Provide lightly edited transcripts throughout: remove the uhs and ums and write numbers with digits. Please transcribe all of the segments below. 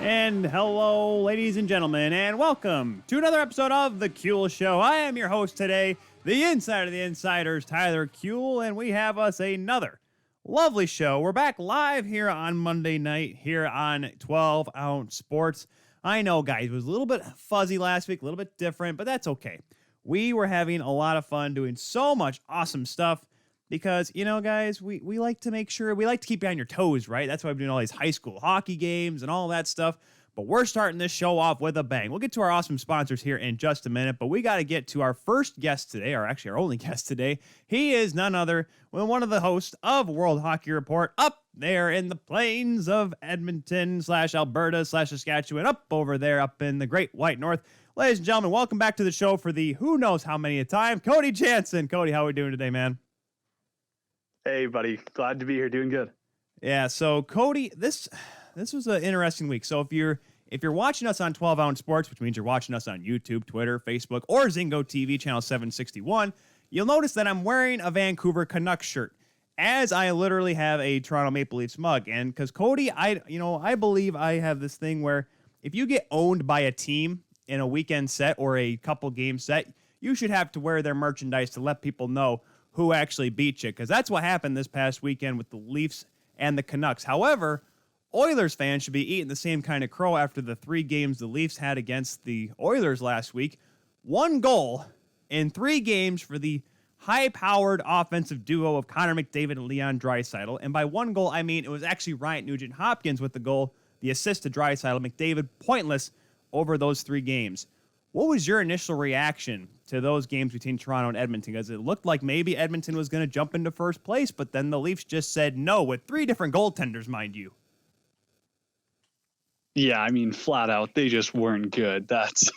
And hello, ladies and gentlemen, and welcome to another episode of The Kuehl Show. I am your host today, the insider of the insiders, Tyler Kuehl, and we have us another lovely show. We're back live here on Monday night here on 12 Ounce Sports. I know, guys, it was a little bit fuzzy last week, a little bit different, but that's okay. We were having a lot of fun doing so much awesome stuff. Because, you know, guys, we like to make sure, we like to keep you on your toes, right? That's why we're doing all these high school hockey games and all that stuff. But we're starting this show off with a bang. We'll get to our awesome sponsors here in just a minute, but we got to get to our first guest today, or actually our only guest today. He is none other than one of the hosts of World Hockey Report up there in the plains of Edmonton / Alberta / Saskatchewan, up over there, up in the Great White North. Ladies and gentlemen, welcome back to the show for the who knows how many a time, Cody Janzen. Cody, how are we doing today, man? Hey, buddy. Glad to be here. Doing good. Yeah, so Cody, this was an interesting week. So if you're watching us on 12 Ounce Sports, which means you're watching us on YouTube, Twitter, Facebook, or Zingo TV, channel 761, you'll notice that I'm wearing a Vancouver Canucks shirt, as I literally have a Toronto Maple Leafs mug. And because Cody, I believe I have this thing where if you get owned by a team in a weekend set or a couple game set, you should have to wear their merchandise to let people know who actually beat you, because that's what happened this past weekend with the Leafs and the Canucks. However, Oilers fans should be eating the same kind of crow after the 3 games the Leafs had against the Oilers last week. 1 goal in 3 games for the high-powered offensive duo of Connor McDavid and Leon Draisaitl. And by 1 goal, I mean it was actually Ryan Nugent-Hopkins with the goal, the assist to Draisaitl. McDavid pointless over those 3 games. What was your initial reaction to those games between Toronto and Edmonton? Because it looked like maybe Edmonton was going to jump into first place, but then the Leafs just said no with 3 different goaltenders, mind you. Yeah, I mean, flat out, they just weren't good. That's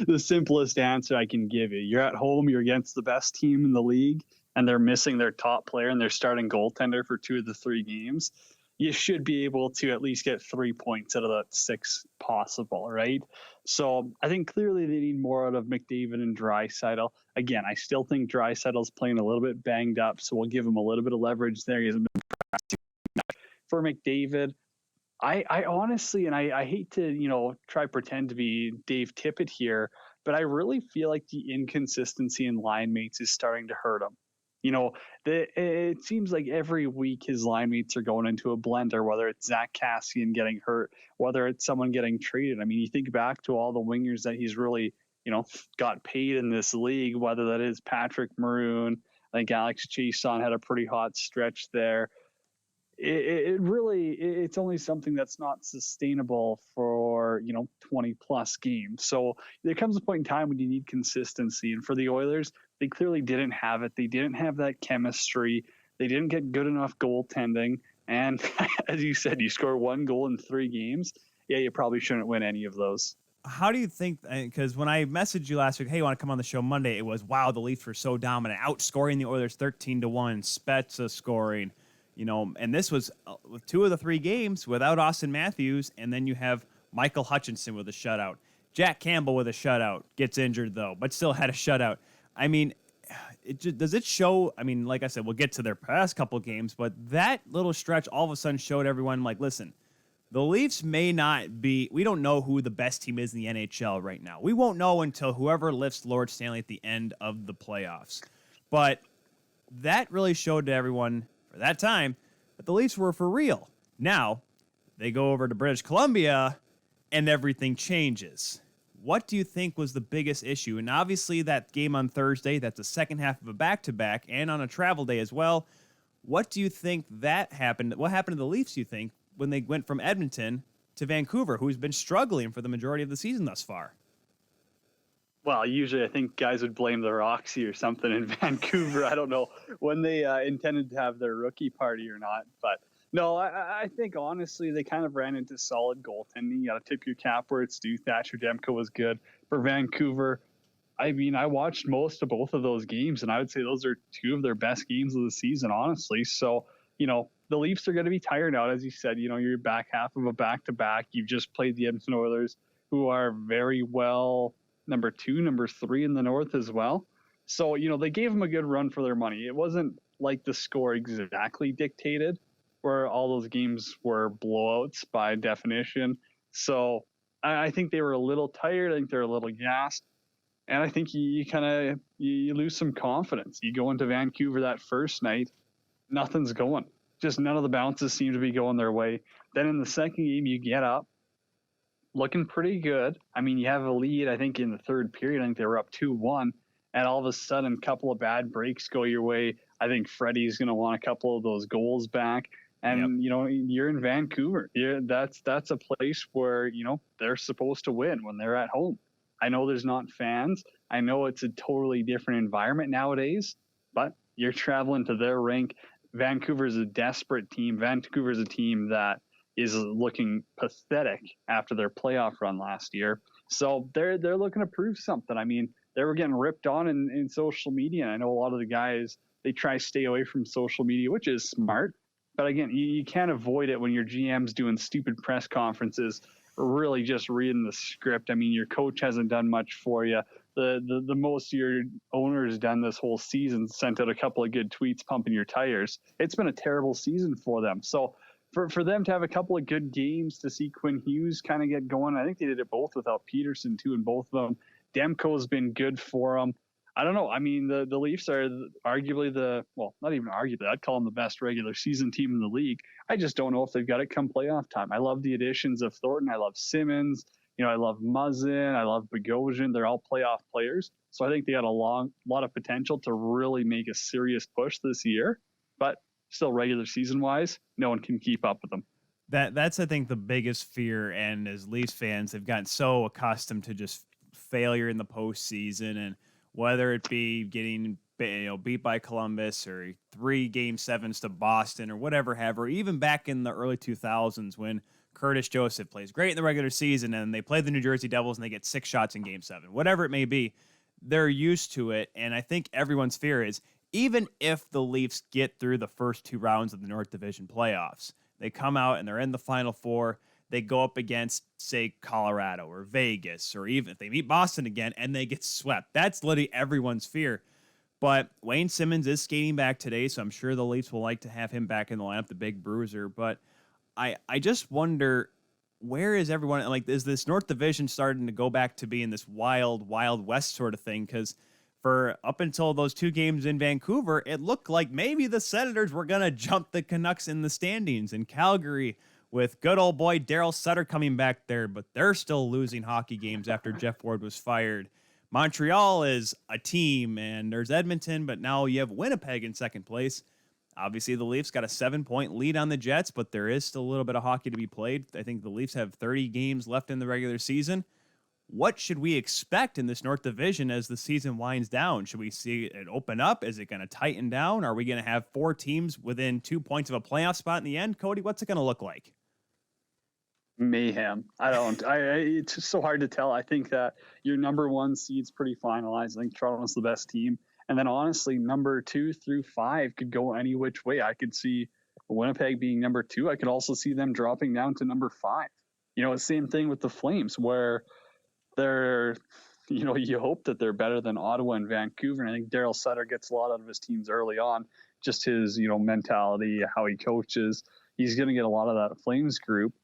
the simplest answer I can give you. You're at home, you're against the best team in the league, and they're missing their top player and their starting goaltender for 2 of the 3 games. You should be able to at least get 3 points out of that 6 possible, right? So I think clearly they need more out of McDavid and Draisaitl. Again, I still think Draisaitl's playing a little bit banged up, so we'll give him a little bit of leverage there. He hasn't been practicing. For McDavid, I honestly, and I hate to, try pretend to be Dave Tippett here, but I really feel like the inconsistency in line mates is starting to hurt him. It seems like every week his line mates are going into a blender, whether it's Zach Kassian getting hurt, whether it's someone getting traded. I mean, you think back to all the wingers that he's really, got paid in this league, whether that is Patrick Maroon. I think Alex Chiasson had a pretty hot stretch there. It's only something that's not sustainable for 20 plus games. So there comes a point in time when you need consistency, and for the Oilers, they clearly didn't have it. They didn't have that chemistry. They didn't get good enough goaltending. And as you said, you score 1 goal in 3 games. Yeah, you probably shouldn't win any of those. How do you think, because when I messaged you last week, hey, you want to come on the show Monday, it was, wow, the Leafs were so dominant, outscoring the Oilers 13-1, Spezza scoring. And this was with 2 of the 3 games without Austin Matthews, and then you have Michael Hutchinson with a shutout. Jack Campbell with a shutout. Gets injured, though, but still had a shutout. I mean, does it show? I mean, like I said, we'll get to their past couple games, but that little stretch all of a sudden showed everyone, like, listen, the Leafs may not be, we don't know who the best team is in the NHL right now. We won't know until whoever lifts Lord Stanley at the end of the playoffs. But that really showed to everyone for that time that the Leafs were for real. Now, they go over to British Columbia, and everything changes. What do you think was the biggest issue? And obviously that game on Thursday, that's the second half of a back-to-back, and on a travel day as well. What do you think that happened? What happened to the Leafs, you think, when they went from Edmonton to Vancouver, who's been struggling for the majority of the season thus far? Well, usually I think guys would blame the Roxy or something in Vancouver. I don't know when they intended to have their rookie party or not. But no, I think honestly they kind of ran into solid goaltending. You got to tip your cap where it's due. Thatcher Demko was good. For Vancouver, I mean, I watched most of both of those games, and I would say those are 2 of their best games of the season, honestly. So, the Leafs are going to be tired out, as you said. You're back half of a back-to-back. You've just played the Edmonton Oilers, who are very well number 2, number 3 in the North as well. So, they gave them a good run for their money. It wasn't like the score exactly dictated, where all those games were blowouts by definition. So I think they were a little tired. I think they're a little gassed. And I think you kind of you lose some confidence. You go into Vancouver that first night, nothing's going. Just none of the bounces seem to be going their way. Then in the second game, you get up, looking pretty good. I mean, you have a lead, I think, in the third period. I think they were up 2-1. And all of a sudden, a couple of bad breaks go your way. I think Freddie's going to want a couple of those goals back. And, you know, you're in Vancouver. That's a place where, you know, they're supposed to win when they're at home. I know there's not fans. I know it's a totally different environment nowadays, but you're traveling to their rink. Vancouver's a desperate team. Vancouver's a team that is looking pathetic after their playoff run last year. So they're looking to prove something. I mean, they were getting ripped on in social media. And I know a lot of the guys, they try to stay away from social media, which is smart. But again, you can't avoid it when your GM's doing stupid press conferences, really just reading the script. I mean, your coach hasn't done much for you. The most your owner has done this whole season, sent out a couple of good tweets pumping your tires. It's been a terrible season for them. So for them to have a couple of good games, to see Quinn Hughes kind of get going, I think they did it both without Peterson too, and both of them. Demko's been good for them. I don't know. I mean, the Leafs are arguably not even arguably, I'd call them the best regular season team in the league. I just don't know if they've got it come playoff time. I love the additions of Thornton. I love Simmons. You know, I love Muzzin. I love Bogosian. They're all playoff players. So I think they got a lot of potential to really make a serious push this year. But still, regular season wise, no one can keep up with them. That's I think the biggest fear. And as Leafs fans, they've gotten so accustomed to just failure in the postseason, and whether it be getting beat by Columbus or 3 Game 7s to Boston or whatever have, or even back in the early 2000s when Curtis Joseph plays great in the regular season and they play the New Jersey Devils and they get 6 shots in Game 7, whatever it may be, they're used to it. And I think everyone's fear is, even if the Leafs get through the first 2 rounds of the North Division playoffs, they come out and they're in the Final Four, they go up against, say, Colorado or Vegas, or even if they meet Boston again and they get swept. That's literally everyone's fear. But Wayne Simmons is skating back today, so I'm sure the Leafs will like to have him back in the lineup, the big bruiser. But I just wonder, where is everyone? Like, is this North Division starting to go back to being this wild, wild West sort of thing? Because for up until those 2 games in Vancouver, it looked like maybe the Senators were going to jump the Canucks in the standings. In Calgary, with good old boy Daryl Sutter coming back there, but they're still losing hockey games after Jeff Ward was fired. Montreal is a team, and there's Edmonton, but now you have Winnipeg in second place. Obviously, the Leafs got a 7-point lead on the Jets, but there is still a little bit of hockey to be played. I think the Leafs have 30 games left in the regular season. What should we expect in this North Division as the season winds down? Should we see it open up? Is it going to tighten down? Are we going to have 4 teams within 2 points of a playoff spot in the end? Cody, what's it going to look like? Mayhem. It's just so hard to tell. I think that your number 1 seed's pretty finalized. I think Toronto's the best team. And then honestly, number 2 through 5 could go any which way. I could see Winnipeg being number 2. I could also see them dropping down to number 5. You know, same thing with the Flames, where they're, you know, you hope that they're better than Ottawa and Vancouver. And I think Daryl Sutter gets a lot out of his teams early on. Just his, you know, mentality, how he coaches. He's going to get a lot of that Flames group.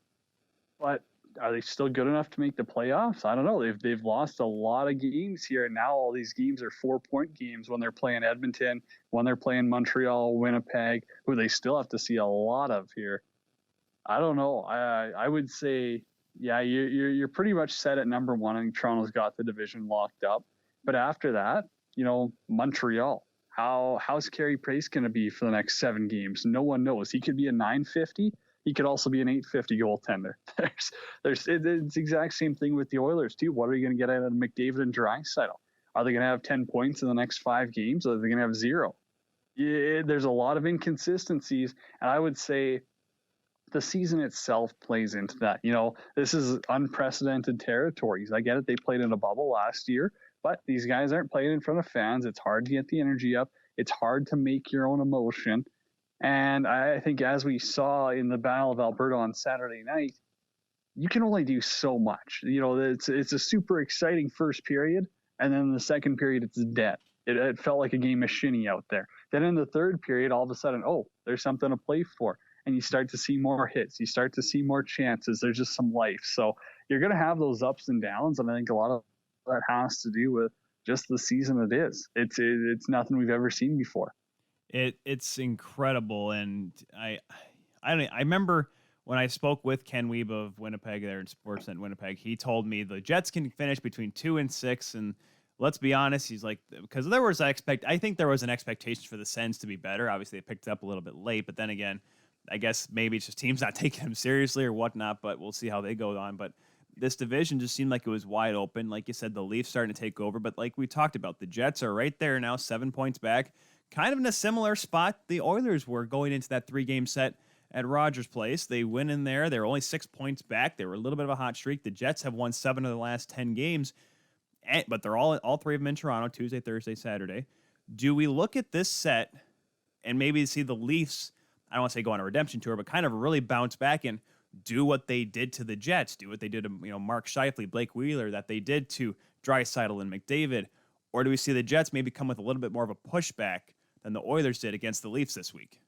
But are they still good enough to make the playoffs? I don't know. They've lost a lot of games here, and now all these games are 4-point games when they're playing Edmonton, when they're playing Montreal, Winnipeg, who they still have to see a lot of here. I don't know. I would say, yeah, you're pretty much set at number 1. I think Toronto's got the division locked up. But after that, you know, Montreal. How's Carey Price going to be for the next 7 games? No one knows. He could be a .950. He could also be an .850 goaltender. It's the exact same thing with the Oilers too. What are you going to get out of McDavid and Draisaitl? Are they going to have 10 points in the next 5 games, or are they going to have 0? Yeah, there's a lot of inconsistencies, and I would say the season itself plays into that. You know, this is unprecedented territories. I get it. They played in a bubble last year, but these guys aren't playing in front of fans. It's hard to get the energy up. It's hard to make your own emotion. And I think, as we saw in the Battle of Alberta on Saturday night, you can only do so much. You know, it's a super exciting first period, and then in the second period, it's dead. It felt like a game of shinny out there. Then in the third period, all of a sudden, oh, there's something to play for. and you start to see more hits. You start to see more chances. There's just some life. So you're going to have those ups and downs, and I think a lot of that has to do with just the season it is. It's nothing we've ever seen before. It's incredible, and I remember when I spoke with Ken Wiebe of Winnipeg there in Sportsnet Winnipeg, he told me the Jets can finish between 2 and 6, and let's be honest, he's like, because I think there was an expectation for the Sens to be better. Obviously, they picked it up a little bit late, but then again, I guess maybe it's just teams not taking them seriously or whatnot, but we'll see how they go on. But this division just seemed like it was wide open. Like you said, the Leafs starting to take over, but like we talked about, the Jets are right there now, 7 points back, kind of in a similar spot the Oilers were going into that 3-game set at Rogers Place. They win in there. They were only 6 points back. They were a little bit of a hot streak. The Jets have won 7 of the last 10 games, but they're all 3 of them in Toronto, Tuesday, Thursday, Saturday. Do we look at this set and maybe see the Leafs, I don't want to say go on a redemption tour, but kind of really bounce back and do what they did to the Jets, do what they did to Mark Scheifele, Blake Wheeler, that they did to Draisaitl and McDavid? Or do we see the Jets maybe come with a little bit more of a pushback than the Oilers did against the Leafs this week?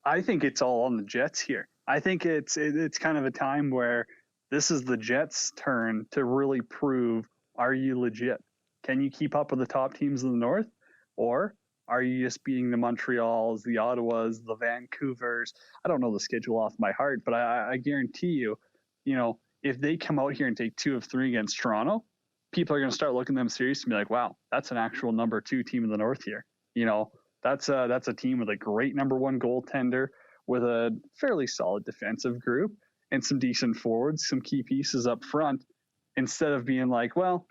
I think it's all on the Jets here. I think it's kind of a time where this is the Jets' turn to really prove, are you legit? Can you keep up with the top teams in the North? Or are you just beating the Montreals, the Ottawas, the Vancouvers? I don't know the schedule off my heart, but I guarantee you, if they come out here and take 2 of 3 against Toronto, people are going to start looking at them seriously and be like, wow, that's an actual number 2 team in the North here. That's a team with a great number 1 goaltender, with a fairly solid defensive group and some decent forwards, some key pieces up front, instead of being like, well,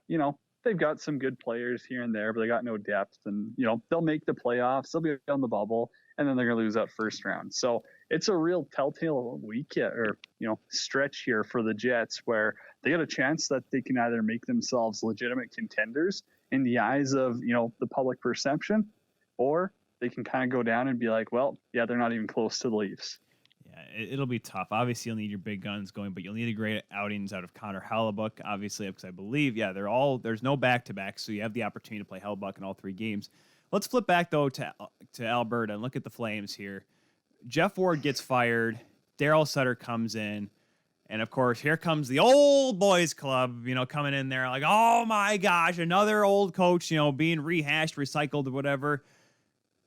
they've got some good players here and there, but they got no depth, and they'll make the playoffs, they'll be on the bubble, and then they're going to lose that first round. So it's a real telltale week or stretch here for the Jets, where they got a chance that they can either make themselves legitimate contenders in the eyes of the public perception, or they can kind of go down and be like, well, yeah, they're not even close to the Leafs. Yeah, it'll be tough. Obviously, you'll need your big guns going, but you'll need a great outings out of Connor Hellebuck, obviously, because I believe, there's no back-to-back, so you have the opportunity to play Hellebuck in all 3 games. Let's flip back, though, to Alberta and look at the Flames here. Jeff Ward gets fired. Daryl Sutter comes in. And, of course, here comes the old boys club, coming in there like, oh, my gosh, another old coach, being rehashed, recycled, or whatever.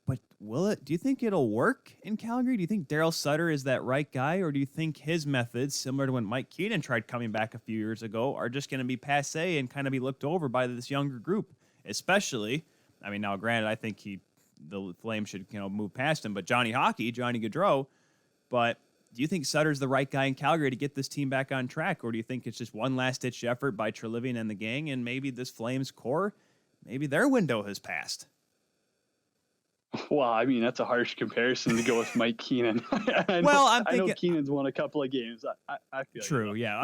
But do you think it'll work in Calgary? Do you think Daryl Sutter is that right guy? Or do you think his methods, similar to when Mike Keenan tried coming back a few years ago, are just going to be passé and kind of be looked over by this younger group? Especially, now granted, I think the Flames should move past him, but Johnny Gaudreau. But do you think Sutter's the right guy in Calgary to get this team back on track? Or do you think it's just one last-ditch effort by Treliving and the gang, and maybe this Flames core, maybe their window has passed? Well, that's a harsh comparison to go with Mike Keenan. I know Keenan's won a couple of games. I feel true. Yeah.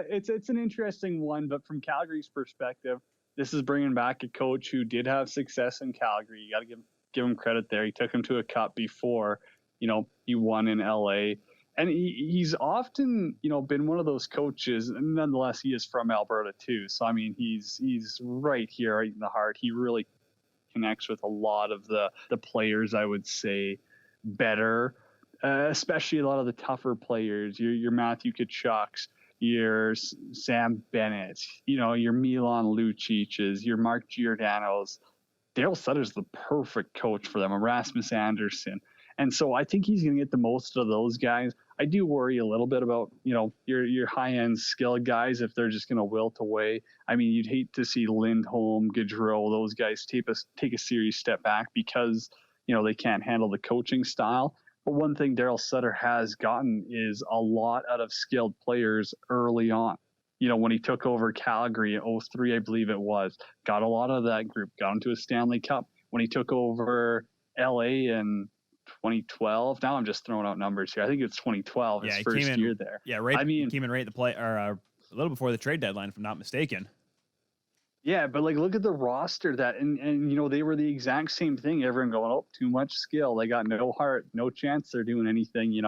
It's an interesting one, but from Calgary's perspective, this is bringing back a coach who did have success in Calgary. You got to give him credit there. He took him to a cup before, he won in LA, and he's often, been one of those coaches. And nonetheless, he is from Alberta too. So he's right here, right in the heart. He really connects with a lot of the players, I would say, better, especially a lot of the tougher players, your Matthew Tkachuk's, your Sam Bennett, your Milan Lucic's, your Mark Giordano's. Daryl Sutter's the perfect coach for them, Rasmus Anderson. And so I think he's going to get the most of those guys. I do worry a little bit about, your high-end skilled guys, if they're just going to wilt away. You'd hate to see Lindholm, Gaudreau, those guys take a serious step back because, they can't handle the coaching style. But one thing Daryl Sutter has gotten is a lot out of skilled players early on. When he took over Calgary in 2003, I believe it was, got a lot of that group, got into a Stanley Cup. When he took over LA in 2012. Now I'm just throwing out numbers here. I think it's 2012, his first year there. Yeah, right. Came in right at the play, or a little before the trade deadline, if I'm not mistaken. Yeah, but look at the roster and they were the exact same thing. Everyone going, oh, too much skill. They got no heart, no chance they're doing anything.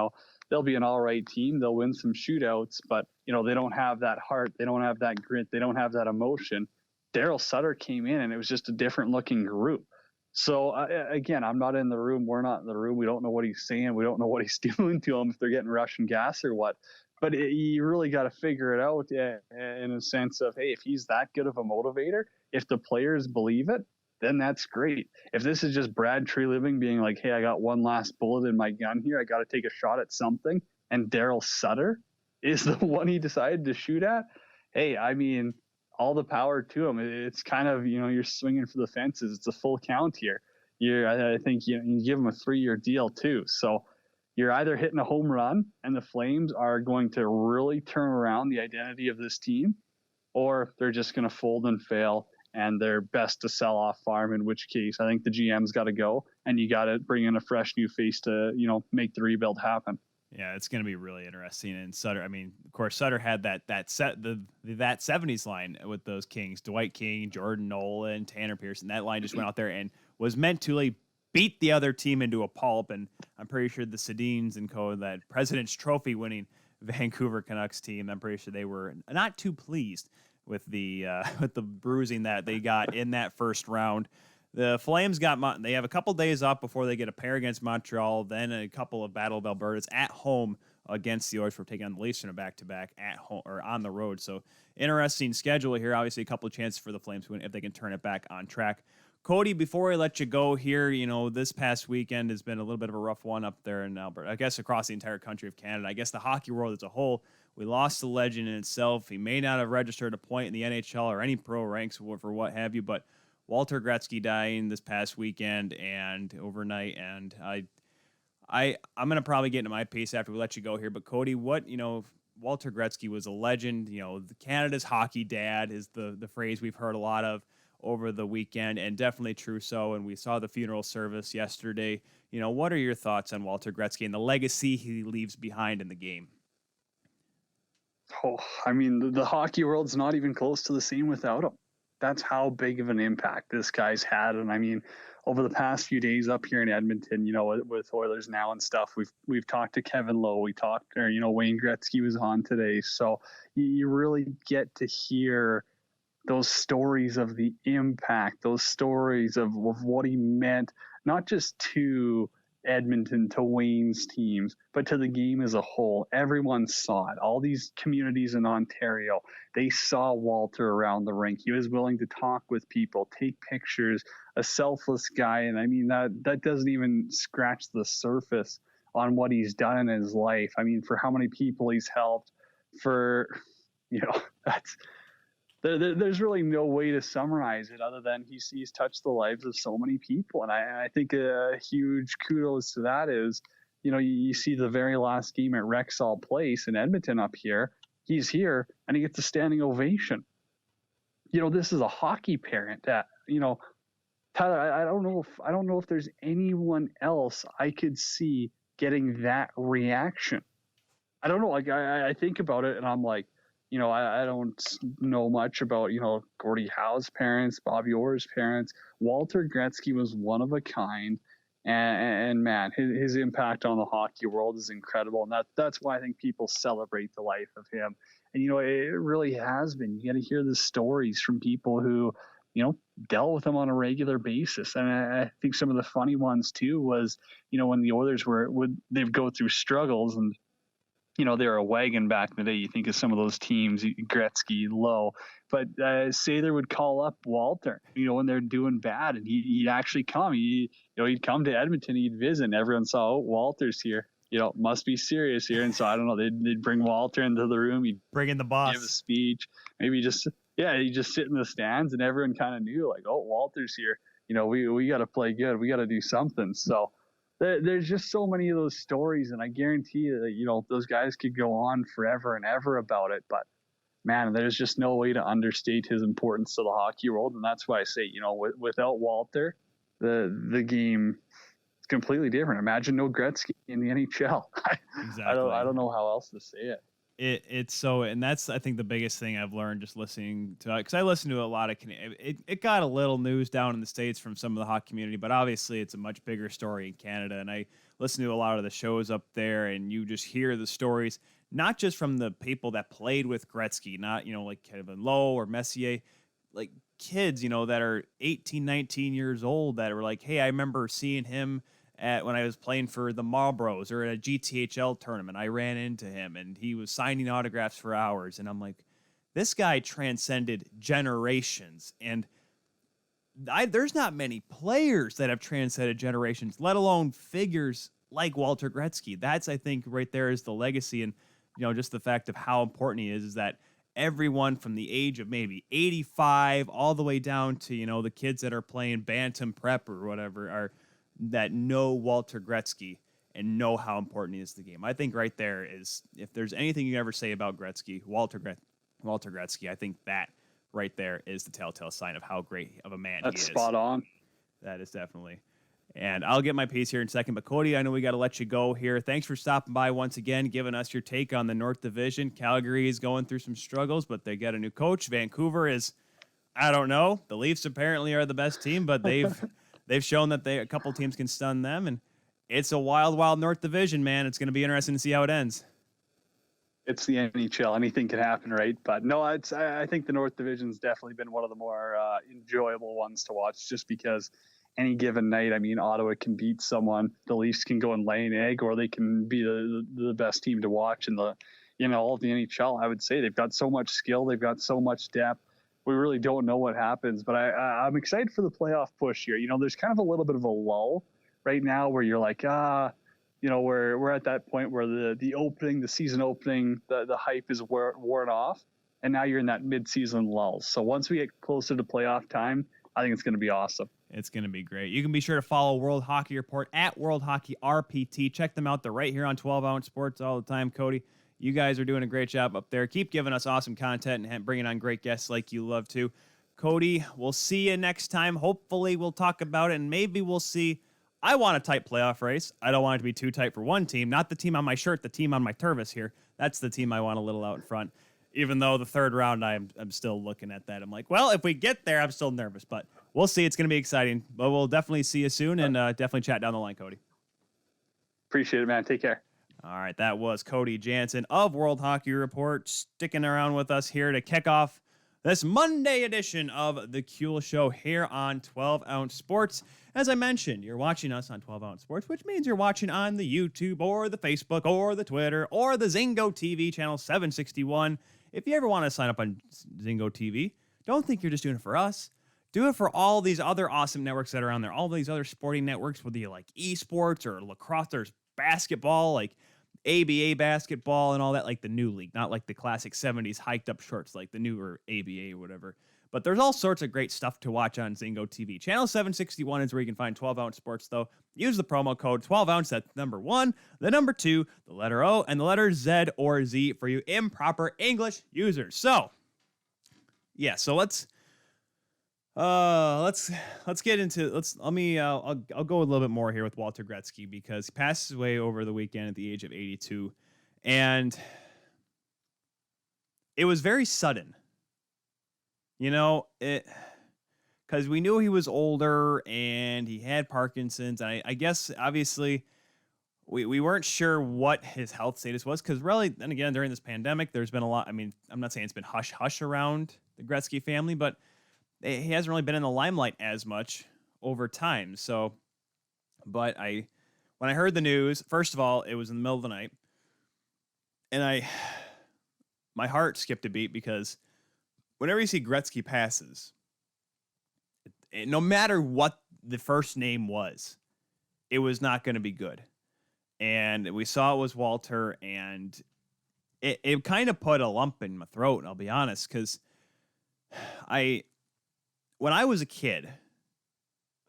They'll be an all right team. They'll win some shootouts, but they don't have that heart. They don't have that grit. They don't have that emotion. Daryl Sutter came in and it was just a different looking group. So again, I'm not in the room. We're not in the room. We don't know what he's saying. We don't know what he's doing to them, if they're getting Russian gas or what. But you really got to figure it out in a sense of, hey, if he's that good of a motivator, if the players believe it, then that's great. If this is just Brad Treliving being like, hey, I got one last bullet in my gun here, I got to take a shot at something, and Daryl Sutter is the one he decided to shoot at, hey, I mean, all the power to him. It's kind of, you're swinging for the fences. It's a full count here. I think you give him a 3-year deal too. So you're either hitting a home run and the Flames are going to really turn around the identity of this team, or they're just going to fold and fail and they're best to sell off farm, in which case I think the GM's got to go and you got to bring in a fresh new face to, make the rebuild happen. Yeah, it's going to be really interesting. And Sutter, I mean, of course, Sutter had that 70s line with those Kings, Dwight King, Jordan Nolan, Tanner Pearson. That line just went out there and was meant to like beat the other team into a pulp. And I'm pretty sure the Sedins and co, that President's Trophy winning Vancouver Canucks team, I'm pretty sure they were not too pleased with the bruising that they got in that first round. The Flames they have a couple days off before they get a pair against Montreal, then a couple of Battle of Albertas at home against the Oilers for taking on the Leafs in a back-to-back at home or on the road. So interesting schedule here. Obviously, a couple of chances for the Flames to win if they can turn it back on track. Cody, before I let you go here, this past weekend has been a little bit of a rough one up there in Alberta. I guess across the entire country of Canada. I guess the hockey world as a whole. We lost the legend in itself. He may not have registered a point in the NHL or any pro ranks for what have you, but Walter Gretzky dying this past weekend and overnight, and I'm gonna probably get into my piece after we let you go here. But Cody, Walter Gretzky was a legend. Canada's hockey dad is the phrase we've heard a lot of over the weekend, and definitely true so. And we saw the funeral service yesterday. What are your thoughts on Walter Gretzky and the legacy he leaves behind in the game? Oh, I mean, the hockey world's not even close to the same without him. That's how big of an impact this guy's had. And I mean, over the past few days up here in Edmonton, with Oilers Now and stuff, we've talked to Kevin Lowe, Wayne Gretzky was on today. So you really get to hear those stories of the impact, those stories of what he meant, not just to Edmonton, to Wayne's teams, but to the game as a whole. Everyone saw it. All these communities in Ontario, they saw Walter around the rink. He was willing to talk with people, take pictures, a selfless guy. And I mean, that doesn't even scratch the surface on what he's done in his life. I mean, for how many people he's helped, there's really no way to summarize it other than he's touched the lives of so many people. And I think a huge kudos to that is, you see the very last game at Rexall Place in Edmonton up here. He's here and he gets a standing ovation. This is a hockey parent that, Tyler, I don't know if there's anyone else I could see getting that reaction. I don't know. Like I think about it and I'm like, I don't know much about, Gordie Howe's parents, Bobby Orr's parents. Walter Gretzky was one of a kind. And man, his impact on the hockey world is incredible. And that's why I think people celebrate the life of him. And, it really has been. You got to hear the stories from people who, dealt with him on a regular basis. And I think some of the funny ones, too, was, when the Oilers they'd go through struggles and, they were a wagon back in the day. You think of some of those teams, Gretzky, Lowe, but Sather would call up Walter, when they're doing bad, and he'd actually come. He'd come to Edmonton, he'd visit, and everyone saw, Walter's here. Must be serious here. And so I don't know, they'd bring Walter into the room. He'd bring in the boss, give a speech, maybe he'd just sit in the stands, and everyone kind of knew, like, oh, Walter's here. We got to play good. We got to do something. So there's just so many of those stories, and I guarantee you that, those guys could go on forever and ever about it. But man, there's just no way to understate his importance to the hockey world. And that's why I say, without Walter, the game is completely different. Imagine no Gretzky in the NHL. Exactly. I don't know how else to say it. It's so, and that's, I think, the biggest thing I've learned just listening to, because I listen to a lot of, it got a little news down in the States from some of the hockey community, but obviously it's a much bigger story in Canada. And I listen to a lot of the shows up there, and you just hear the stories, not just from the people that played with Gretzky, not, like Kevin Lowe or Messier, like kids, that are 18, 19 years old that were like, hey, I remember seeing him when I was playing for the Marlboros or at a GTHL tournament. I ran into him and he was signing autographs for hours. And I'm like, this guy transcended generations. And there's not many players that have transcended generations, let alone figures like Walter Gretzky. That's, I think, right there is the legacy. And, just the fact of how important he is that everyone from the age of maybe 85 all the way down to, the kids that are playing Bantam Prep or whatever that know Walter Gretzky and know how important he is to the game. I think right there is, if there's anything you ever say about Gretzky, Walter Gretzky, I think that right there is the telltale sign of how great of a man he is. That's spot on. That is definitely. And I'll get my piece here in a second. But, Cody, I know we got to let you go here. Thanks for stopping by once again, giving us your take on the North Division. Calgary is going through some struggles, but they got a new coach. Vancouver is, I don't know. The Leafs apparently are the best team, but they've shown that a couple teams can stun them. And it's a wild, wild North Division, man. It's going to be interesting to see how it ends. It's the NHL. Anything can happen, right? But no, I think the North Division's definitely been one of the more enjoyable ones to watch, just because any given night, Ottawa can beat someone, the Leafs can go and lay an egg, or they can be the best team to watch in the, all of the NHL. I would say they've got so much skill, they've got so much depth. We really don't know what happens, but I'm excited for the playoff push here. There's kind of a little bit of a lull right now where you're like, we're at that point where the season opening, the hype is worn off, and now you're in that mid-season lull. So once we get closer to playoff time, I think it's going to be awesome. It's going to be great. You can be sure to follow World Hockey Report at World Hockey RPT. Check them out. They're right here on 12 Ounce Sports all the time. Cody, you guys are doing a great job up there. Keep giving us awesome content and bringing on great guests like you love to. Cody, we'll see you next time. Hopefully we'll talk about it, and maybe we'll see. I want a tight playoff race. I don't want it to be too tight for one team. Not the team on my shirt, the team on my Tervis here. That's the team I want a little out in front. Even though the third round, I'm still looking at that. I'm like, well, if we get there, I'm still nervous. But we'll see. It's going to be exciting. But we'll definitely see you soon, and definitely chat down the line, Cody. Appreciate it, man. Take care. All right, that was Cody Janzen of World Hockey Report sticking around with us here to kick off this Monday edition of the Kuehl Show here on 12 Ounce Sports. As I mentioned, you're watching us on 12 Ounce Sports, which means you're watching on the YouTube or the Facebook or the Twitter or the Zingo TV channel 761. If you ever want to sign up on Zingo TV, don't think you're just doing it for us. Do it for all these other awesome networks that are on there, all these other sporting networks, whether you like esports or lacrosse, there's basketball, like ABA basketball and all that, like the new league, not like the classic 70s hiked up shorts, like the newer ABA or whatever. But there's all sorts of great stuff to watch on Zingo TV. Channel 761 is where you can find 12 Ounce Sports, though. Use the promo code 12 Ounce. That's number 1, the number 2, the letter O, and the letter Z or Z for you improper English users. So, yeah, so let's get into I'll go a little bit more here with Walter Gretzky, because he passes away over the weekend at the age of 82, and it was very sudden. Because we knew he was older and he had Parkinson's. And I guess, obviously, we weren't sure what his health status was, because really, then again, during this pandemic, there's been a lot. I'm not saying it's been hush-hush around the Gretzky family, but he hasn't really been in the limelight as much over time. So, but when I heard the news, first of all, it was in the middle of the night, and my heart skipped a beat, because whenever you see Gretzky passes, no matter what the first name was, it was not going to be good. And we saw it was Walter, and it kind of put a lump in my throat, and I'll be honest, because when I was a kid,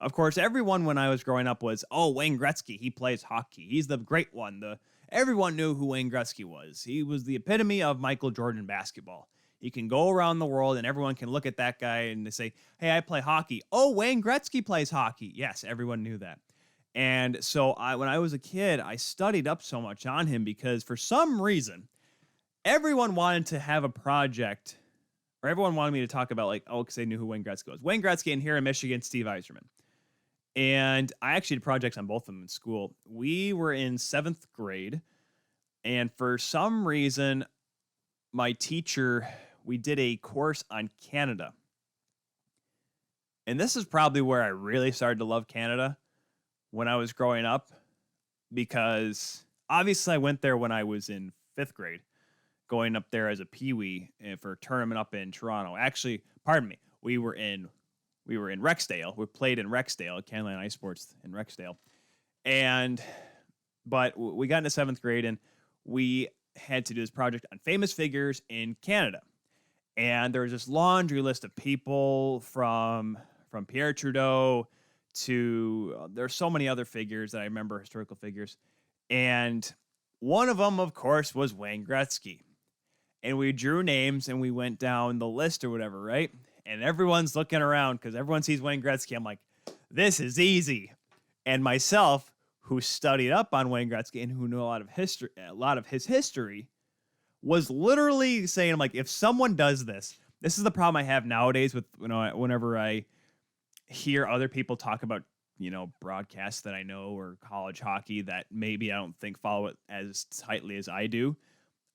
of course, everyone when I was growing up was, oh, Wayne Gretzky, he plays hockey. He's the great one. Everyone knew who Wayne Gretzky was. He was the epitome of Michael Jordan basketball. He can go around the world and everyone can look at that guy and they say, hey, I play hockey. Oh, Wayne Gretzky plays hockey. Yes, everyone knew that. And so when I was a kid, I studied up so much on him, because for some reason, everyone wanted to have a project, or everyone wanted me to talk about, like, because they knew who Wayne Gretzky was. Wayne Gretzky, and here in Michigan, Steve Yzerman. And I actually did projects on both of them in school. We were in 7th grade, and for some reason, my teacher, we did a course on Canada. And this is probably where I really started to love Canada when I was growing up, because obviously I went there when I was in 5th grade, going up there as a peewee for a tournament up in Toronto. Actually, pardon me, we were in Rexdale. We played in Rexdale, Canada Ice Sports in Rexdale. But we got into 7th grade and we had to do this project on famous figures in Canada. And there was this laundry list of people from Pierre Trudeau to there's so many other figures that I remember, historical figures. And one of them, of course, was Wayne Gretzky. And we drew names and we went down the list or whatever, right? And everyone's looking around because everyone sees Wayne Gretzky. I'm like, this is easy. And myself, who studied up on Wayne Gretzky and who knew a lot of his history, was literally saying, I'm like, if someone does this is the problem I have nowadays with, whenever I hear other people talk about, broadcasts that I know or college hockey that maybe I don't think follow it as tightly as I do.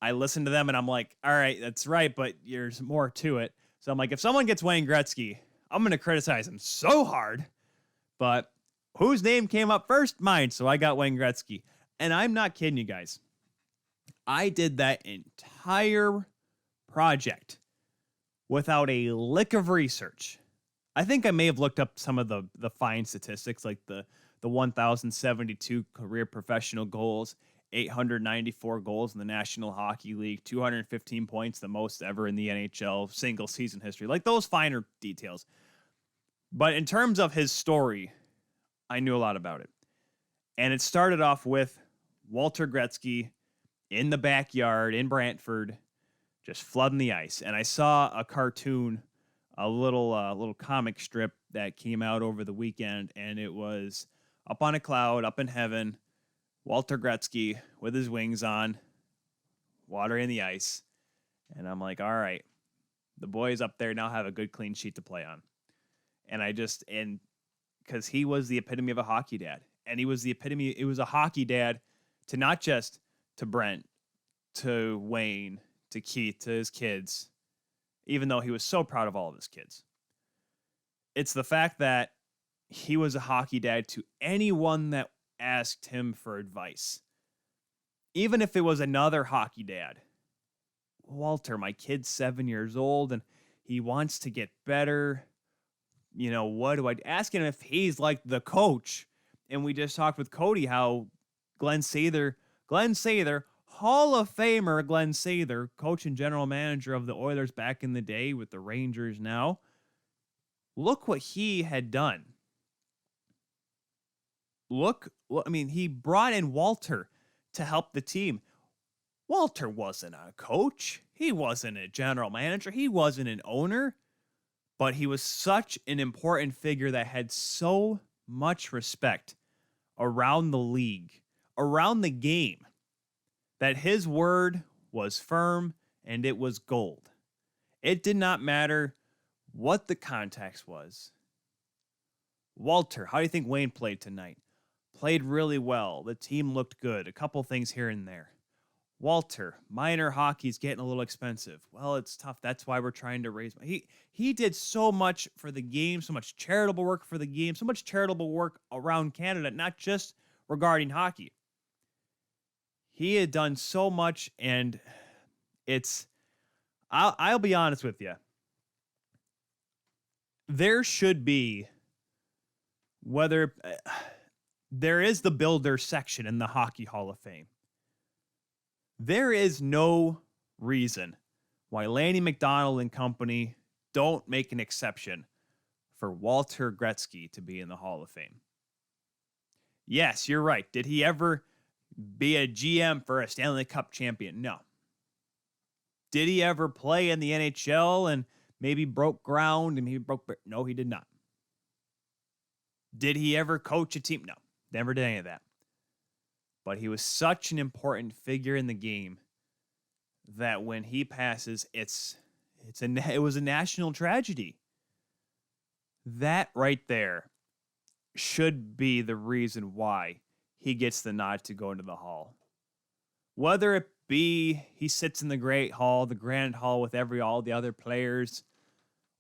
I listen to them and I'm like, all right, that's right, but there's more to it. So I'm like, if someone gets Wayne Gretzky, I'm going to criticize him so hard. But whose name came up first? Mine. So I got Wayne Gretzky. And I'm not kidding you guys. I did that entire project without a lick of research. I think I may have looked up some of the fine statistics, like the 1,072 career professional goals, 894 goals in the National Hockey League, 215 points, the most ever in the NHL single season history, like those finer details. But in terms of his story, I knew a lot about it. And it started off with Walter Gretzky in the backyard in Brantford, just flooding the ice. And I saw a cartoon, a little comic strip that came out over the weekend, and it was up on a cloud, up in heaven, Walter Gretzky with his wings on, watering the ice. And I'm like, all right, the boys up there now have a good clean sheet to play on. And because he was the epitome of a hockey dad. And he was it was a hockey dad to not just to Brent, to Wayne, to Keith, to his kids, even though he was so proud of all of his kids. It's the fact that he was a hockey dad to anyone that asked him for advice. Even if it was another hockey dad. Walter, my kid's 7 years old and he wants to get better. What do I ask him if he's like the coach? And we just talked with Cody how Glenn Sather, Hall of Famer Glenn Sather, coach and general manager of the Oilers back in the day with the Rangers now. Look what he had done. He brought in Walter to help the team. Walter wasn't a coach. He wasn't a general manager. He wasn't an owner. But he was such an important figure that had so much respect around the league, around the game, that his word was firm and it was gold. It did not matter what the context was. Walter, how do you think Wayne played tonight? Played really well. The team looked good. A couple things here and there. Walter, minor hockey's getting a little expensive. Well, it's tough. That's why we're trying to raise money. He did so much for the game, so much charitable work for the game, so much charitable work around Canada, not just regarding hockey. He had done so much, and I'll be honest with you. There should be, there is the builder section in the Hockey Hall of Fame. There is no reason why Lanny McDonald and company don't make an exception for Walter Gretzky to be in the Hall of Fame. Yes, you're right. Did he ever be a GM for a Stanley Cup champion? No. Did he ever play in the NHL and maybe broke ground and No, he did not. Did he ever coach a team? No, never did any of that. But he was such an important figure in the game that when he passes, it was a national tragedy. That right there should be the reason why he gets the nod to go into the hall. Whether it be he sits in the Great Hall, the Grand Hall with all the other players,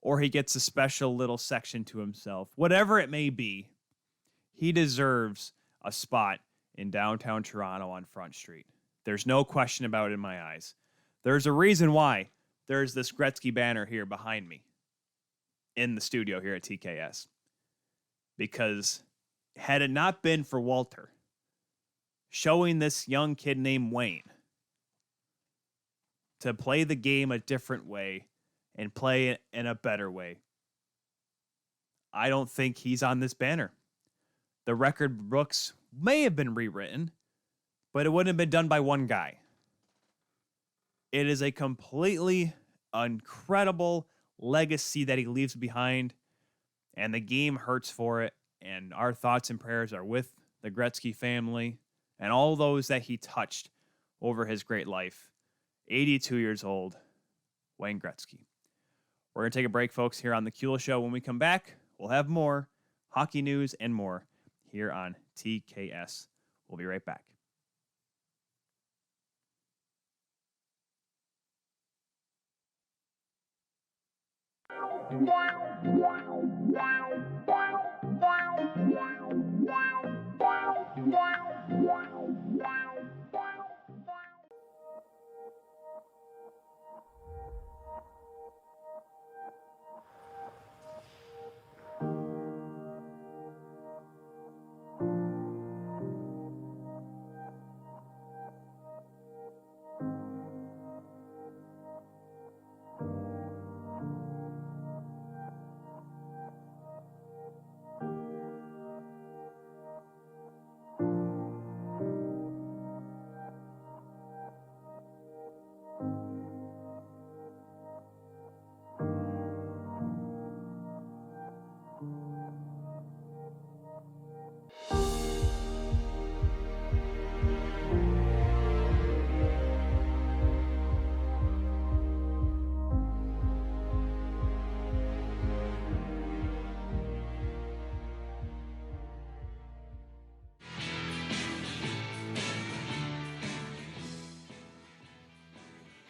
or he gets a special little section to himself. Whatever it may be, he deserves a spot in downtown Toronto on Front Street. There's no question about it in my eyes. There's a reason why there's this Gretzky banner here behind me in the studio here at TKS. Because had it not been for Walter showing this young kid named Wayne to play the game a different way and play it in a better way, I don't think he's on this banner. The record books may have been rewritten, but it wouldn't have been done by one guy. It is a completely incredible legacy that he leaves behind, and the game hurts for it, and our thoughts and prayers are with the Gretzky family and all those that he touched over his great life. 82 years old, Wayne Gretzky. We're going to take a break, folks, here on The Kuehl Show. When we come back, we'll have more hockey news and more here on TKS. We'll be right back.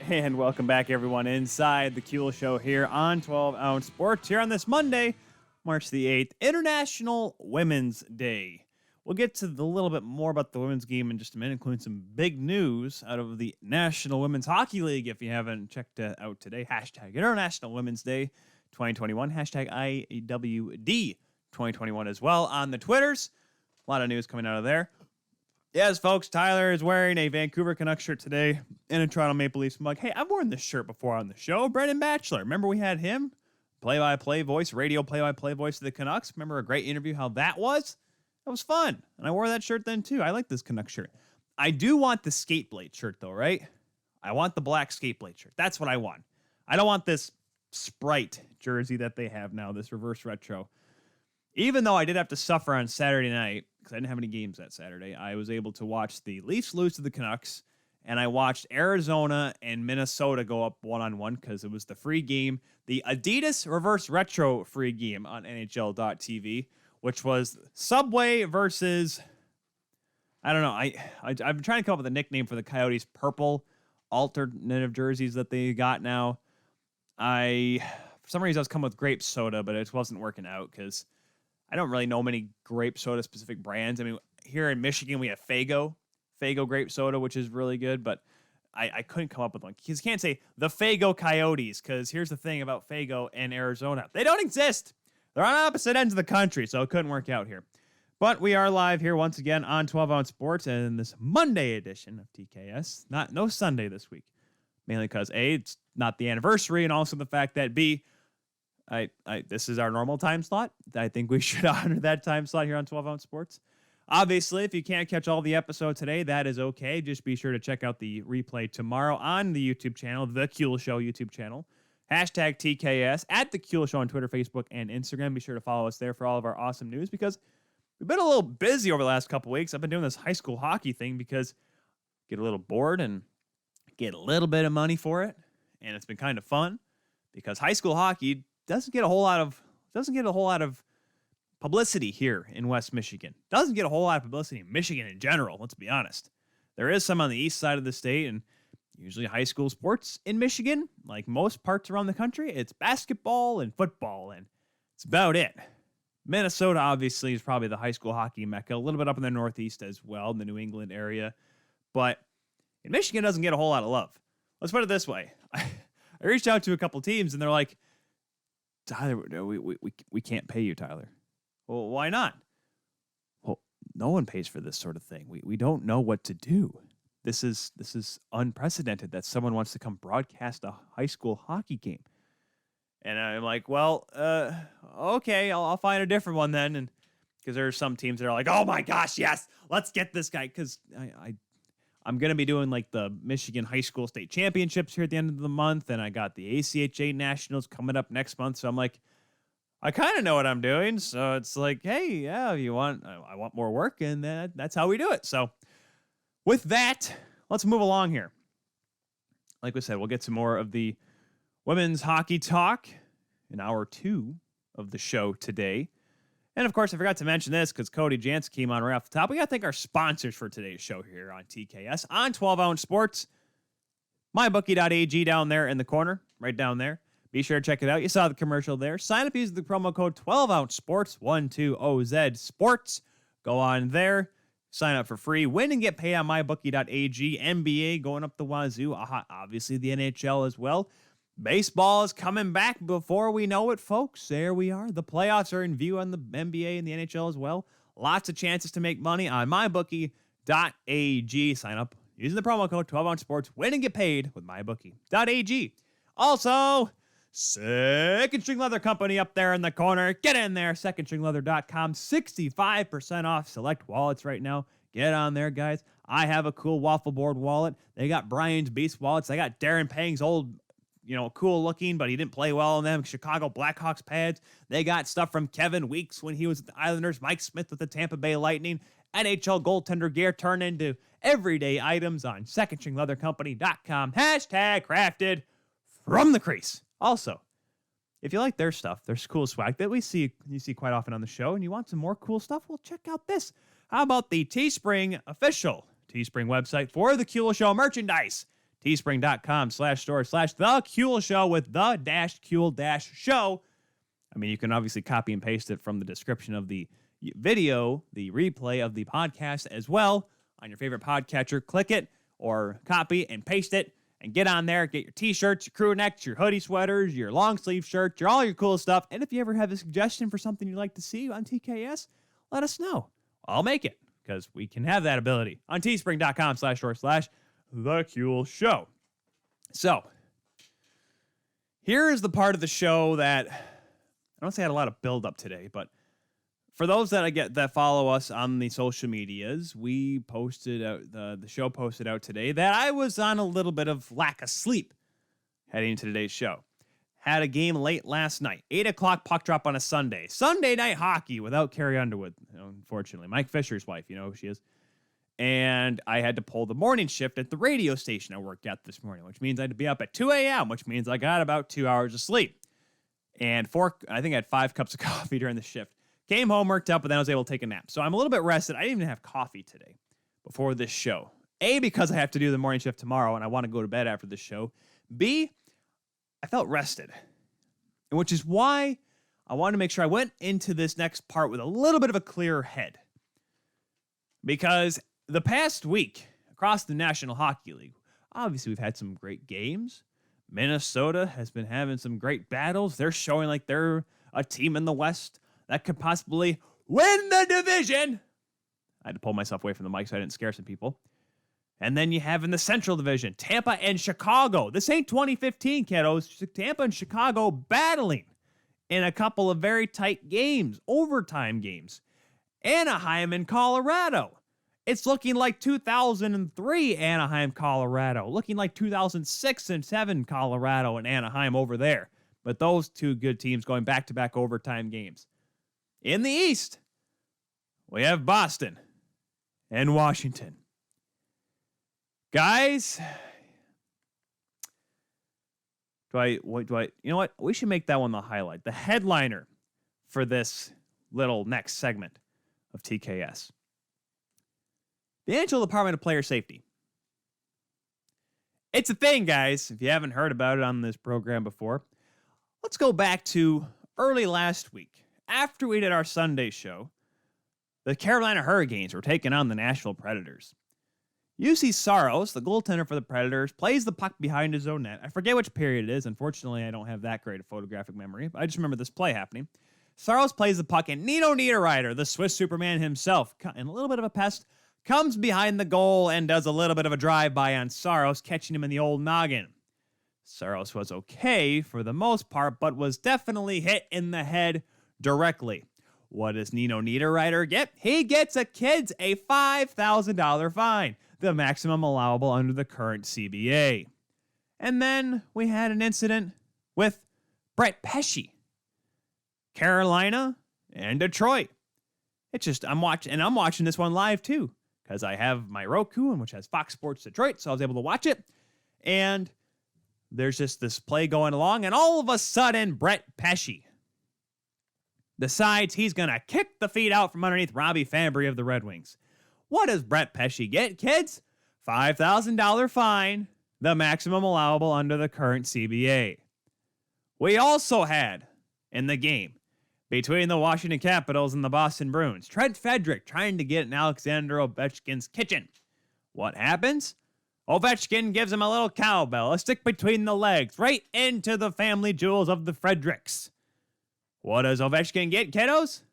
And welcome back, everyone, inside the Kuehl Show here on 12-Ounce Sports. Here on this Monday, March the 8th, International Women's Day. We'll get to a little bit more about the women's game in just a minute, including some big news out of the National Women's Hockey League. If you haven't checked it out today, hashtag International Women's Day 2021, hashtag IWD 2021 as well on the Twitters. A lot of news coming out of there. Yes, folks, Tyler is wearing a Vancouver Canucks shirt today and a Toronto Maple Leafs mug. Hey, I've worn this shirt before on the show. Brendan Batchelor. Remember we had him? Play-by-play voice, radio play-by-play voice of the Canucks. Remember a great interview, how that was? That was fun. And I wore that shirt then, too. I like this Canucks shirt. I do want the skate blade shirt, though, right? I want the black skate blade shirt. That's what I want. I don't want this Sprite jersey that they have now, this reverse retro. Even though I did have to suffer on Saturday night, because I didn't have any games that Saturday, I was able to watch the Leafs lose to the Canucks, and I watched Arizona and Minnesota go up one-on-one because it was the free game, the Adidas Reverse Retro free game on NHL.tv, which was Subway versus, I don't know, I've been trying to come up with a nickname for the Coyotes' purple alternative jerseys that they got now. For some reason I was coming with grape soda, but it wasn't working out because I don't really know many grape soda specific brands. I mean, here in Michigan, we have Faygo grape soda, which is really good, but I couldn't come up with one. Because you can't say the Faygo Coyotes, because here's the thing about Faygo and Arizona. They don't exist. They're on opposite ends of the country, so it couldn't work out here. But we are live here once again on 12-Ounce Sports and this Monday edition of TKS. No Sunday this week. Mainly because, A, it's not the anniversary, and also the fact that, B, this is our normal time slot. I think we should honor that time slot here on 12-Ounce Sports. Obviously, if you can't catch all the episodes today, that is okay. Just be sure to check out the replay tomorrow on the YouTube channel, The Kuehl Show YouTube channel. Hashtag TKS, at The Kuehl Show on Twitter, Facebook, and Instagram. Be sure to follow us there for all of our awesome news because we've been a little busy over the last couple weeks. I've been doing this high school hockey thing because I get a little bored and get a little bit of money for it. And it's been kind of fun because high school hockey doesn't get a whole lot of publicity here in West Michigan. Doesn't get a whole lot of publicity in Michigan in general, let's be honest. There is some on the east side of the state, and usually high school sports in Michigan. Like most parts around the country, it's basketball and football, and it's about it. Minnesota, obviously, is probably the high school hockey mecca, a little bit up in the Northeast as well, in the New England area. But Michigan doesn't get a whole lot of love. Let's put it this way. I reached out to a couple teams, and they're like, Tyler, we can't pay you, Tyler. Well, why not? Well, no one pays for this sort of thing. We don't know what to do. This is unprecedented that someone wants to come broadcast a high school hockey game. And I'm like, well, okay, I'll find a different one then. And because there are some teams that are like, oh my gosh, yes, let's get this guy. Because I'm going to be doing like the Michigan High School State Championships here at the end of the month. And I got the ACHA Nationals coming up next month. So I'm like, I kind of know what I'm doing. So it's like, hey, yeah, if you want, I want more work. And that's how we do it. So with that, let's move along here. Like we said, we'll get some more of the women's hockey talk in hour 2 of the show today. And of course, I forgot to mention this because Cody Janzen came on right off the top. We got to thank our sponsors for today's show here on TKS on 12 Ounce Sports. MyBookie.ag down there in the corner, right down there. Be sure to check it out. You saw the commercial there. Sign up using the promo code 12 Ounce Sports, 12OZ Sports. Go on there. Sign up for free. Win and get paid on MyBookie.ag. NBA going up the wazoo. Obviously, the NHL as well. Baseball is coming back before we know it, folks. There we are. The playoffs are in view on the NBA and the NHL as well. Lots of chances to make money on MyBookie.ag. Sign up using the promo code 12 Ounce Sports. Win and get paid with MyBookie.ag. Also, Second String Leather Company up there in the corner. Get in there. SecondStringLeather.com. 65% off select wallets right now. Get on there, guys. I have a cool waffle board wallet. They got Brian's Beast wallets. They got Darren Pang's old, cool looking, but he didn't play well in them Chicago Blackhawks pads. They got stuff from Kevin Weeks when he was at the Islanders, Mike Smith with the Tampa Bay Lightning, NHL goaltender gear turned into everyday items on SecondStringLeatherCompany.com. #crafted from the crease. Also, if you like their stuff, there's cool swag that you see quite often on the show, and you want some more cool stuff, well, check out this. How about the Teespring official Teespring website for the Kuehl Show merchandise? Teespring.com/store/The Kuehl Show with the -Kuehl-show. I mean, you can obviously copy and paste it from the description of the video, the replay of the podcast as well on your favorite podcatcher. Click it or copy and paste it and get on there. Get your t-shirts, your crew necks, your hoodie sweaters, your long sleeve shirts, all your cool stuff. And if you ever have a suggestion for something you'd like to see on TKS, let us know. I'll make it because we can have that ability on teespring.com/store/The Kuehl Show. So, here is the part of the show that I don't say I had a lot of build up today, but for those that follow us on the social medias, we posted out the show posted out today that I was on a little bit of lack of sleep heading into today's show. Had a game late last night, 8:00 puck drop on a Sunday. Sunday night hockey without Carrie Underwood, unfortunately. Mike Fisher's wife, who she is. And I had to pull the morning shift at the radio station I worked at this morning, which means I had to be up at 2 a.m., which means I got about 2 hours of sleep. And I think I had 5 cups of coffee during the shift. Came home, worked out, but then I was able to take a nap. So I'm a little bit rested. I didn't even have coffee today before this show. A, because I have to do the morning shift tomorrow and I want to go to bed after this show. B, I felt rested, which is why I wanted to make sure I went into this next part with a little bit of a clearer head. Because the past week across the National Hockey League, obviously we've had some great games. Minnesota has been having some great battles. They're showing like they're a team in the West that could possibly win the division. I had to pull myself away from the mic so I didn't scare some people. And then you have in the Central Division, Tampa and Chicago. This ain't 2015, kiddos. Tampa and Chicago battling in a couple of very tight games, overtime games. Anaheim and Colorado. It's looking like 2003 Anaheim, Colorado. Looking like 2006 and 7 Colorado and Anaheim over there. But those two good teams going back-to-back overtime games. In the East, we have Boston and Washington. Guys, you know what? We should make that one the highlight, the headliner for this little next segment of TKS. The NHL Department of Player Safety It's a thing, guys. If you haven't heard about it on this program before, let's go back to early last week. After we did our Sunday show, the Carolina Hurricanes were taking on the Nashville Predators. UC Saros, the goaltender for the Predators, plays the puck behind his own net. I forget which period it is. Unfortunately, I don't have that great a photographic memory, but I just remember this play happening. Saros plays the puck, and Nino Niederreiter, the Swiss Superman himself, and a little bit of a pest, comes behind the goal and does a little bit of a drive-by on Saros, catching him in the old noggin. Saros was okay for the most part, but was definitely hit in the head directly. What does Nino Niederreiter get? He gets a $5,000 fine, the maximum allowable under the current CBA. And then we had an incident with Brett Pesce, Carolina and Detroit. It's just, I'm watching this one live too, because I have my Roku, which has Fox Sports Detroit, so I was able to watch it. And there's just this play going along, and all of a sudden, Brett Pesce decides he's going to kick the feet out from underneath Robbie Fabry of the Red Wings. What does Brett Pesce get, kids? $5,000 fine, the maximum allowable under the current CBA. We also had, in the game, between the Washington Capitals and the Boston Bruins, Trent Frederick trying to get in Alexander Ovechkin's kitchen. What happens? Ovechkin gives him a little cowbell, a stick between the legs, right into the family jewels of the Fredericks. What does Ovechkin get, kiddos?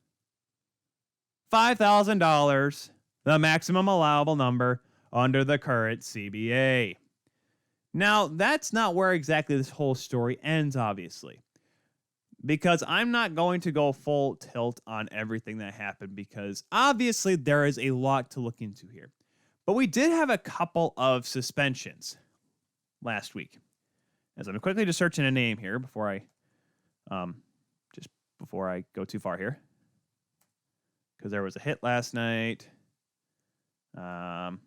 $5,000, the maximum allowable number under the current CBA. Now, that's not where exactly this whole story ends, obviously, because I'm not going to go full tilt on everything that happened, because obviously there is a lot to look into here. But we did have a couple of suspensions last week. As I'm quickly just searching a name here before I go too far here, because there was a hit last night that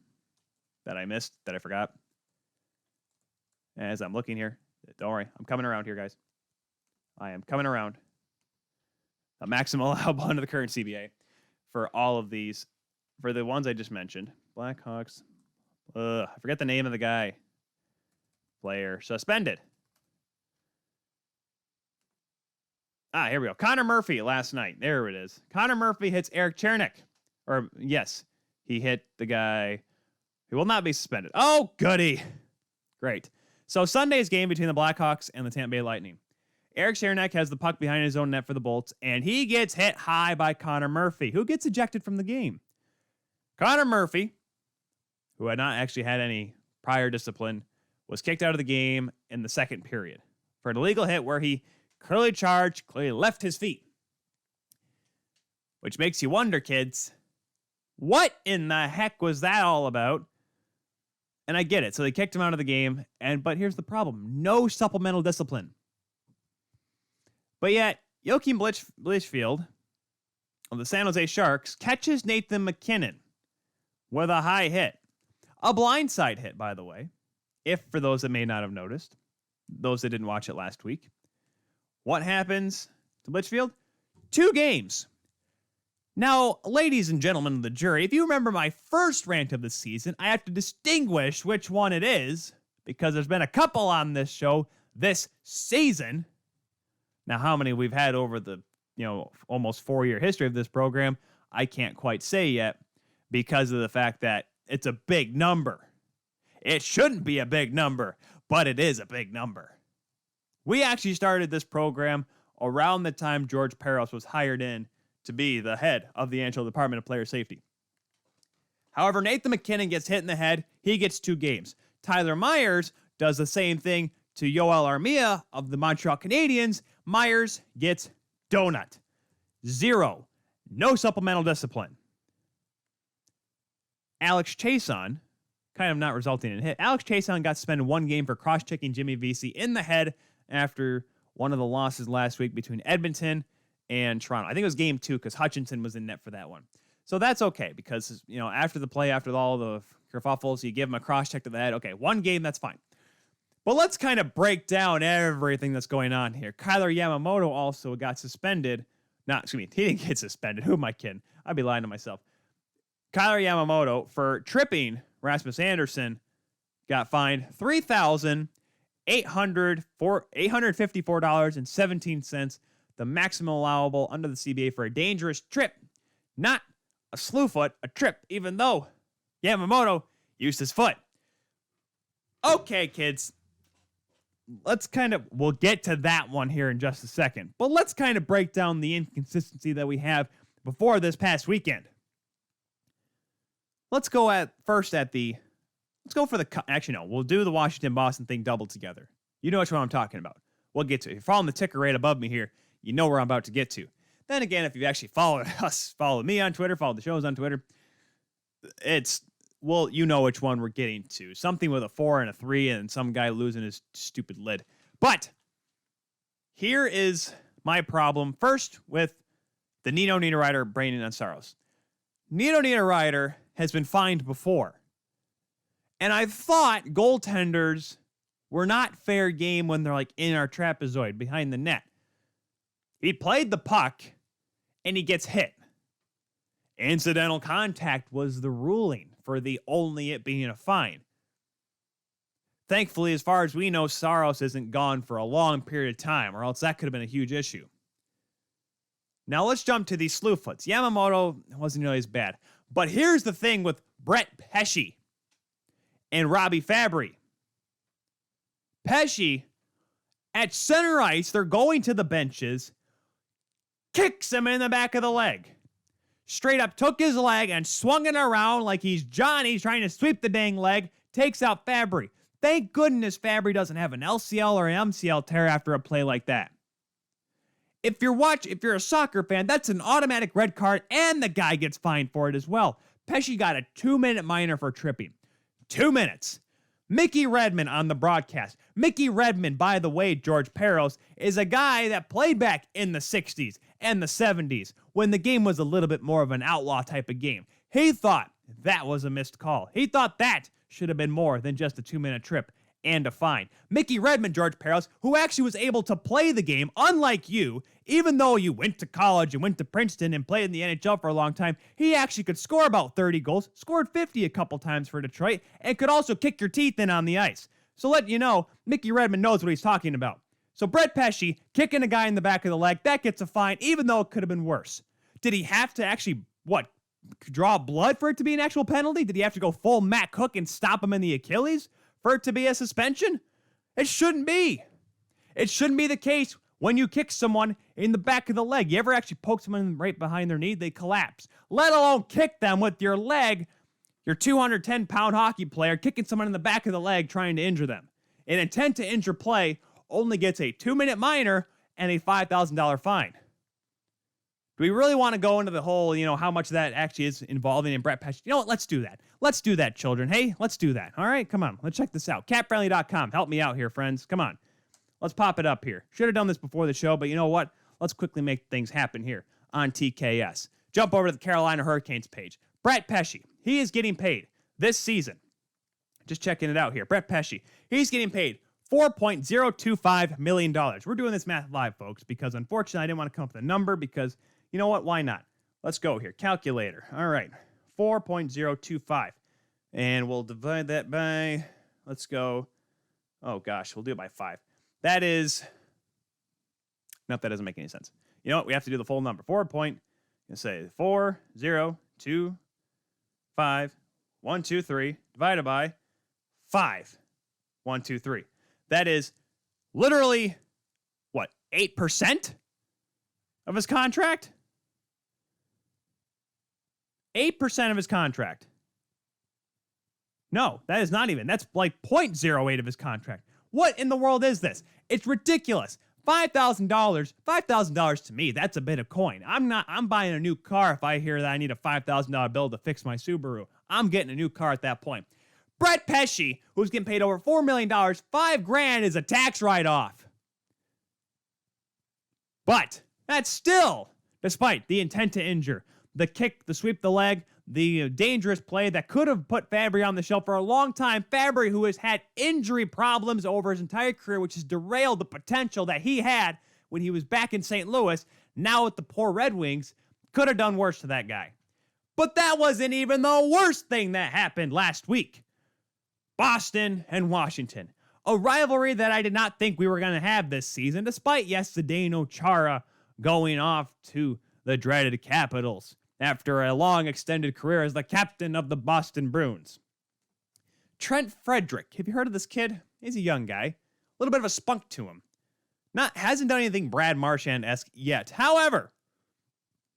I missed, that I forgot. As I'm looking here, don't worry, I'm coming around here, guys. I am coming around. A maximum allowable under the current CBA for all of these, for the ones I just mentioned. Blackhawks. I forget the name of the guy. Player suspended. Here we go. Connor Murphy last night. There it is. Connor Murphy hits Eric Chernick. Or, yes, he hit the guy who will not be suspended. Oh, goody. Great. So Sunday's game between the Blackhawks and the Tampa Bay Lightning. Eric Chernick has the puck behind his own net for the Bolts, and he gets hit high by Connor Murphy, who gets ejected from the game. Connor Murphy, who had not actually had any prior discipline, was kicked out of the game in the second period for an illegal hit where he clearly left his feet. Which makes you wonder, kids, what in the heck was that all about? And I get it. So they kicked him out of the game, but here's the problem. No supplemental discipline. But yet, Joachim Blichfield of the San Jose Sharks catches Nathan McKinnon with a high hit. A blindside hit, by the way, if for those that may not have noticed, those that didn't watch it last week. What happens to Blichfield? 2 games. Now, ladies and gentlemen of the jury, if you remember my first rant of the season, I have to distinguish which one it is, because there's been a couple on this show this season. Now, how many we've had over the, almost 4-year history of this program, I can't quite say yet, because of the fact that it's a big number. It shouldn't be a big number, but it is a big number. We actually started this program around the time George Peros was hired in to be the head of the NHL Department of Player Safety. However, Nathan McKinnon gets hit in the head. He gets 2 games. Tyler Myers does the same thing to Yoel Armia of the Montreal Canadiens. Myers gets donut. 0. No supplemental discipline. Alex Chason, kind of not resulting in a hit. Alex Chason got suspended 1 game for cross-checking Jimmy Vesey in the head after one of the losses last week between Edmonton and Toronto. I think it was game 2 because Hutchinson was in net for that one. So that's okay because, after the play, after all the kerfuffles, you give him a cross-check to the head. Okay, 1 game, that's fine. But let's kind of break down everything that's going on here. Kyler Yamamoto also got suspended. He didn't get suspended. Who am I kidding? I'd be lying to myself. Kyler Yamamoto for tripping Rasmus Anderson got fined $854.17, the maximum allowable under the CBA for a dangerous trip. Not a slew foot, a trip, even though Yamamoto used his foot. Okay, kids. We'll get to that one here in just a second, but let's kind of break down the inconsistency that we have before this past weekend. Let's go for actually, no, we'll do the Washington-Boston thing double together. You know which one I'm talking about. We'll get to it. If you're following the ticker right above me here, you know where I'm about to get to. Then again, if you've actually followed us, followed me on Twitter, followed the shows on Twitter, you know which one we're getting to. Something with a 4 and a 3 and some guy losing his stupid lid. But here is my problem. First with the Nino Niederreiter, Brandon Ansaros. Nino Niederreiter has been fined before. And I thought goaltenders were not fair game when they're like in our trapezoid behind the net. He played the puck and he gets hit. Incidental contact was the ruling for the only it being a fine. Thankfully, as far as we know, Saros isn't gone for a long period of time, or else that could have been a huge issue. Now let's jump to these slewfoots. Yamamoto wasn't nearly as bad. But here's the thing with Brett Pesce and Robbie Fabry. Pesce, at center ice, they're going to the benches, kicks him in the back of the leg. Straight up took his leg and swung it around like he's Johnny trying to sweep the dang leg, takes out Fabry. Thank goodness Fabry doesn't have an LCL or an MCL tear after a play like that. If you're a soccer fan, that's an automatic red card and the guy gets fined for it as well. Pesce got a 2-minute minor for tripping. 2 minutes. Mickey Redmond on the broadcast. Mickey Redmond, by the way, George Peros, is a guy that played back in the 60s and the 70s when the game was a little bit more of an outlaw type of game. He thought that was a missed call. He thought that should have been more than just a 2-minute trip and a fine. Mickey Redmond, George Peros, who actually was able to play the game, unlike you, even though you went to college and went to Princeton and played in the NHL for a long time, he actually could score about 30 goals, scored 50 a couple times for Detroit, and could also kick your teeth in on the ice. So let you know, Mickey Redmond knows what he's talking about. So Brett Pesce, kicking a guy in the back of the leg, that gets a fine, even though it could have been worse. Did he have to actually, draw blood for it to be an actual penalty? Did he have to go full Matt Cook and stop him in the Achilles for it to be a suspension? It shouldn't be. It shouldn't be the case when you kick someone in the back of the leg. You ever actually poke someone right behind their knee, they collapse. Let alone kick them with your leg, your 210-pound hockey player kicking someone in the back of the leg trying to injure them. An intent to injure play only gets a 2-minute minor and a $5,000 fine. Do we really want to go into the whole, how much that actually is involving in Brett Pesce? You know what? Let's do that. Let's do that, children. Hey, let's do that. All right, come on. Let's check this out. CapFriendly.com. Help me out here, friends. Come on. Let's pop it up here. Should have done this before the show, but you know what? Let's quickly make things happen here on TKS. Jump over to the Carolina Hurricanes page. Brett Pesce, he is getting paid this season. Just checking it out here. Brett Pesce, he's getting paid $4.025 million. We're doing this math live, folks, because unfortunately I didn't want to come up with a number because, you know what? Why not? Let's go here. Calculator. All right. 4.025. And we'll divide that by, let's go. Oh, gosh. We'll do it by 5. That is, nope, that doesn't make any sense. You know what? We have to do the full number. 4.025 divided by 5. 1, 2, 3. That is literally, 8% of his contract? 8% of his contract. No, that is not even. That's like 0.08 of his contract. What in the world is this? It's ridiculous. $5,000 to me, that's a bit of coin. I'm buying a new car if I hear that I need a $5,000 bill to fix my Subaru. I'm getting a new car at that point. Brett Pesce, who's getting paid over $4 million, $5,000 is a tax write-off. But that's still, despite the intent to injure, the kick, the sweep the leg, the dangerous play that could have put Fabry on the shelf for a long time. Fabry, who has had injury problems over his entire career, which has derailed the potential that he had when he was back in St. Louis, now with the poor Red Wings, could have done worse to that guy. But that wasn't even the worst thing that happened last week. Boston and Washington. A rivalry that I did not think we were going to have this season, despite, yes, Zdeno Chara going off to the dreaded Capitals after a long extended career as the captain of the Boston Bruins. Trent Frederick. Have you heard of this kid? He's a young guy. A little bit of a spunk to him. Hasn't done anything Brad Marchand-esque yet. However,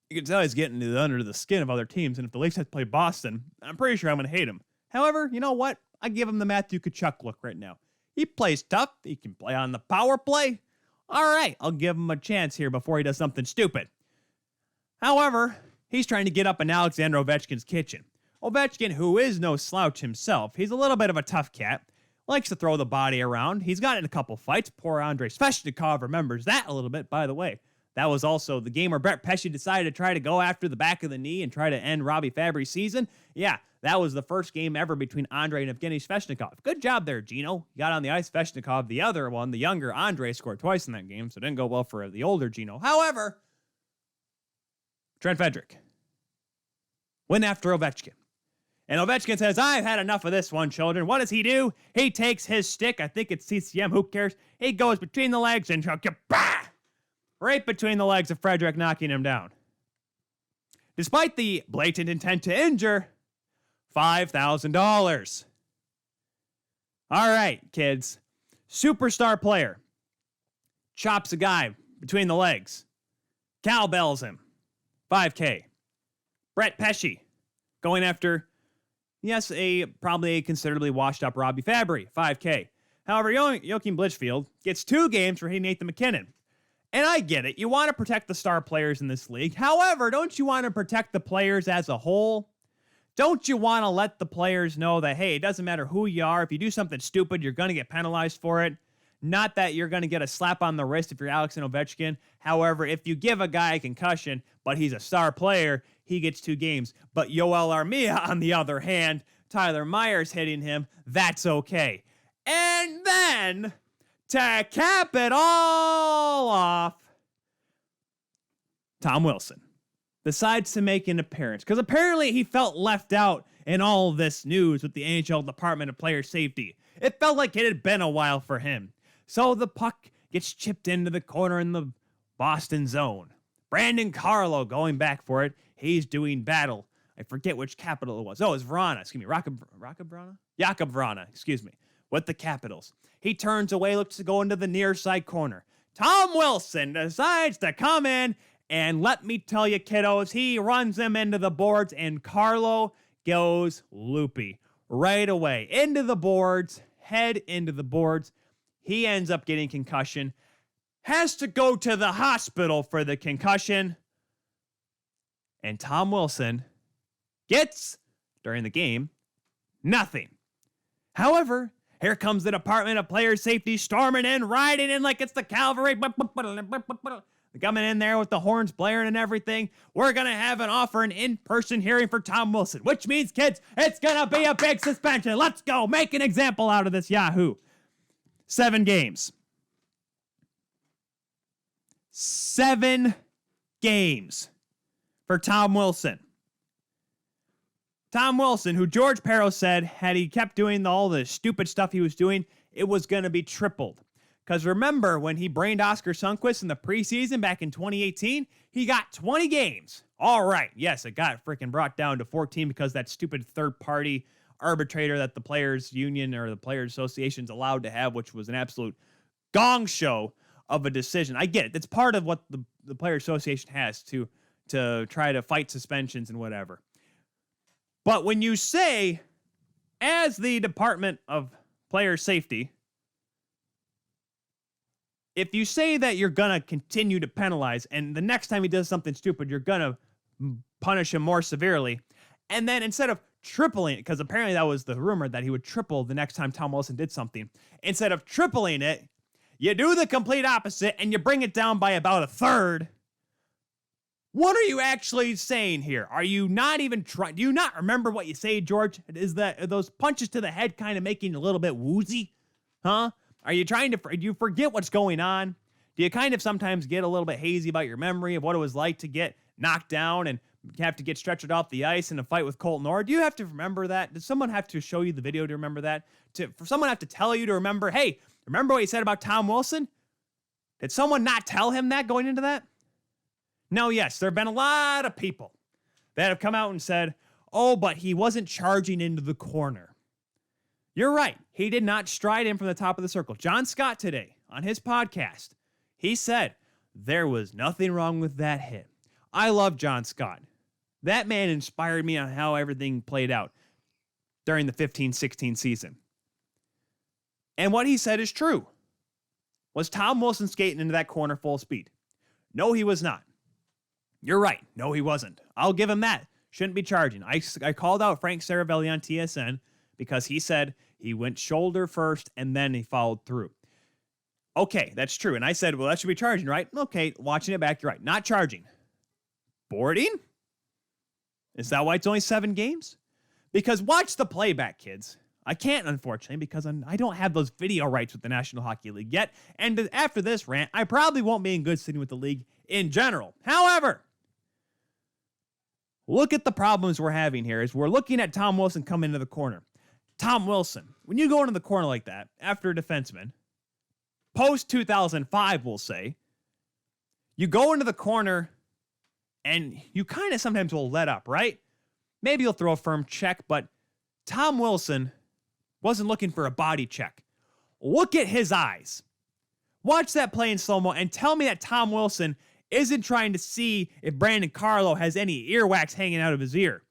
you can tell he's getting under the skin of other teams, and if the Leafs have to play Boston, I'm pretty sure I'm going to hate him. However, you know what? I give him the Matthew Tkachuk look right now. He plays tough. He can play on the power play. All right, I'll give him a chance here before he does something stupid. However, he's trying to get up in Alexander Ovechkin's kitchen. Ovechkin, who is no slouch himself, he's a little bit of a tough cat, likes to throw the body around. He's got in a couple fights. Poor Andrei Svechnikov remembers that a little bit, by the way. That was also the game where Brett Pesce decided to try to go after the back of the knee and try to end Robbie Fabry's season. Yeah, that was the first game ever between Andrei and Evgeny Svechnikov. Good job there, Gino. You got on the ice. Svechnikov, the other one, the younger Andrei, scored twice in that game, so it didn't go well for the older Gino. However, Trent Frederick went after Ovechkin. And Ovechkin says, I've had enough of this one, children. What does he do? He takes his stick. I think it's CCM. Who cares? He goes between the legs and right between the legs of Frederick, knocking him down. Despite the blatant intent to injure, $5,000. All right, kids. Superstar player chops a guy between the legs. Cowbells him. $5K. Brett Pesce going after, yes, probably a considerably washed up Robbie Fabry. $5K. However, Joachim Blichfield gets 2 games for hitting Nathan McKinnon. And I get it. You want to protect the star players in this league. However, don't you want to protect the players as a whole? Don't you want to let the players know that, hey, it doesn't matter who you are. If you do something stupid, you're going to get penalized for it. Not that you're going to get a slap on the wrist if you're Alex and Ovechkin. However, if you give a guy a concussion, but he's a star player, he gets 2 games. But Yoel Armia, on the other hand, Tyler Myers hitting him, that's okay. And then, to cap it all off, Tom Wilson decides to make an appearance because apparently he felt left out in all of this news with the NHL Department of Player Safety. It felt like it had been a while for him. So the puck gets chipped into the corner in the Boston zone. Brandon Carlo going back for it. He's doing battle. I forget which capital it was. Oh, it's Vrana. Excuse me. Jakub Vrana. Excuse me. With the Capitals. He turns away, looks to go into the near side corner. Tom Wilson decides to come in, and let me tell you, kiddos, he runs him into the boards, and Carlo goes loopy right away. Into the boards, head into the boards. He ends up getting concussion. Has to go to the hospital for the concussion. And Tom Wilson gets, during the game, nothing. However, here comes the Department of Player Safety storming in, riding in like it's the cavalry. Coming in there with the horns blaring and everything. We're going to have an in-person hearing for Tom Wilson, which means, kids, it's going to be a big suspension. Let's go. Make an example out of this, Yahoo. 7 games. 7 games for Tom Wilson. Tom Wilson, who George Peros said, had he kept doing all the stupid stuff he was doing, it was going to be tripled. Because remember, when he brained Oscar Sundqvist in the preseason back in 2018, he got 20 games. All right, yes, it got freaking brought down to 14 because that stupid third-party arbitrator that the Players Union or the Players Association's allowed to have, which was an absolute gong show of a decision. I get it. It's part of what the Players Association has to try to fight suspensions and whatever. But when you say, as the Department of Player Safety, if you say that you're going to continue to penalize, and the next time he does something stupid, you're going to punish him more severely, and then instead of tripling it, because apparently that was the rumor that he would triple the next time Tom Wilson did something, instead of tripling it, you do the complete opposite, and you bring it down by about a third. What are you actually saying here? Are you not even trying? Do you not remember what you say, George? Is that those punches to the head kind of making you a little bit woozy? Huh? Are you trying to, do you forget what's going on? Do you kind of sometimes get a little bit hazy about your memory of what it was like to get knocked down and have to get stretchered off the ice in a fight with Colton Orr. Do you have to remember that? Did someone have to show you the video to remember that? For someone have to tell you to remember, hey, remember what you said about Tom Wilson? Did someone not tell him that going into that? No, yes, there have been a lot of people that have come out and said, oh, but he wasn't charging into the corner. You're right. He did not stride in from the top of the circle. John Scott today on his podcast, he said there was nothing wrong with that hit. I love John Scott. That man inspired me on how everything played out during the 15-16 season. And what he said is true. Was Tom Wilson skating into that corner full speed? No, he was not. You're right. No, he wasn't. I'll give him that. Shouldn't be charging. I called out Frank Saravelli on TSN because he said he went shoulder first and then he followed through. Okay, that's true. And I said, well, that should be charging, right? Okay, watching it back, you're right. Not charging. Boarding? Is that why it's only 7 games? Because watch the playback, kids. I can't, unfortunately, because I don't have those video rights with the National Hockey League yet. And after this rant, I probably won't be in good standing with the league in general. However, look at the problems we're having here as we're looking at Tom Wilson come into the corner. Tom Wilson, when you go into the corner like that, after a defenseman, post-2005, we'll say, you go into the corner and you kind of sometimes will let up, right? Maybe you'll throw a firm check, but Tom Wilson wasn't looking for a body check. Look at his eyes. Watch that play in slow-mo and tell me that Tom Wilson isn't trying to see if Brandon Carlo has any earwax hanging out of his ear.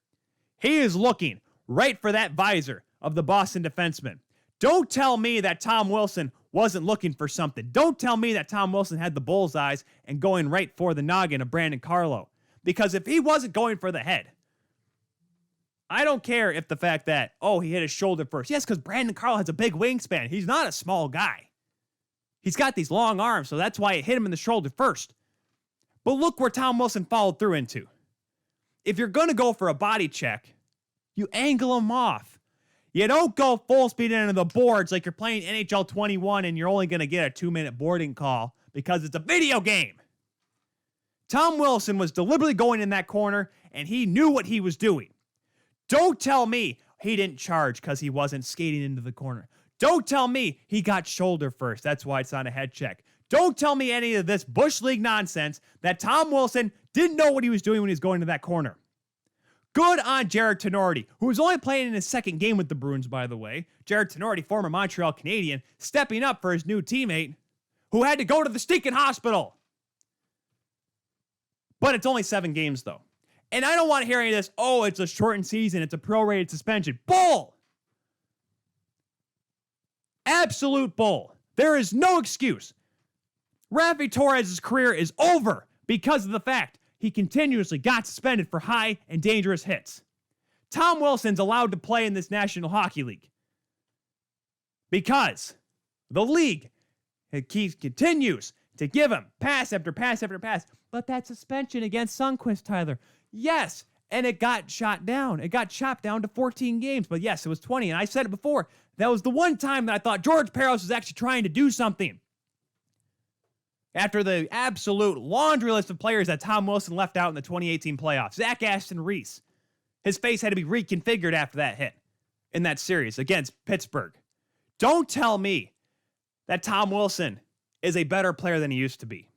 He is looking right for that visor of the Boston defenseman. Don't tell me that Tom Wilson wasn't looking for something. Don't tell me that Tom Wilson had the bullseyes and going right for the noggin of Brandon Carlo. Because if he wasn't going for the head, I don't care if the fact that, oh, he hit his shoulder first. Yes, because Brandon Carlo has a big wingspan. He's not a small guy. He's got these long arms, so that's why it hit him in the shoulder first. But look where Tom Wilson followed through into. If you're going to go for a body check, you angle him off. You don't go full speed into the boards like you're playing NHL 21 and you're only going to get a 2-minute boarding call because it's a video game. Tom Wilson was deliberately going in that corner, and he knew what he was doing. Don't tell me he didn't charge because he wasn't skating into the corner. Don't tell me he got shoulder first. That's why it's not a head check. Don't tell me any of this Bush League nonsense that Tom Wilson didn't know what he was doing when he was going to that corner. Good on Jared Tenorti, who was only playing in his second game with the Bruins, by the way. Jared Tenorti, former Montreal Canadian, stepping up for his new teammate, who had to go to the stinking hospital. But it's only 7 games, though. And I don't want to hear any of this, oh, it's a shortened season, it's a prorated suspension. Bull! Absolute bull. There is no excuse. Rafi Torres' career is over because of the fact he continuously got suspended for high and dangerous hits. Tom Wilson's allowed to play in this National Hockey League because the league continues to give him pass after pass after pass. But that suspension against Sundqvist, Tyler, yes, and it got shot down. It got chopped down to 14 games. But yes, it was 20. And I said it before. That was the one time that I thought George Parros was actually trying to do something. After the absolute laundry list of players that Tom Wilson left out in the 2018 playoffs. Zach Aston Reese. His face had to be reconfigured after that hit in that series against Pittsburgh. Don't tell me that Tom Wilson is a better player than he used to be.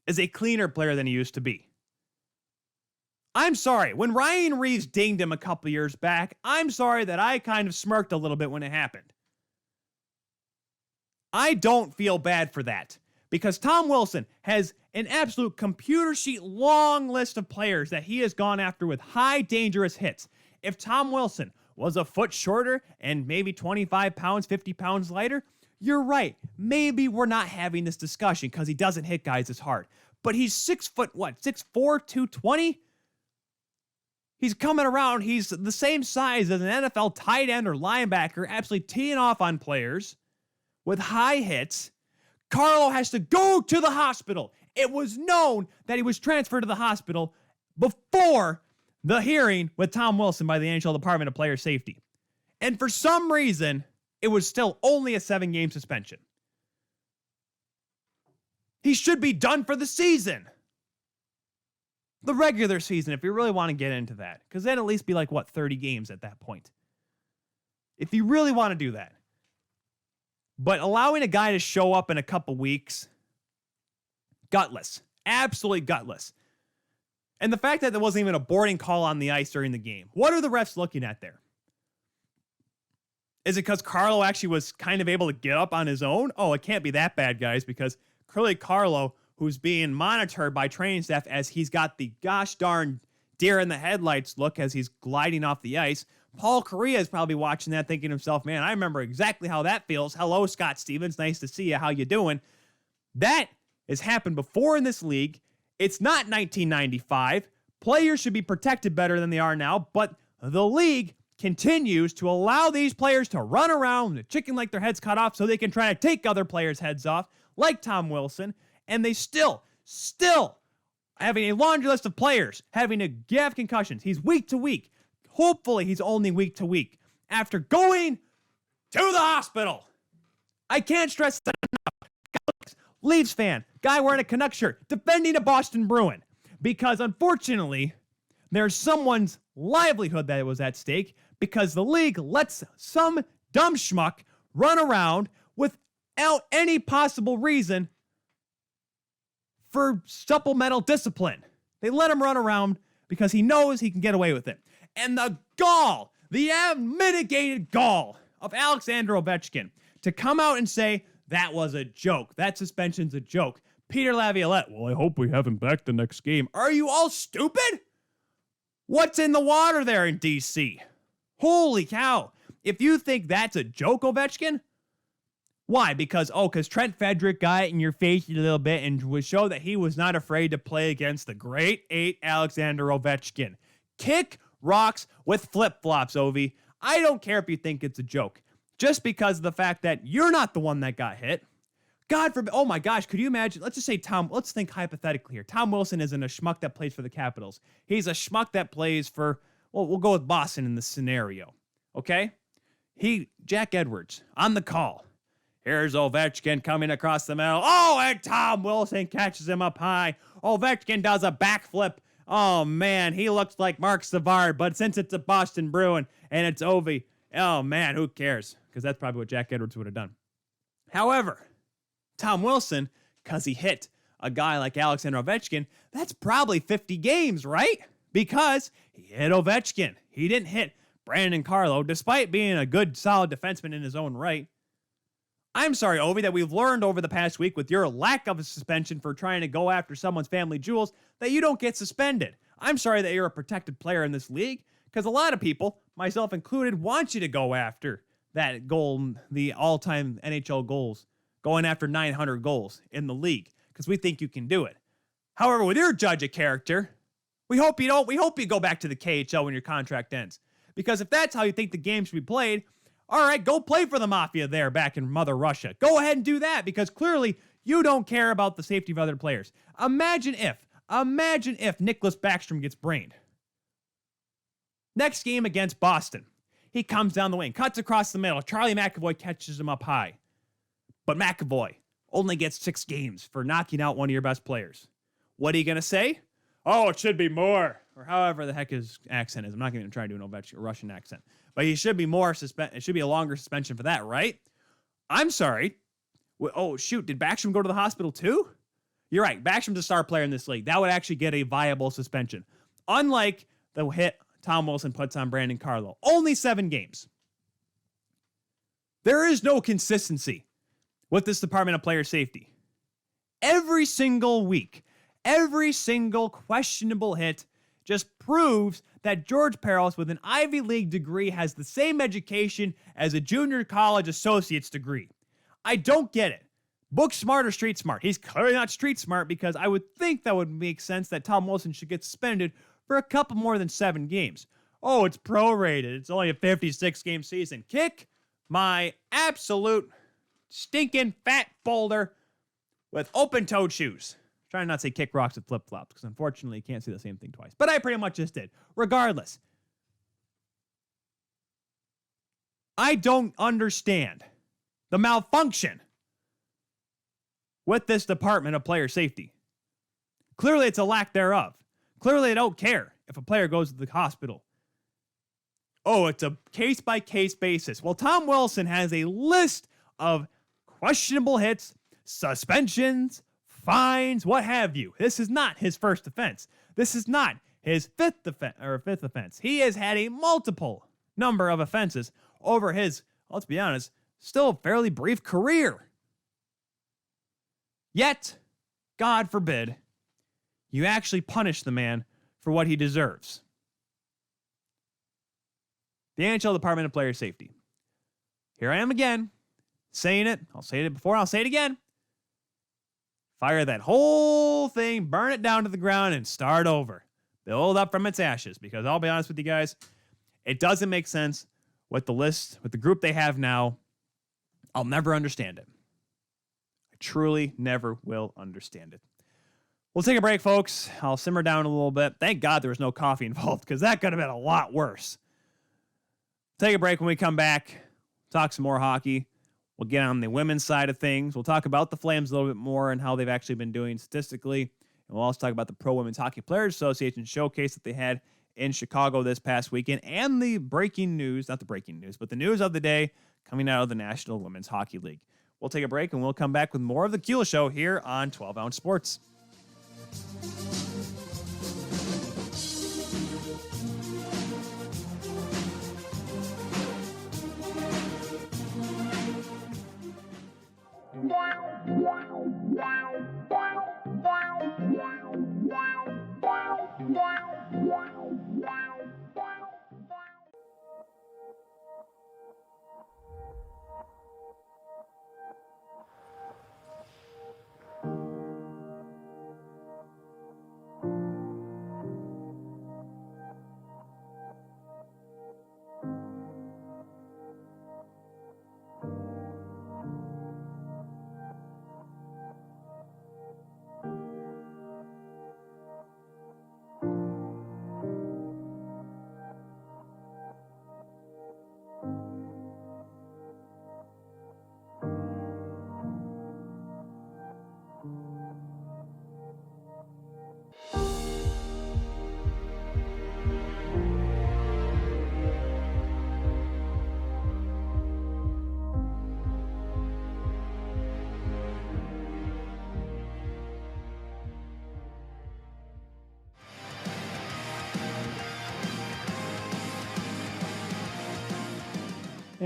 Is a cleaner player than he used to be. I'm sorry. When Ryan Reeves dinged him a couple years back, I'm sorry that I kind of smirked a little bit when it happened. I don't feel bad for that. Because Tom Wilson has an absolute computer sheet long list of players that he has gone after with high dangerous hits. If Tom Wilson was a foot shorter and maybe 25 pounds, 50 pounds lighter, you're right. Maybe we're not having this discussion because he doesn't hit guys as hard. But he's 6'4", 220? He's coming around. He's the same size as an NFL tight end or linebacker, absolutely teeing off on players with high hits. Carlo has to go to the hospital. It was known that he was transferred to the hospital before the hearing with Tom Wilson by the NHL Department of Player Safety. And for some reason, it was still only a 7-game suspension. He should be done for the season. The regular season, if you really want to get into that, because then at least be like, 30 games at that point. If you really want to do that. But allowing a guy to show up in a couple weeks, gutless. Absolutely gutless. And the fact that there wasn't even a boarding call on the ice during the game. What are the refs looking at there? Is it because Carlo actually was kind of able to get up on his own? Oh, it can't be that bad, guys, because clearly Carlo, who's being monitored by training staff as he's got the gosh darn deer in the headlights look as he's gliding off the ice. Paul Correa is probably watching that thinking to himself, man, I remember exactly how that feels. Hello, Scott Stevens. Nice to see you. How you doing? That has happened before in this league. It's not 1995. Players should be protected better than they are now, but the league continues to allow these players to run around with a chicken like their heads cut off so they can try to take other players' heads off, like Tom Wilson, and they still having a laundry list of players having to have concussions. He's week to week. Hopefully he's only week to week after going to the hospital. I can't stress that enough. Leafs fan, guy wearing a Canuck shirt, defending a Boston Bruin. Because unfortunately, there's someone's livelihood that was at stake because the league lets some dumb schmuck run around without any possible reason for supplemental discipline. They let him run around because he knows he can get away with it. And the gall, the unmitigated gall of Alexander Ovechkin to come out and say, that was a joke. That suspension's a joke. Peter Laviolette, well, I hope we have him back the next game. Are you all stupid? What's in the water there in D.C.? Holy cow. If you think that's a joke, Ovechkin, why? Because Trent Frederick got it in your face a little bit and would show that he was not afraid to play against the great 8 Alexander Ovechkin. Kick rocks with flip-flops, Ovi. I don't care if you think it's a joke. Just because of the fact that you're not the one that got hit. God forbid. Oh my gosh, could you imagine? Let's just say let's think hypothetically here. Tom Wilson isn't a schmuck that plays for the Capitals. He's a schmuck that plays for, we'll go with Boston in this scenario. Okay? Jack Edwards on the call. Here's Ovechkin coming across the middle. Oh, and Tom Wilson catches him up high. Ovechkin does a backflip. Oh man, he looks like Mark Savard, but since it's a Boston Bruin and it's Ovi, oh man, who cares? Because that's probably what Jack Edwards would have done. However, Tom Wilson, because he hit a guy like Alexander Ovechkin, that's probably 50 games, right? Because he hit Ovechkin. He didn't hit Brandon Carlo, despite being a good, solid defenseman in his own right. I'm sorry, Ovi, that we've learned over the past week with your lack of a suspension for trying to go after someone's family jewels that you don't get suspended. I'm sorry that you're a protected player in this league, because a lot of people, myself included, want you to go after that goal, the all-time NHL goals, going after 900 goals in the league, because we think you can do it. However, with your judge of character, we hope you don't. We hope you go back to the KHL when your contract ends. Because if that's how you think the game should be played, all right, go play for the Mafia there back in Mother Russia. Go ahead and do that, because clearly you don't care about the safety of other players. Imagine if Nicholas Backstrom gets brained. Next game against Boston. He comes down the wing, cuts across the middle. Charlie McAvoy catches him up high. But McAvoy only gets 6 games for knocking out one of your best players. What are you going to say? Oh, it should be more. Or however the heck his accent is. I'm not going to try to do a Russian accent. But he should be more it should be a longer suspension for that, right? I'm sorry. Oh, shoot. Did Backstrom go to the hospital too? You're right. Backstrom's a star player in this league. That would actually get a viable suspension. Unlike the hit Tom Wilson puts on Brandon Carlo. Only 7 games. There is no consistency with this Department of Player Safety. Every single week, every single questionable hit just proves that George Peros with an Ivy League degree has the same education as a junior college associate's degree. I don't get it. Book smart or street smart? He's clearly not street smart, because I would think that would make sense that Tom Wilson should get suspended for a couple more than 7 games. Oh, it's prorated. It's only a 56-game season. Kick my absolute stinking fat boulder with open-toed shoes. Trying not to say kick rocks with flip-flops, because unfortunately you can't say the same thing twice. But I pretty much just did. Regardless, I don't understand the malfunction with this Department of Player Safety. Clearly it's a lack thereof. Clearly, they don't care if a player goes to the hospital. Oh, it's a case-by-case basis. Well, Tom Wilson has a list of questionable hits, suspensions, fines, what have you. This is not his first offense. This is not his fifth offense. He has had a multiple number of offenses over his, let's be honest, still fairly brief career. Yet, God forbid, you actually punish the man for what he deserves. The NHL Department of Player Safety. Here I am again, saying it. I'll say it before, I'll say it again. Fire that whole thing, burn it down to the ground, and start over. Build up from its ashes, because I'll be honest with you guys, it doesn't make sense with the list, with the group they have now. I'll never understand it. I truly never will understand it. We'll take a break, folks. I'll simmer down a little bit. Thank God there was no coffee involved, because that could have been a lot worse. Take a break. When we come back, talk some more hockey. We'll get on the women's side of things. We'll talk about the Flames a little bit more and how they've actually been doing statistically. And we'll also talk about the Pro Women's Hockey Players Association showcase that they had in Chicago this past weekend, and the breaking news, not the breaking news, but the news of the day coming out of the National Women's Hockey League. We'll take a break, and we'll come back with more of the Kuehl Show here on 12 Ounce Sports.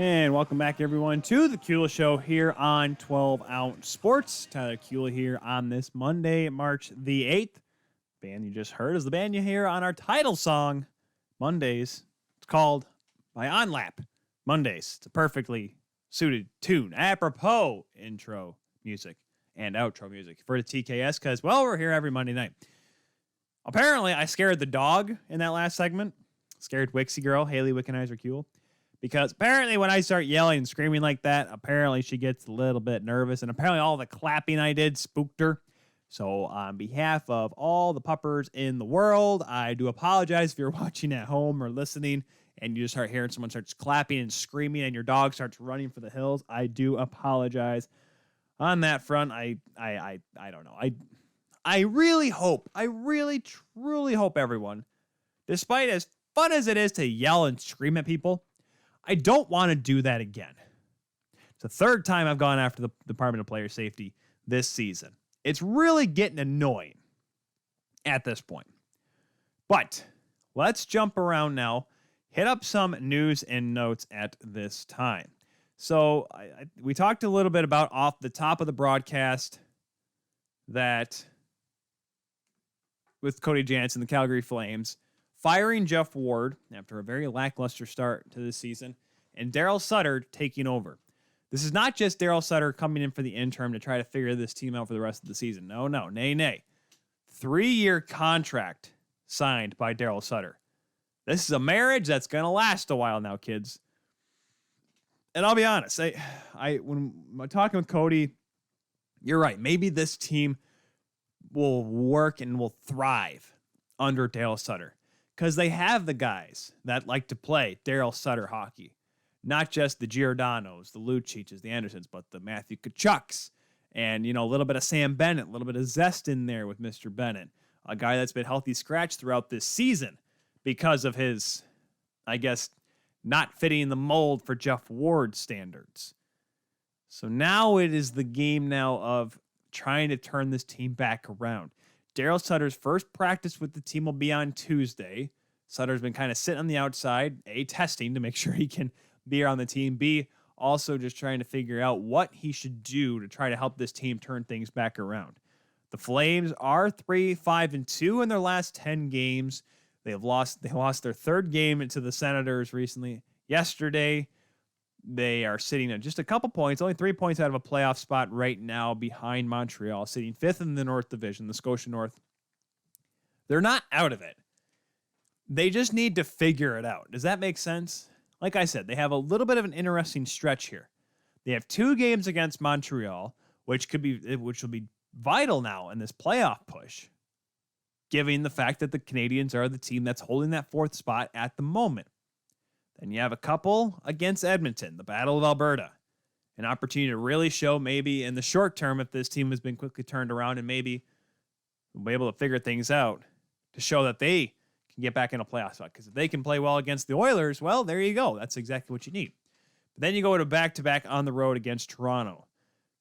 And welcome back, everyone, to the Kuehl Show here on 12 Ounce Sports. Tyler Kuehl here on this Monday, March the 8th. Band you just heard is the band you hear on our title song, Mondays. It's called by Onlap, Mondays. It's a perfectly suited tune, apropos intro music and outro music for the TKS because, well, we're here every Monday night. Apparently, I scared the dog in that last segment. Scared Wixie girl, Haley Wickenheiser Kuehl. Because apparently when I start yelling and screaming like that, apparently she gets a little bit nervous. And apparently all the clapping I did spooked her. So on behalf of all the puppers in the world, I do apologize if you're watching at home or listening and you just start hearing someone starts clapping and screaming and your dog starts running for the hills. I do apologize. On that front, I don't know. I really hope, I really truly hope everyone, despite as fun as it is to yell and scream at people, I don't want to do that again. It's the third time I've gone after the Department of Player Safety this season. It's really getting annoying at this point. But let's jump around now, hit up some news and notes at this time. So we talked a little bit about off the top of the broadcast that with Cody Janzen, the Calgary Flames, firing Jeff Ward after a very lackluster start to this season, and Daryl Sutter taking over. This is not just Daryl Sutter coming in for the interim to try to figure this team out for the rest of the season. No, nay. 3-year contract signed by Daryl Sutter. This is a marriage that's going to last a while now, kids. And I'll be honest, when I'm talking with Cody, you're right. Maybe this team will work and will thrive under Daryl Sutter. Because they have the guys that like to play Daryl Sutter hockey. Not just the Giordanos, the Lucics, the Andersons, but the Matthew Tkachuks. And, a little bit of Sam Bennett, a little bit of zest in there with Mr. Bennett. a guy that's been healthy scratch throughout this season because of his, I guess, not fitting the mold for Jeff Ward standards. So now it is the game now of trying to turn this team back around. Daryl Sutter's first practice with the team will be on Tuesday. Sutter's been kind of sitting on the outside, A, testing to make sure he can be on the team, B, also just trying to figure out what he should do to try to help this team turn things back around. The Flames are 3-5-2 in their last 10 games. They lost their third game to the Senators recently. Yesterday, they are sitting at just a couple points, only 3 points out of a playoff spot right now behind Montreal, sitting fifth in the North Division, the Scotia North. They're not out of it. They just need to figure it out. Does that make sense? Like I said, they have a little bit of an interesting stretch here. They have 2 games against Montreal, which will be vital now in this playoff push, given the fact that the Canadiens are the team that's holding that 4th spot at the moment. Then you have a couple against Edmonton, the Battle of Alberta, an opportunity to really show maybe in the short term if this team has been quickly turned around and maybe will be able to figure things out to show that they can get back in a playoff spot. Because if they can play well against the Oilers, well, there you go. That's exactly what you need. But then you go to back-to-back on the road against Toronto.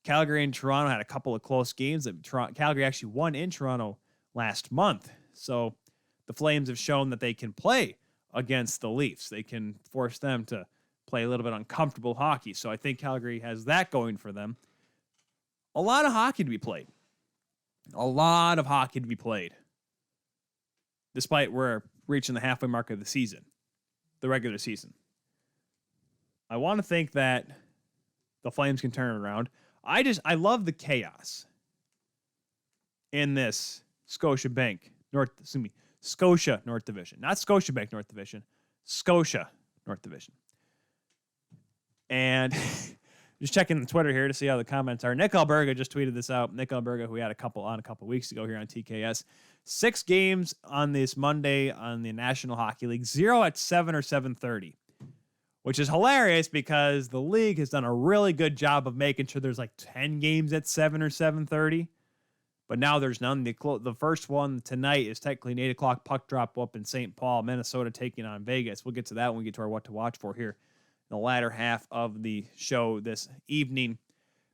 Calgary and Toronto had a couple of close games that Calgary actually won in Toronto last month. So the Flames have shown that they can play against the Leafs. They can force them to play a little bit uncomfortable hockey. So I think Calgary has that going for them. A lot of hockey to be played. A lot of hockey to be played. Despite we're reaching the halfway mark of the season, the regular season. I want to think that the Flames can turn it around. I love the chaos in this Scotia North Division. Not Scotiabank North Division. Scotia North Division. And just checking Twitter here to see how the comments are. Nick Alberga just tweeted this out. Nick Alberga, who we had a couple weeks ago here on TKS. 6 games on this Monday on the National Hockey League. 0 at 7 or 7:30. Which is hilarious because the league has done a really good job of making sure there's like 10 games at 7 or 7:30. But now there's none. The first one tonight is technically an 8 o'clock puck drop up in St. Paul, Minnesota, taking on Vegas. We'll get to that when we get to our what to watch for here in the latter half of the show this evening.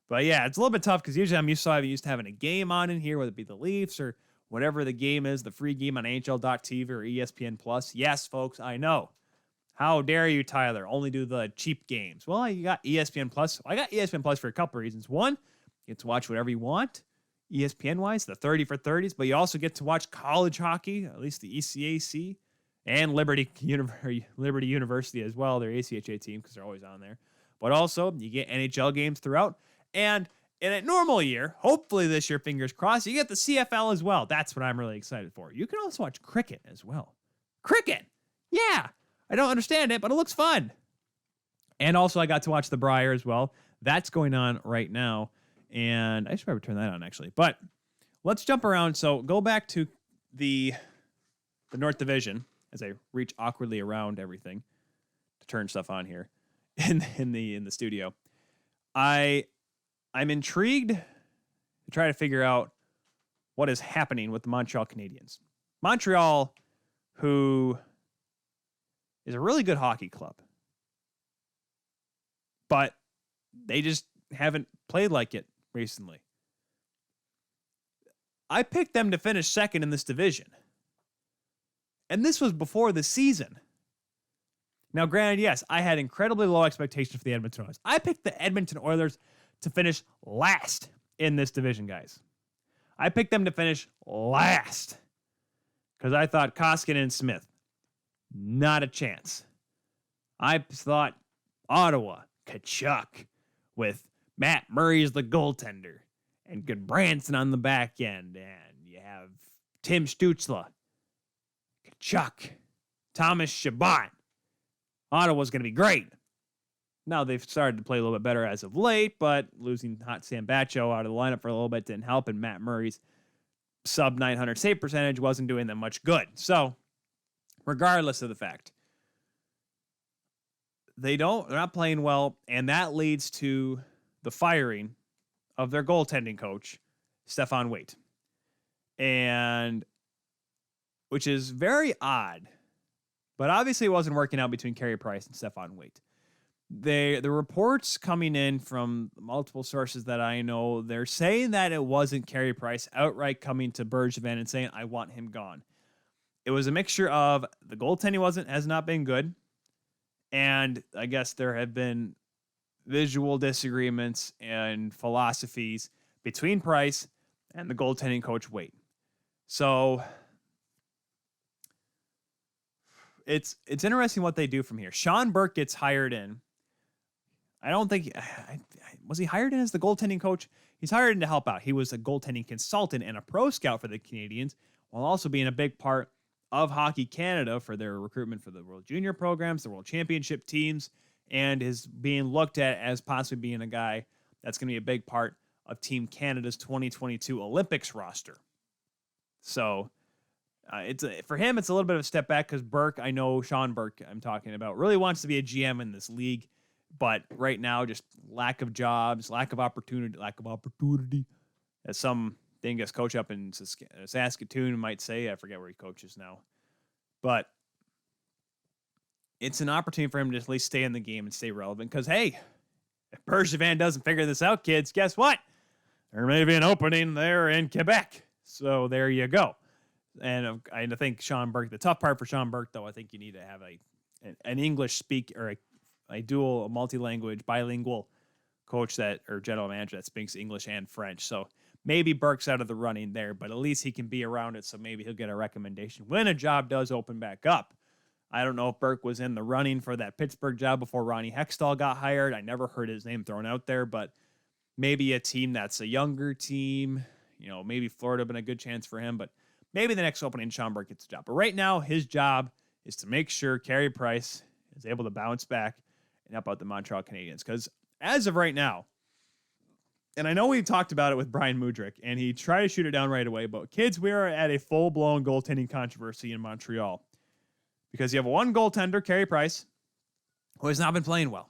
But yeah, it's a little bit tough because usually I'm used to having a game on in here, whether it be the Leafs or whatever the game is, the free game on NHL.TV or ESPN+. Yes, folks, I know. How dare you, Tyler, only do the cheap games? Well, you got ESPN+. I got ESPN+ for a couple of reasons. One, you get to watch whatever you want, ESPN-wise, the 30 for 30s, but you also get to watch college hockey, at least the ECAC, and Liberty University as well, their ACHA team, because they're always on there. But also, you get NHL games throughout. And in a normal year, hopefully this year, fingers crossed, you get the CFL as well. That's what I'm really excited for. You can also watch cricket as well. Cricket! Yeah! I don't understand it, but it looks fun. And also, I got to watch the Briar as well. That's going on right now. And I should probably turn that on, actually. But let's jump around. So go back to the North Division as I reach awkwardly around everything to turn stuff on here in the studio. I'm intrigued to try to figure out what is happening with the Montreal Canadiens. Montreal, who is a really good hockey club, but they just haven't played like it recently. I picked them to finish second in this division, and this was before the season. Now, granted, yes, I had incredibly low expectations for the Edmonton Oilers. I picked the Edmonton Oilers to finish last in this division, guys. I picked them to finish last because I thought Koskinen and Smith, not a chance. I thought Ottawa, Kachuk, with Matt Murray as the goaltender, and Goodbranson on the back end, and you have Tim Stutzla, Kachuk, Thomas Chabot. Ottawa's going to be great. Now they've started to play a little bit better as of late, but losing Hot Sam Bacho out of the lineup for a little bit didn't help, and Matt Murray's sub 900 save percentage wasn't doing them much good. So, regardless of the fact, they're not playing well, and that leads to the firing of their goaltending coach, Stefan Waite. And which is very odd. But obviously it wasn't working out between Carey Price and Stefan Waite. The reports coming in from multiple sources that I know, they're saying that it wasn't Carey Price outright coming to Bergevin and saying, I want him gone. It was a mixture of the goaltending has not been good. And I guess there have been visual disagreements and philosophies between Price and the goaltending coach Waite. So it's interesting what they do from here. Sean Burke gets hired in. I don't think was he hired in as the goaltending coach? He's hired in to help out. He was a goaltending consultant and a pro scout for the Canadiens, while also being a big part of Hockey Canada for their recruitment for the World Junior programs, the World Championship teams, and is being looked at as possibly being a guy that's going to be a big part of Team Canada's 2022 Olympics roster. So for him, it's a little bit of a step back because Burke, I know Sean Burke I'm talking about, really wants to be a GM in this league. But right now, just lack of jobs, lack of opportunity. As some dingus coach up in Saskatoon might say, I forget where he coaches now. But it's an opportunity for him to at least stay in the game and stay relevant. Because, hey, if Bergevin doesn't figure this out, kids, guess what? There may be an opening there in Quebec. So there you go. And I think Sean Burke, the tough part for Sean Burke, though, I think you need to have an English speaker or a dual, multi-language, bilingual coach or general manager that speaks English and French. So maybe Burke's out of the running there, but at least he can be around it. So maybe he'll get a recommendation when a job does open back up. I don't know if Burke was in the running for that Pittsburgh job before Ronnie Hextall got hired. I never heard his name thrown out there, but maybe a team that's a younger team, maybe Florida would have been a good chance for him, but maybe the next opening, Sean Burke gets a job. But right now, his job is to make sure Carey Price is able to bounce back and help out the Montreal Canadiens. Because as of right now, and I know we've talked about it with Brian Mudryk, and he tried to shoot it down right away, but kids, we are at a full-blown goaltending controversy in Montreal. Because you have one goaltender, Carey Price, who has not been playing well.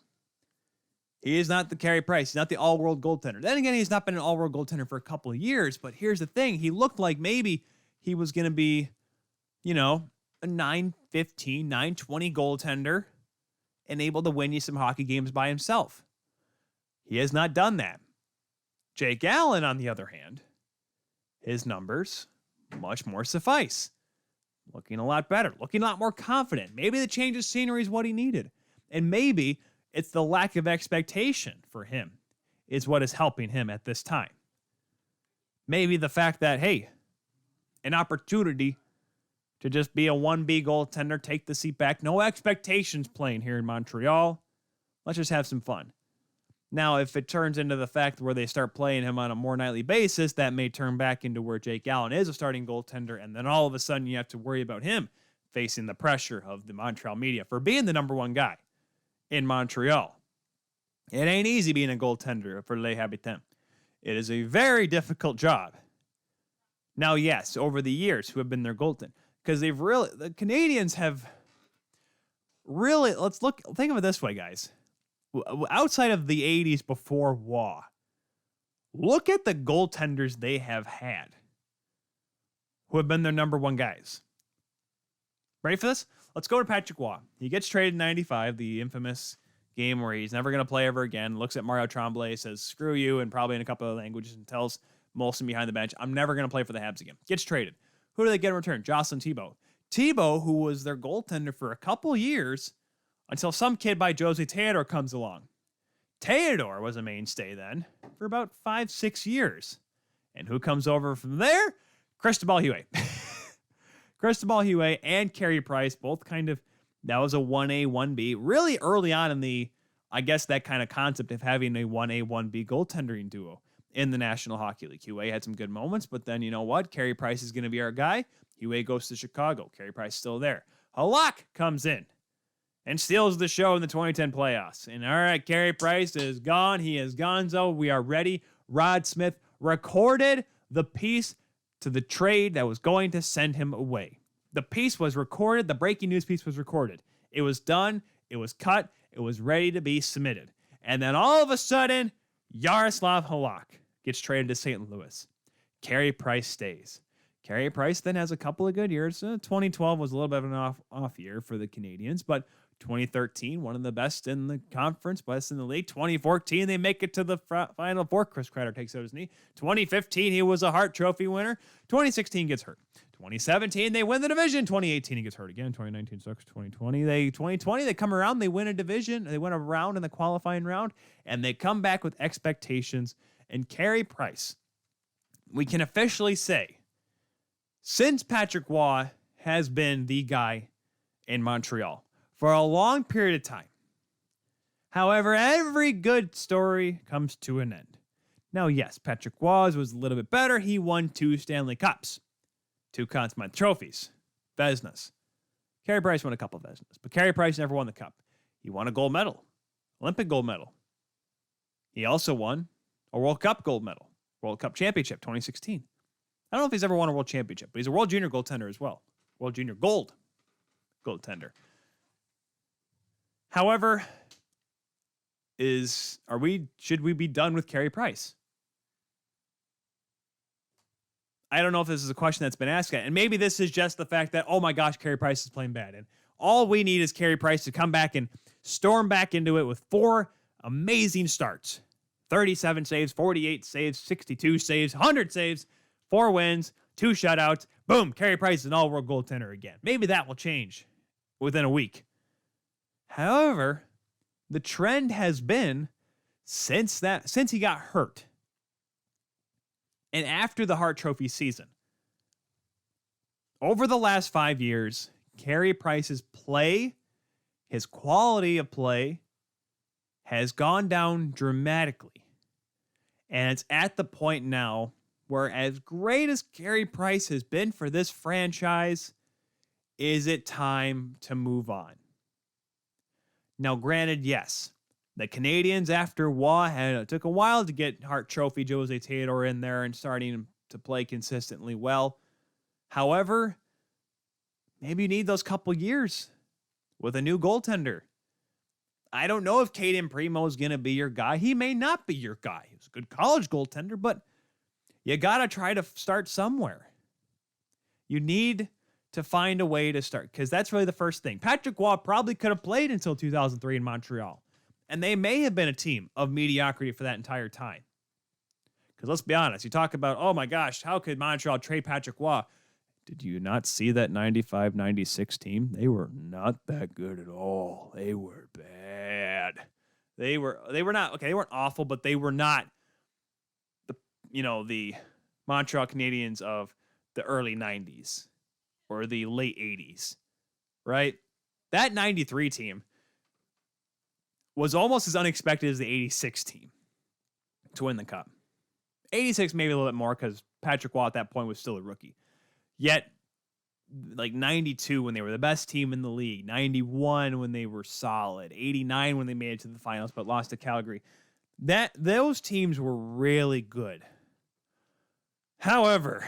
He is not the Carey Price. He's not the all-world goaltender. Then again, he's not been an all-world goaltender for a couple of years, but here's the thing. He looked like maybe he was going to be, a 9-15, 9-20 goaltender and able to win you some hockey games by himself. He has not done that. Jake Allen, on the other hand, his numbers much more suffice. Looking a lot better, looking a lot more confident. Maybe the change of scenery is what he needed. And maybe it's the lack of expectation for him is what is helping him at this time. Maybe the fact that, hey, an opportunity to just be a 1B goaltender, take the seat back. No expectations playing here in Montreal. Let's just have some fun. Now, if it turns into the fact where they start playing him on a more nightly basis, that may turn back into where Jake Allen is a starting goaltender, and then all of a sudden you have to worry about him facing the pressure of the Montreal media for being the number one guy in Montreal. It ain't easy being a goaltender for Les Habitants. It is a very difficult job. Now, yes, over the years, who have been their goaltender? Because the Canadiens have really, think of it this way, guys. Outside of the 80s before Waugh, look at the goaltenders they have had who have been their number one guys. Ready for this? Let's go to Patrick Waugh. He gets traded in 95, the infamous game where he's never going to play ever again, looks at Mario Tremblay, says, screw you, and probably in a couple of languages, and tells Molson behind the bench, I'm never going to play for the Habs again. Gets traded. Who do they get in return? Jocelyn Thibault. Thibault, who was their goaltender for a couple years until some kid by Josie Theodore comes along. Theodore was a mainstay then for about 5-6 years. And who comes over from there? Cristobal Huet. Cristobal Huet and Carey Price, both kind of, that was a 1A, 1B. Really early on in that kind of concept of having a 1A, 1B goaltending duo in the National Hockey League. Huet had some good moments, but then you know what? Carey Price is going to be our guy. Huet goes to Chicago. Carey Price still there. Halak comes in and steals the show in the 2010 playoffs. And all right, Carey Price is gone. He is gonzo. We are ready. Rod Smith recorded the piece to the trade that was going to send him away. The piece was recorded. The breaking news piece was recorded. It was done. It was cut. It was ready to be submitted. And then all of a sudden, Yaroslav Halak gets traded to St. Louis. Carey Price stays. Carey Price then has a couple of good years. 2012 was a little bit of an off year for the Canadians, but 2013, one of the best in the conference, best in the league. 2014, they make it to the Final Four. Chris Kreider takes out his knee. 2015, he was a Hart Trophy winner. 2016 gets hurt. 2017, they win the division. 2018, he gets hurt again. 2019 sucks. 2020, they come around, they win a division. They win a round in the qualifying round, and they come back with expectations. And Carey Price, we can officially say, since Patrick Waugh has been the guy in Montreal for a long period of time. However, every good story comes to an end. Now, yes, Patrick Waugh was a little bit better. He won 2 Stanley Cups, 2 Conn Smythe trophies, Vezinas. Carey Price won a couple of Vezinas, but Carey Price never won the cup. He won a gold medal, Olympic gold medal. He also won a World Cup gold medal, World Cup championship 2016. I don't know if he's ever won a world championship, but he's a world junior goaltender as well. World junior goaltender. However, should we be done with Carey Price? I don't know if this is a question that's been asked yet. And maybe this is just the fact that, oh my gosh, Carey Price is playing bad. And all we need is Carey Price to come back and storm back into it with 4 amazing starts. 37 saves, 48 saves, 62 saves, 100 saves, 4 wins, 2 shutouts. Boom, Carey Price is an all-world goaltender again. Maybe that will change within a week. However, the trend has been since he got hurt and after the Hart Trophy season, over the last 5 years, Carey Price's play, his quality of play, has gone down dramatically. And it's at the point now where, as great as Carey Price has been for this franchise, is it time to move on? Now, granted, yes, the Canadians, after Waugh, it took a while to get Hart Trophy Jose Theodore in there and starting to play consistently well. However, maybe you need those couple years with a new goaltender. I don't know if Caden Primo is going to be your guy. He may not be your guy. He was a good college goaltender, but you got to try to start somewhere. You need to find a way to start, because that's really the first thing. Patrick Waugh probably could have played until 2003 in Montreal, and they may have been a team of mediocrity for that entire time. Because let's be honest, you talk about, oh my gosh, how could Montreal trade Patrick Waugh? Did you not see that 95-96 team? They were not that good at all. They were bad. They were not, okay, they weren't awful, but they were not the Montreal Canadiens of the early 90s or the late 80s, right? That 93 team was almost as unexpected as the 86 team to win the cup. 86 maybe a little bit more because Patrick Waugh at that point was still a rookie. Yet, like 92 when they were the best team in the league, 91 when they were solid, 89 when they made it to the finals but lost to Calgary. Those teams were really good. However,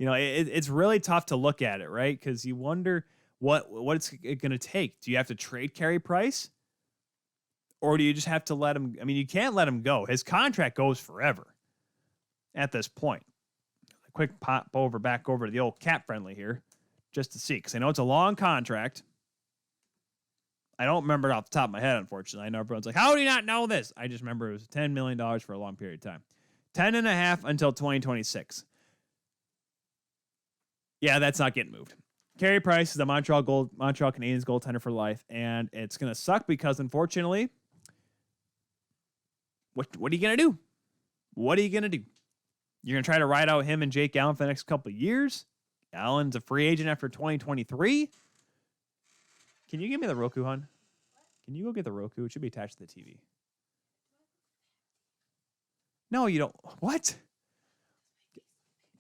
it's really tough to look at it, right? Because you wonder what it's going to take. Do you have to trade Carey Price? Or do you just have to let him? I mean, you can't let him go. His contract goes forever at this point. A quick back over to the old cap friendly here just to see, because I know it's a long contract. I don't remember it off the top of my head, unfortunately. I know everyone's like, how do you not know this? I just remember it was $10 million for a long period of time. 10.5 until 2026. Yeah, that's not getting moved. Carey Price is the Montreal Canadiens goaltender for life, and it's going to suck because, unfortunately, what are you going to do? What are you going to do? You're going to try to ride out him and Jake Allen for the next couple of years? Allen's a free agent after 2023. Can you give me the Roku, hon? Can you go get the Roku? It should be attached to the TV. No, you don't. What?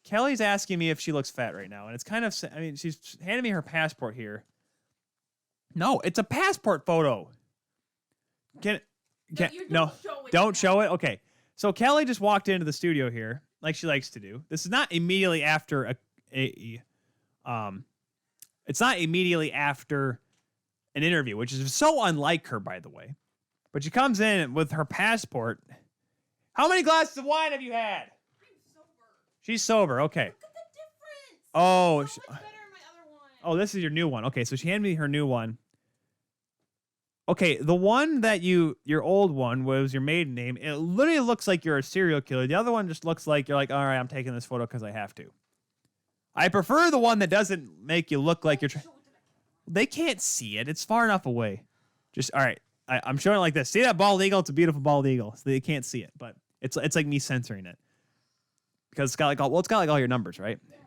Kelly's asking me if she looks fat right now, and it's kind of, she's handing me her passport here. No, it's a passport photo. Don't show it. Okay. So Kelly just walked into the studio here, like she likes to do. This is not immediately after it's not immediately after an interview, which is so unlike her, by the way. But she comes in with her passport. How many glasses of wine have you had? I'm so She's sober. Okay. Look at the difference. Oh. It's so much better in my other one. Oh, this is your new one. Okay, so she handed me her new one. Okay, the one that your old one was your maiden name. It literally looks like you're a serial killer. The other one just looks like you're like, all right, I'm taking this photo because I have to. I prefer the one that doesn't make you look like you're trying. They can't see it. It's far enough away. Just, all right, I'm showing it like this. See that bald eagle? It's a beautiful bald eagle. So they can't see it, but it's like me censoring it. Because it's got like all your numbers, right? Yes.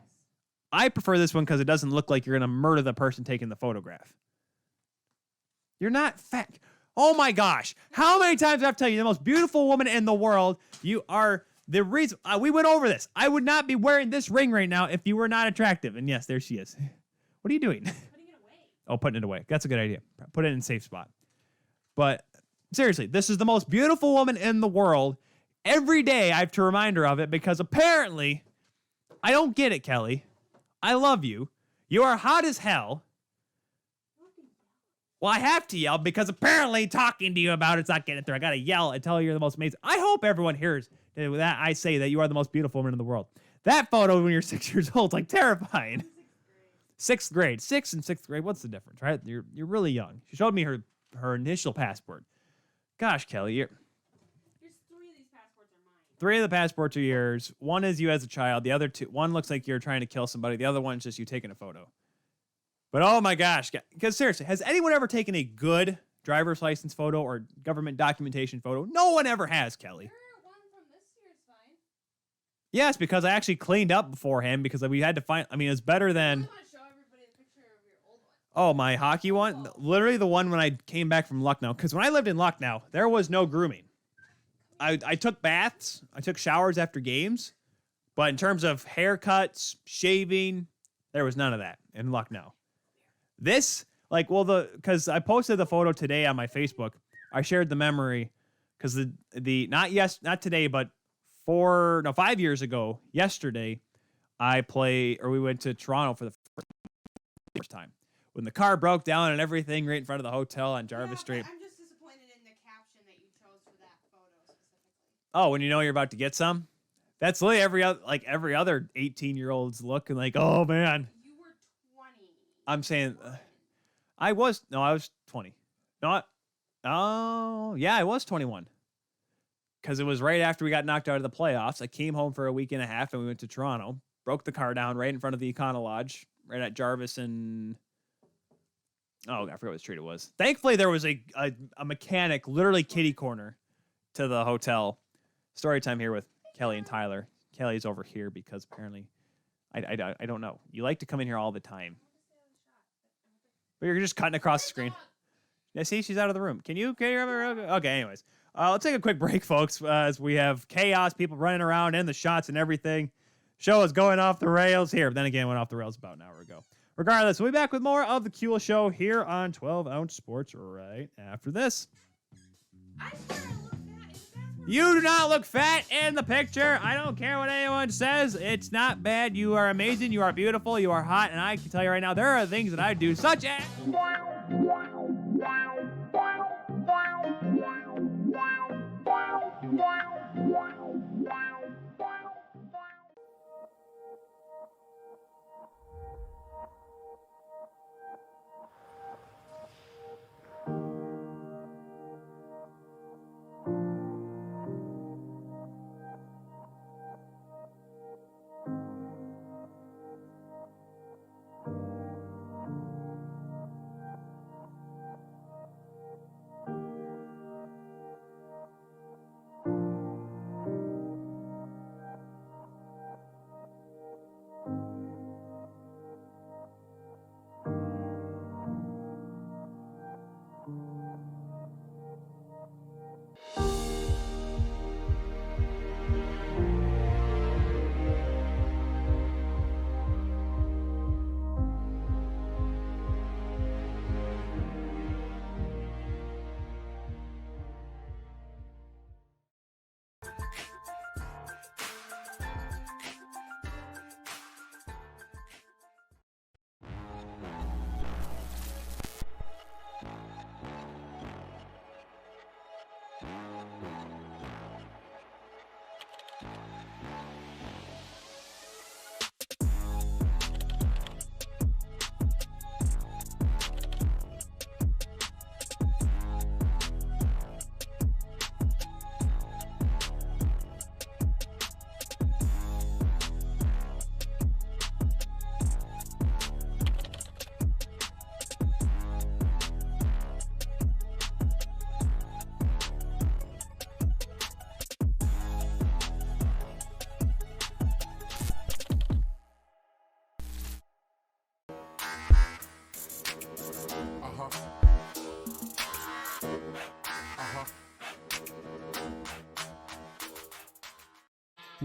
I prefer this one because it doesn't look like you're going to murder the person taking the photograph. You're not fat. Oh my gosh. How many times do I have to tell you, the most beautiful woman in the world, you are the reason. We went over this. I would not be wearing this ring right now if you were not attractive. And yes, there she is. What are you doing? Putting it away. Oh, putting it away. That's a good idea. Put it in a safe spot. But seriously, this is the most beautiful woman in the world. Every day I have to remind her of it because apparently, I don't get it, Kelly. I love you. You are hot as hell. Well, I have to yell because apparently talking to you about it's not getting through. I got to yell and tell you you're the most amazing. I hope everyone hears that I say that you are the most beautiful woman in the world. That photo when you're 6 years old is like terrifying. Sixth grade. 6th and 6th grade. What's the difference, right? You're really young. She showed me her initial passport. Gosh, Kelly, There's 3 of these passports are mine. 3 of the passports are yours. One is you as a child. The other 2, one looks like you're trying to kill somebody. The other one's just you taking a photo. But oh my gosh, because seriously, has anyone ever taken a good driver's license photo or government documentation photo? No one ever has, Kelly. Your one from this year is fine. Yes, because I actually cleaned up beforehand because we had to find, I mean, it's better I than, want to show everybody the picture of your old one. oh, my hockey one. Literally the one when I came back from Lucknow. Because when I lived in Lucknow, there was no grooming. I took baths. I took showers after games. But in terms of haircuts, shaving, there was none of that in Lucknow. This, like, well, because I posted the photo today on my Facebook. I shared the memory because not today, but 5 years ago, yesterday, we went to Toronto for the first time. When the car broke down and everything right in front of the hotel on Jarvis Street. I'm just disappointed in the caption that you chose for that photo specifically. Oh, when you know you're about to get some? That's literally every other 18-year-old's look and like, oh man. You were 20. I'm saying, I was 20. I was 21. Because it was right after we got knocked out of the playoffs. I came home for a week and a half and we went to Toronto. Broke the car down right in front of the Econo Lodge, right at Jarvis and... Oh, I forgot what street it was. Thankfully, there was a mechanic, literally kitty corner to the hotel. Story time here with Kelly and Tyler. Kelly's over here because apparently... I don't know. You like to come in here all the time. But you're just cutting across the screen. Yeah, see, she's out of the room. Can you okay, anyways. Let's take a quick break, folks, as we have chaos, people running around and the shots and everything. Show is going off the rails here. But then again, went off the rails about an hour ago. Regardless, we'll be back with more of the Kuehl Show here on 12 Ounce Sports right after this. I swear I look fat in the passport. You do not look fat in the picture. I don't care what anyone says. It's not bad. You are amazing. You are beautiful. You are hot. And I can tell you right now, there are things that I do, such as...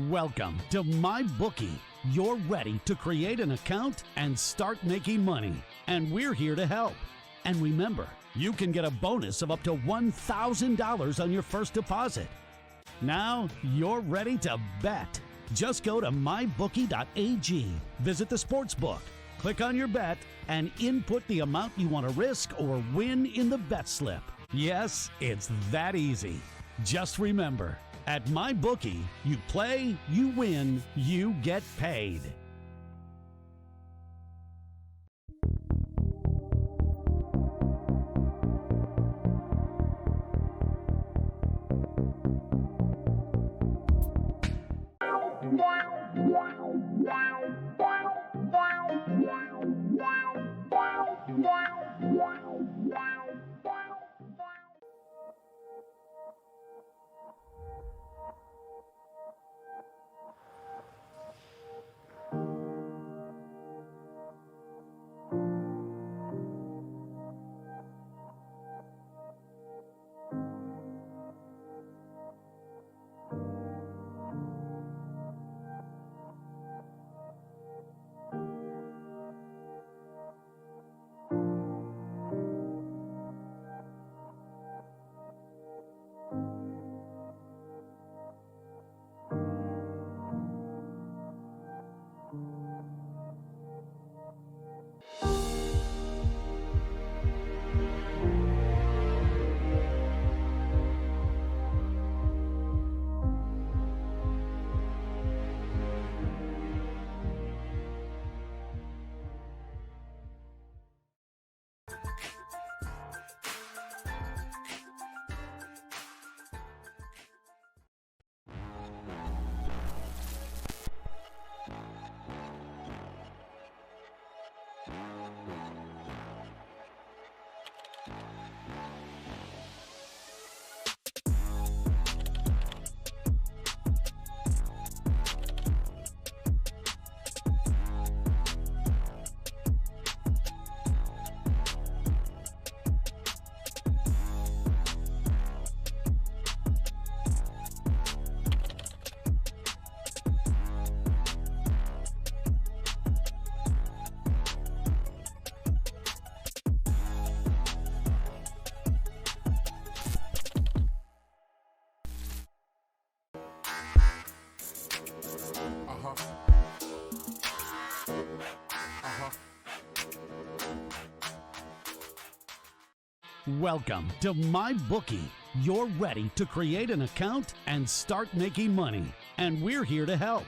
Welcome to MyBookie. You're ready to create an account and start making money, and we're here to help. And remember, you can get a bonus of up to $1,000 on your first deposit. Now you're ready to bet. Just go to mybookie.ag, visit the sportsbook, click on your bet, and input the amount you want to risk or win in the bet slip. Yes, it's that easy. Just remember, at MyBookie, you play, you win, you get paid. Welcome to MyBookie. You're ready to create an account and start making money, and we're here to help.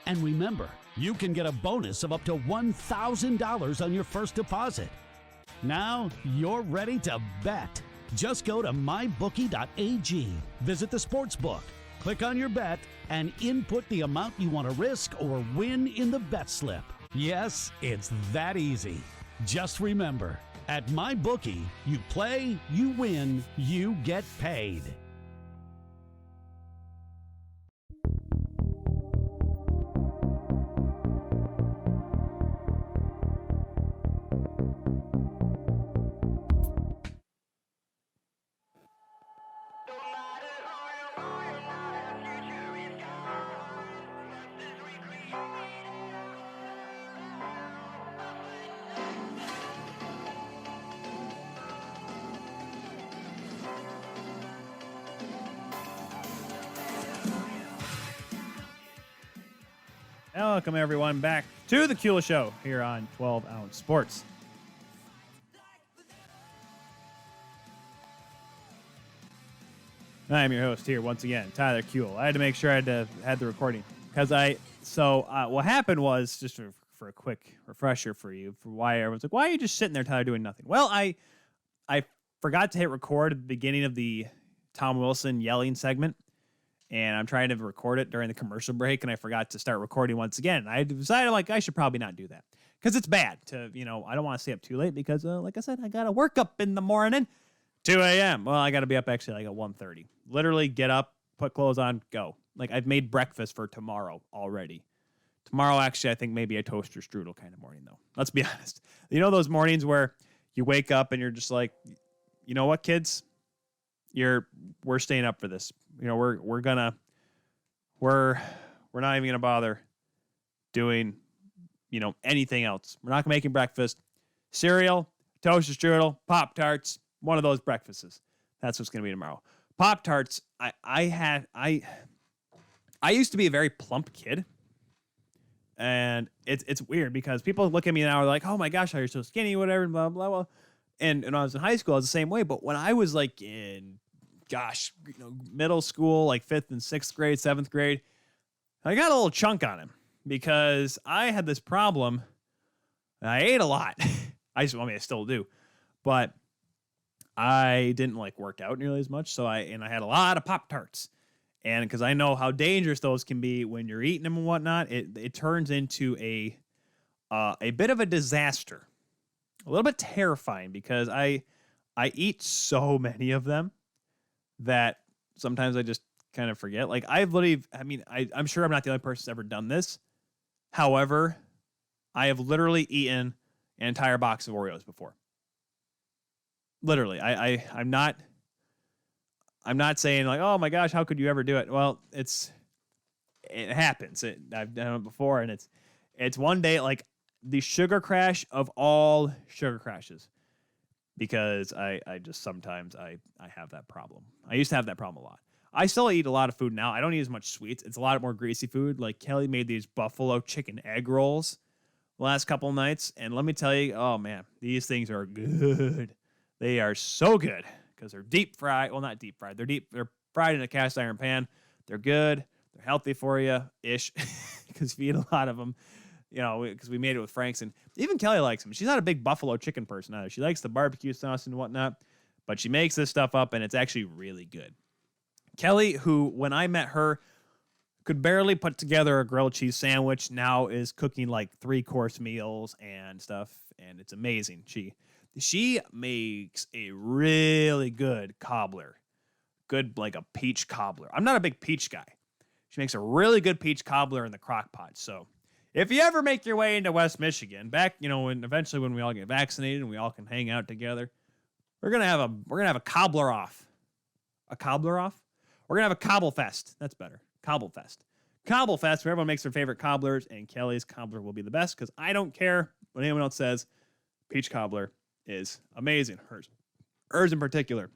And remember, you can get a bonus of up to $1,000 on your first deposit. Now you're ready to bet. Just go to mybookie.ag, visit the sportsbook, click on your bet, and input the amount you want to risk or win in the bet slip. Yes, it's that easy. Just remember, at MyBookie, you play, you win, you get paid. Welcome, everyone, back to the Kula Show here on 12 Ounce Sports. I am your host here once again, Tyler Kuehl. I had to make sure I had the recording because what happened was, just for a quick refresher for you, for why everyone's like, why are you just sitting there, Tyler, doing nothing? Well, I forgot to hit record at the beginning of the Tom Wilson yelling segment. And I'm trying to record it during the commercial break, and I forgot to start recording once again. I decided, I should probably not do that. Because it's bad to, I don't want to stay up too late because, like I said, I got to work up in the morning, 2 a.m. Well, I got to be up actually at 1:30. Literally get up, put clothes on, go. I've made breakfast for tomorrow already. Tomorrow, actually, I think maybe a toaster strudel kind of morning, though. Let's be honest. Those mornings where you wake up and you're just like, you know what, kids? We're staying up for this. We're we're not even going to bother doing, anything else. We're not making breakfast. Cereal, toasted strudel, Pop-Tarts, one of those breakfasts. That's what's going to be tomorrow. Pop-Tarts, I used to be a very plump kid. And it's weird because people look at me now and are like, oh my gosh, how you're so skinny, whatever, blah, blah, blah. And when I was in high school, I was the same way. But when I was like in, middle school, like 5th and 6th grade, 7th grade, I got a little chunk on him because I had this problem. I ate a lot. I still do. But I didn't work out nearly as much. So I had a lot of Pop-Tarts. And because I know how dangerous those can be when you're eating them and whatnot, it turns into a bit of a disaster. A little bit terrifying because I eat so many of them that sometimes I just kind of forget. I'm sure I'm not the only person that's ever done this. However, I have literally eaten an entire box of Oreos before. Literally, I'm not saying oh my gosh, how could you ever do it? Well, it happens. I've done it before, and it's one day the sugar crash of all sugar crashes, because I just sometimes I have that problem. I used to have that problem a lot. I still eat a lot of food now. I don't eat as much sweets. It's a lot more greasy food. Like Kelly made these buffalo chicken egg rolls the last couple of nights, and let me tell you, oh man, these things are good. They are so good. Because they're deep fried. Well, not deep fried. They're fried in a cast iron pan. They're good. They're healthy for you, ish. Because you eat a lot of them, because we made it with Frank's. And even Kelly likes them. She's not a big buffalo chicken person either. She likes the barbecue sauce and whatnot. But she makes this stuff up, and it's actually really good. Kelly, who, when I met her, could barely put together a grilled cheese sandwich, now is cooking 3-course meals and stuff. And it's amazing. She makes a really good cobbler. Good, a peach cobbler. I'm not a big peach guy. She makes a really good peach cobbler in the crock pot. So if you ever make your way into West Michigan, back, eventually when we all get vaccinated and we all can hang out together, we're gonna have a cobbler off. A cobbler off? We're gonna have a cobble fest. That's better. Cobble fest. Cobble fest, where everyone makes their favorite cobblers, and Kelly's cobbler will be the best because I don't care what anyone else says. Peach cobbler is amazing. Hers in particular.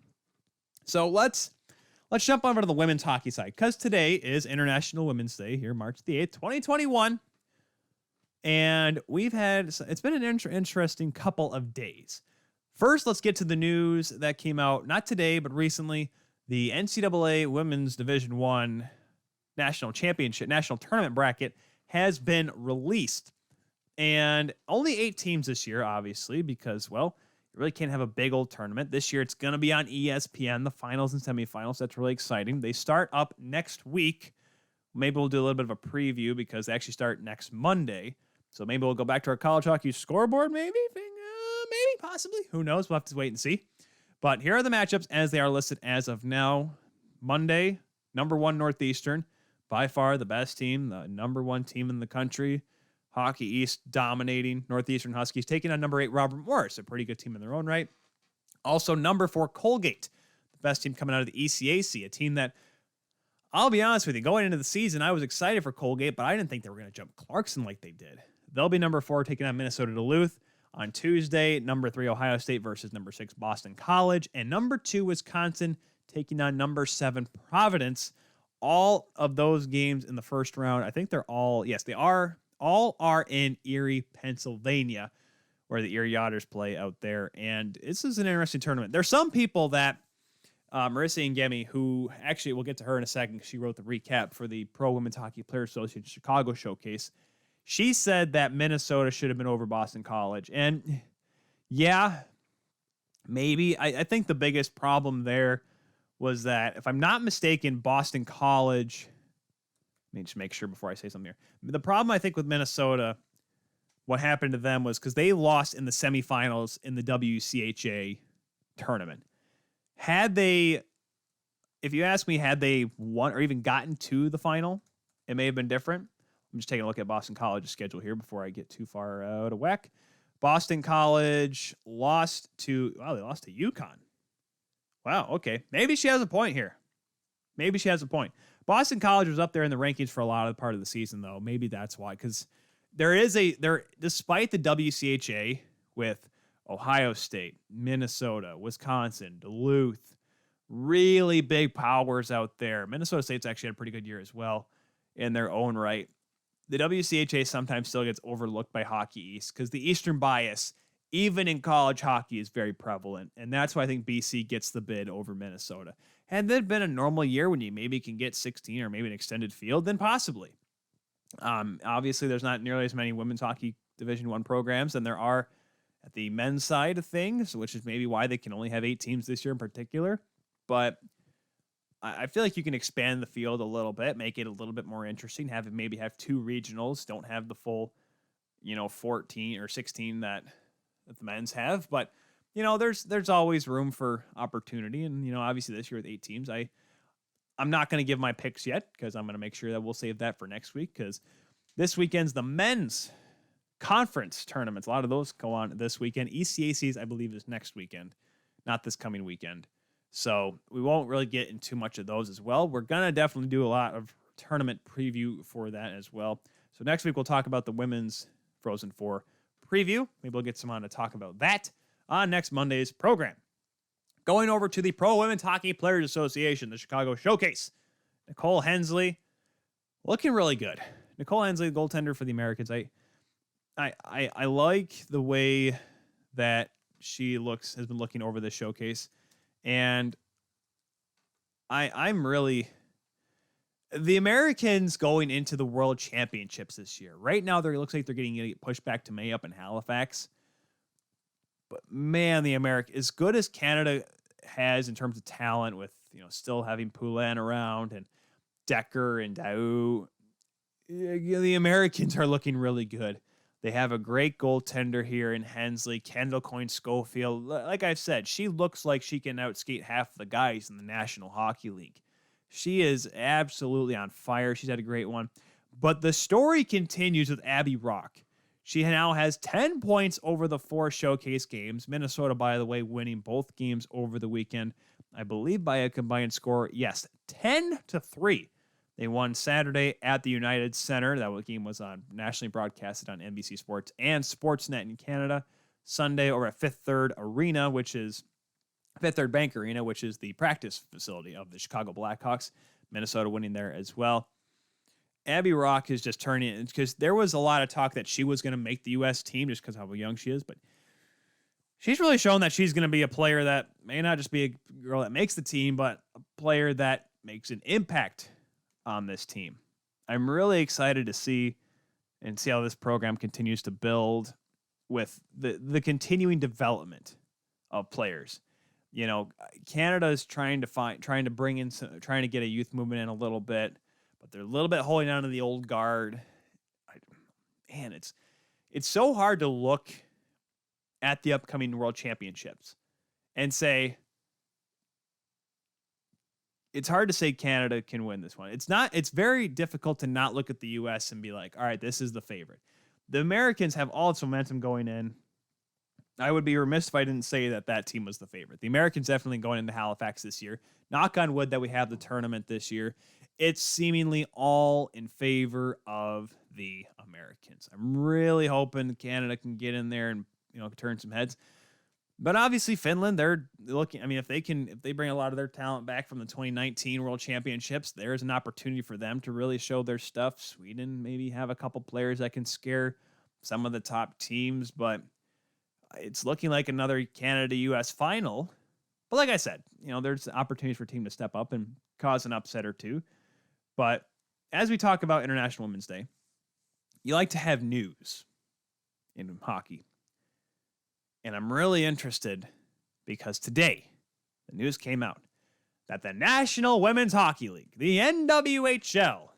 So let's jump over to the women's hockey side, because today is International Women's Day here, March the 8th, 2021. And it's been an interesting couple of days. First, let's get to the news that came out, not today, but recently. The NCAA Women's Division I National Tournament bracket has been released. And only 8 teams this year, obviously, because, you really can't have a big old tournament. This year, it's going to be on ESPN, the finals and semifinals. That's really exciting. They start up next week. Maybe we'll do a little bit of a preview because they actually start next Monday. So maybe we'll go back to our college hockey scoreboard, maybe, possibly. Who knows? We'll have to wait and see. But here are the matchups as they are listed as of now. Monday, number 1 Northeastern, by far the best team, the number 1 team in the country. Hockey East dominating. Northeastern Huskies taking on number 8 Robert Morris, a pretty good team in their own right. Also number 4 Colgate, the best team coming out of the ECAC, a team that, I'll be honest with you, going into the season, I was excited for Colgate, but I didn't think they were going to jump Clarkson like they did. They'll be number 4 taking on Minnesota Duluth. On Tuesday, number 3 Ohio State versus number 6 Boston College, and number 2 Wisconsin taking on number 7 Providence. All of those games in the first round, I think all are in Erie, Pennsylvania, where the Erie Otters play out there. And this is an interesting tournament. There's some people that, Marissa Ngemi, who actually, we'll get to her in a second, she wrote the recap for the Pro Women's Hockey Players Association Chicago Showcase. She said that Minnesota should have been over Boston College. And yeah, maybe. I think the biggest problem there was that, if I'm not mistaken, Boston College, let me just make sure before I say something here. The problem, I think, with Minnesota, what happened to them was because they lost in the semifinals in the WCHA tournament. If you ask me, had they won or even gotten to the final, it may have been different. I'm just taking a look at Boston College's schedule here before I get too far out of whack. Boston College lost to UConn. Wow, okay. Maybe she has a point here. Maybe she has a point. Boston College was up there in the rankings for a lot of the part of the season, though. Maybe that's why, because despite the WCHA with Ohio State, Minnesota, Wisconsin, Duluth, really big powers out there. Minnesota State's actually had a pretty good year as well in their own right. The WCHA sometimes still gets overlooked by Hockey East because the Eastern bias, even in college hockey, is very prevalent. And that's why I think BC gets the bid over Minnesota. Had there been a normal year when you maybe can get 16 or maybe an extended field, then possibly. Obviously, there's not nearly as many women's hockey Division I programs than there are at the men's side of things, which is maybe why they can only have 8 teams this year in particular. But I feel like you can expand the field a little bit, make it a little bit more interesting, maybe have 2 regionals, don't have the full, 14 or 16 that the men's have. But, there's always room for opportunity. And, obviously this year with 8 teams, I'm not going to give my picks yet because I'm going to make sure that we'll save that for next week because this weekend's the men's conference tournaments. A lot of those go on this weekend. ECAC's, I believe, is next weekend, not this coming weekend. So we won't really get into much of those as well. We're going to definitely do a lot of tournament preview for that as well. So next week we'll talk about the women's Frozen Four preview. Maybe we'll get someone to talk about that on next Monday's program. Going over to the Pro Women's Hockey Players Association, the Chicago Showcase. Nicole Hensley looking really good. Nicole Hensley, the goaltender for the Americans. I like the way that she has been looking over the showcase. And I'm really the Americans going into the World Championships this year. Right now, it looks like they're getting pushed back to May up in Halifax. But man, as good as Canada has in terms of talent, with still having Poulin around and Decker and Daou, the Americans are looking really good. They have a great goaltender here in Hensley, Kendall Coyne-Schofield. Like I've said, she looks like she can outskate half the guys in the National Hockey League. She is absolutely on fire. She's had a great one. But the story continues with Abby Rock. She now has 10 points over the 4 showcase games. Minnesota, by the way, winning both games over the weekend, I believe by a combined score, 10-3. They won Saturday at the United Center. That game was nationally broadcasted on NBC Sports and Sportsnet in Canada. Sunday over at Fifth Third Bank Arena, which is the practice facility of the Chicago Blackhawks. Minnesota winning there as well. Abby Rock is just turning, because there was a lot of talk that she was going to make the U.S. team just because of how young she is, but she's really shown that she's going to be a player that may not just be a girl that makes the team, but a player that makes an impact on this team. I'm really excited to see how this program continues to build with the continuing development of players. Canada is trying to get a youth movement in a little bit, but they're a little bit holding on to the old guard. It's so hard to look at the upcoming World Championships and say, it's hard to say Canada can win this one. It's very difficult to not look at the U.S. and be like, all right, this is the favorite. The Americans have all its momentum going in. I would be remiss if I didn't say that team was the favorite. The Americans definitely going into Halifax this year. Knock on wood that we have the tournament this year. It's seemingly all in favor of the Americans. I'm really hoping Canada can get in there and turn some heads. But obviously Finland, they're looking. I mean, if they bring a lot of their talent back from the 2019 World Championships, there's an opportunity for them to really show their stuff. Sweden maybe have a couple players that can scare some of the top teams, but it's looking like another Canada-U.S. final. But like I said, there's opportunities for a team to step up and cause an upset or two. But as we talk about International Women's Day, you like to have news in hockey. And I'm really interested because today the news came out that the National Women's Hockey League, the NWHL,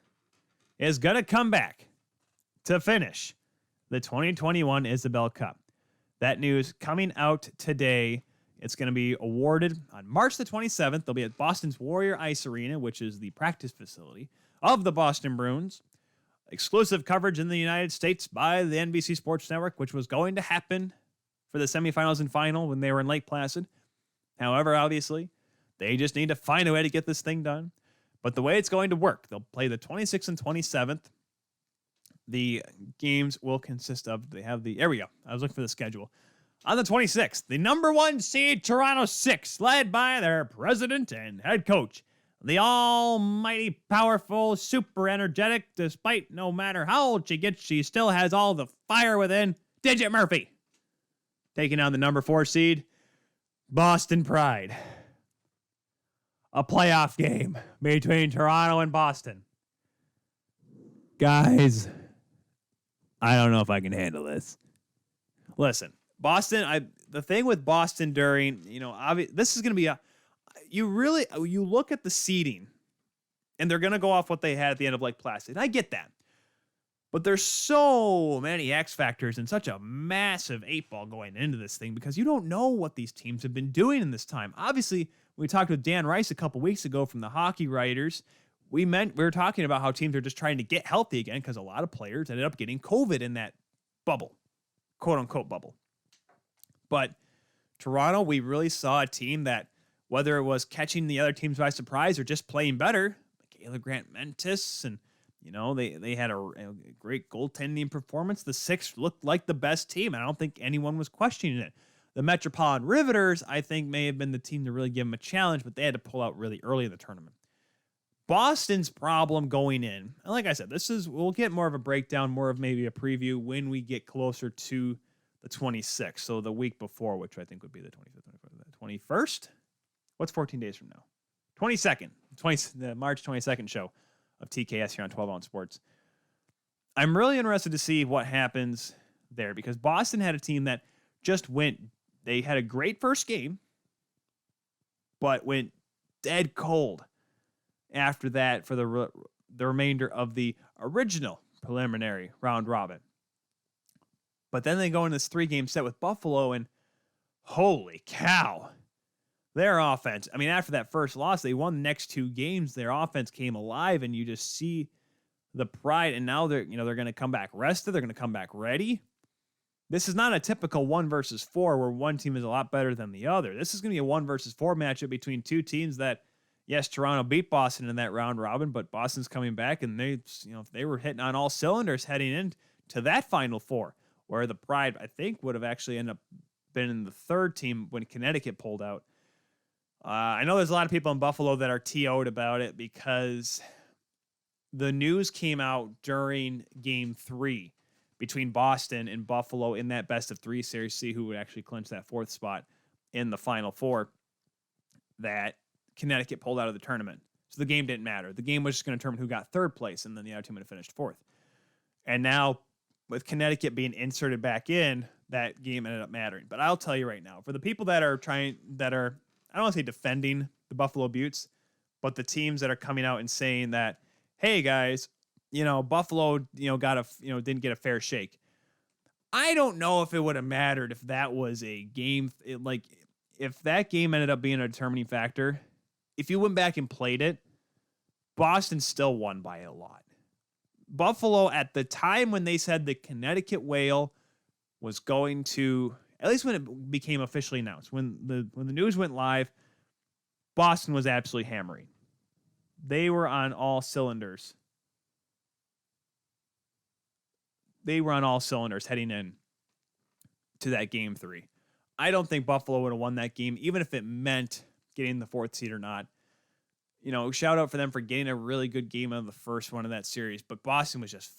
is going to come back to finish the 2021 Isabel Cup. That news coming out today. It's going to be awarded on March the 27th. They'll be at Boston's Warrior Ice Arena, which is the practice facility of the Boston Bruins. Exclusive coverage in the United States by the NBC Sports Network, which was going to happen for the semifinals and final when they were in Lake Placid. However, obviously, they just need to find a way to get this thing done. But the way it's going to work, they'll play the 26th and 27th. The games will consist of, there we go. I was looking for the schedule. On the 26th, the number 1 seed Toronto 6, led by their president and head coach, the almighty powerful, super energetic, despite no matter how old she gets, she still has all the fire within, Digit Murphy. Taking on the number 4 seed, Boston Pride. A playoff game between Toronto and Boston. Guys, I don't know if I can handle this. Listen, Boston, the thing with Boston during, this is going to be you look at the seeding and they're going to go off what they had at the end of Lake Placid. I get that. But there's so many X factors and such a massive 8-ball going into this thing because you don't know what these teams have been doing in this time. Obviously, we talked with Dan Rice a couple weeks ago from the Hockey Writers. We were talking about how teams are just trying to get healthy again because a lot of players ended up getting COVID in that bubble, quote unquote bubble. But Toronto, we really saw a team that, whether it was catching the other teams by surprise or just playing better, Michaela Grant-Mentis, and they had a great goaltending performance. The Six looked like the best team. I don't think anyone was questioning it. The Metropolitan Riveters, I think, may have been the team to really give them a challenge, but they had to pull out really early in the tournament. Boston's problem going in, and like I said, we'll get more of a breakdown, more of maybe a preview when we get closer to the 26th. So the week before, which I think would be the 25th, 21st. What's 14 days from now? 22nd, the March 22nd show of TKS here on 12 Ounce Sports. I'm really interested to see what happens there because Boston had a team that just they had a great first game, but went dead cold after that for the remainder of the original preliminary round robin. But then they go in this 3-game set with Buffalo, and holy cow, their offense. I mean, after that first loss, they won the next 2 games. Their offense came alive, and you just see the pride. And now they're going to come back rested. They're going to come back ready. This is not a typical 1 versus 4 where one team is a lot better than the other. This is going to be a 1 versus 4 matchup between 2 teams that, yes, Toronto beat Boston in that round robin, but Boston's coming back, and they were hitting on all cylinders heading into that Final Four, where the Pride, I think, would have actually ended up been in the 3rd team when Connecticut pulled out. I know there's a lot of people in Buffalo that are TO'd about it because the news came out during Game 3 between Boston and Buffalo in that best-of-3 series, see who would actually clinch that 4th spot in the Final Four, that Connecticut pulled out of the tournament. So the game didn't matter. The game was just going to determine who got 3rd place, and then the other team would have finished 4th. And now, with Connecticut being inserted back in, that game ended up mattering. But I'll tell you right now, for the people that are, I don't want to say defending the Buffalo Buttes, but the teams that are coming out and saying that, hey guys, Buffalo, didn't get a fair shake. I don't know if it would have mattered if that was a game, if that game ended up being a determining factor. If you went back and played it, Boston still won by a lot. Buffalo, at the time when they said the Connecticut Whale was going to, at least when it became officially announced, when the news went live, Boston was absolutely hammering. They were on all cylinders. Heading in to that Game 3. I don't think Buffalo would have won that game, even if it meant getting the 4th seed or not. Shout out for them for getting a really good game out of the first one of that series. But Boston was just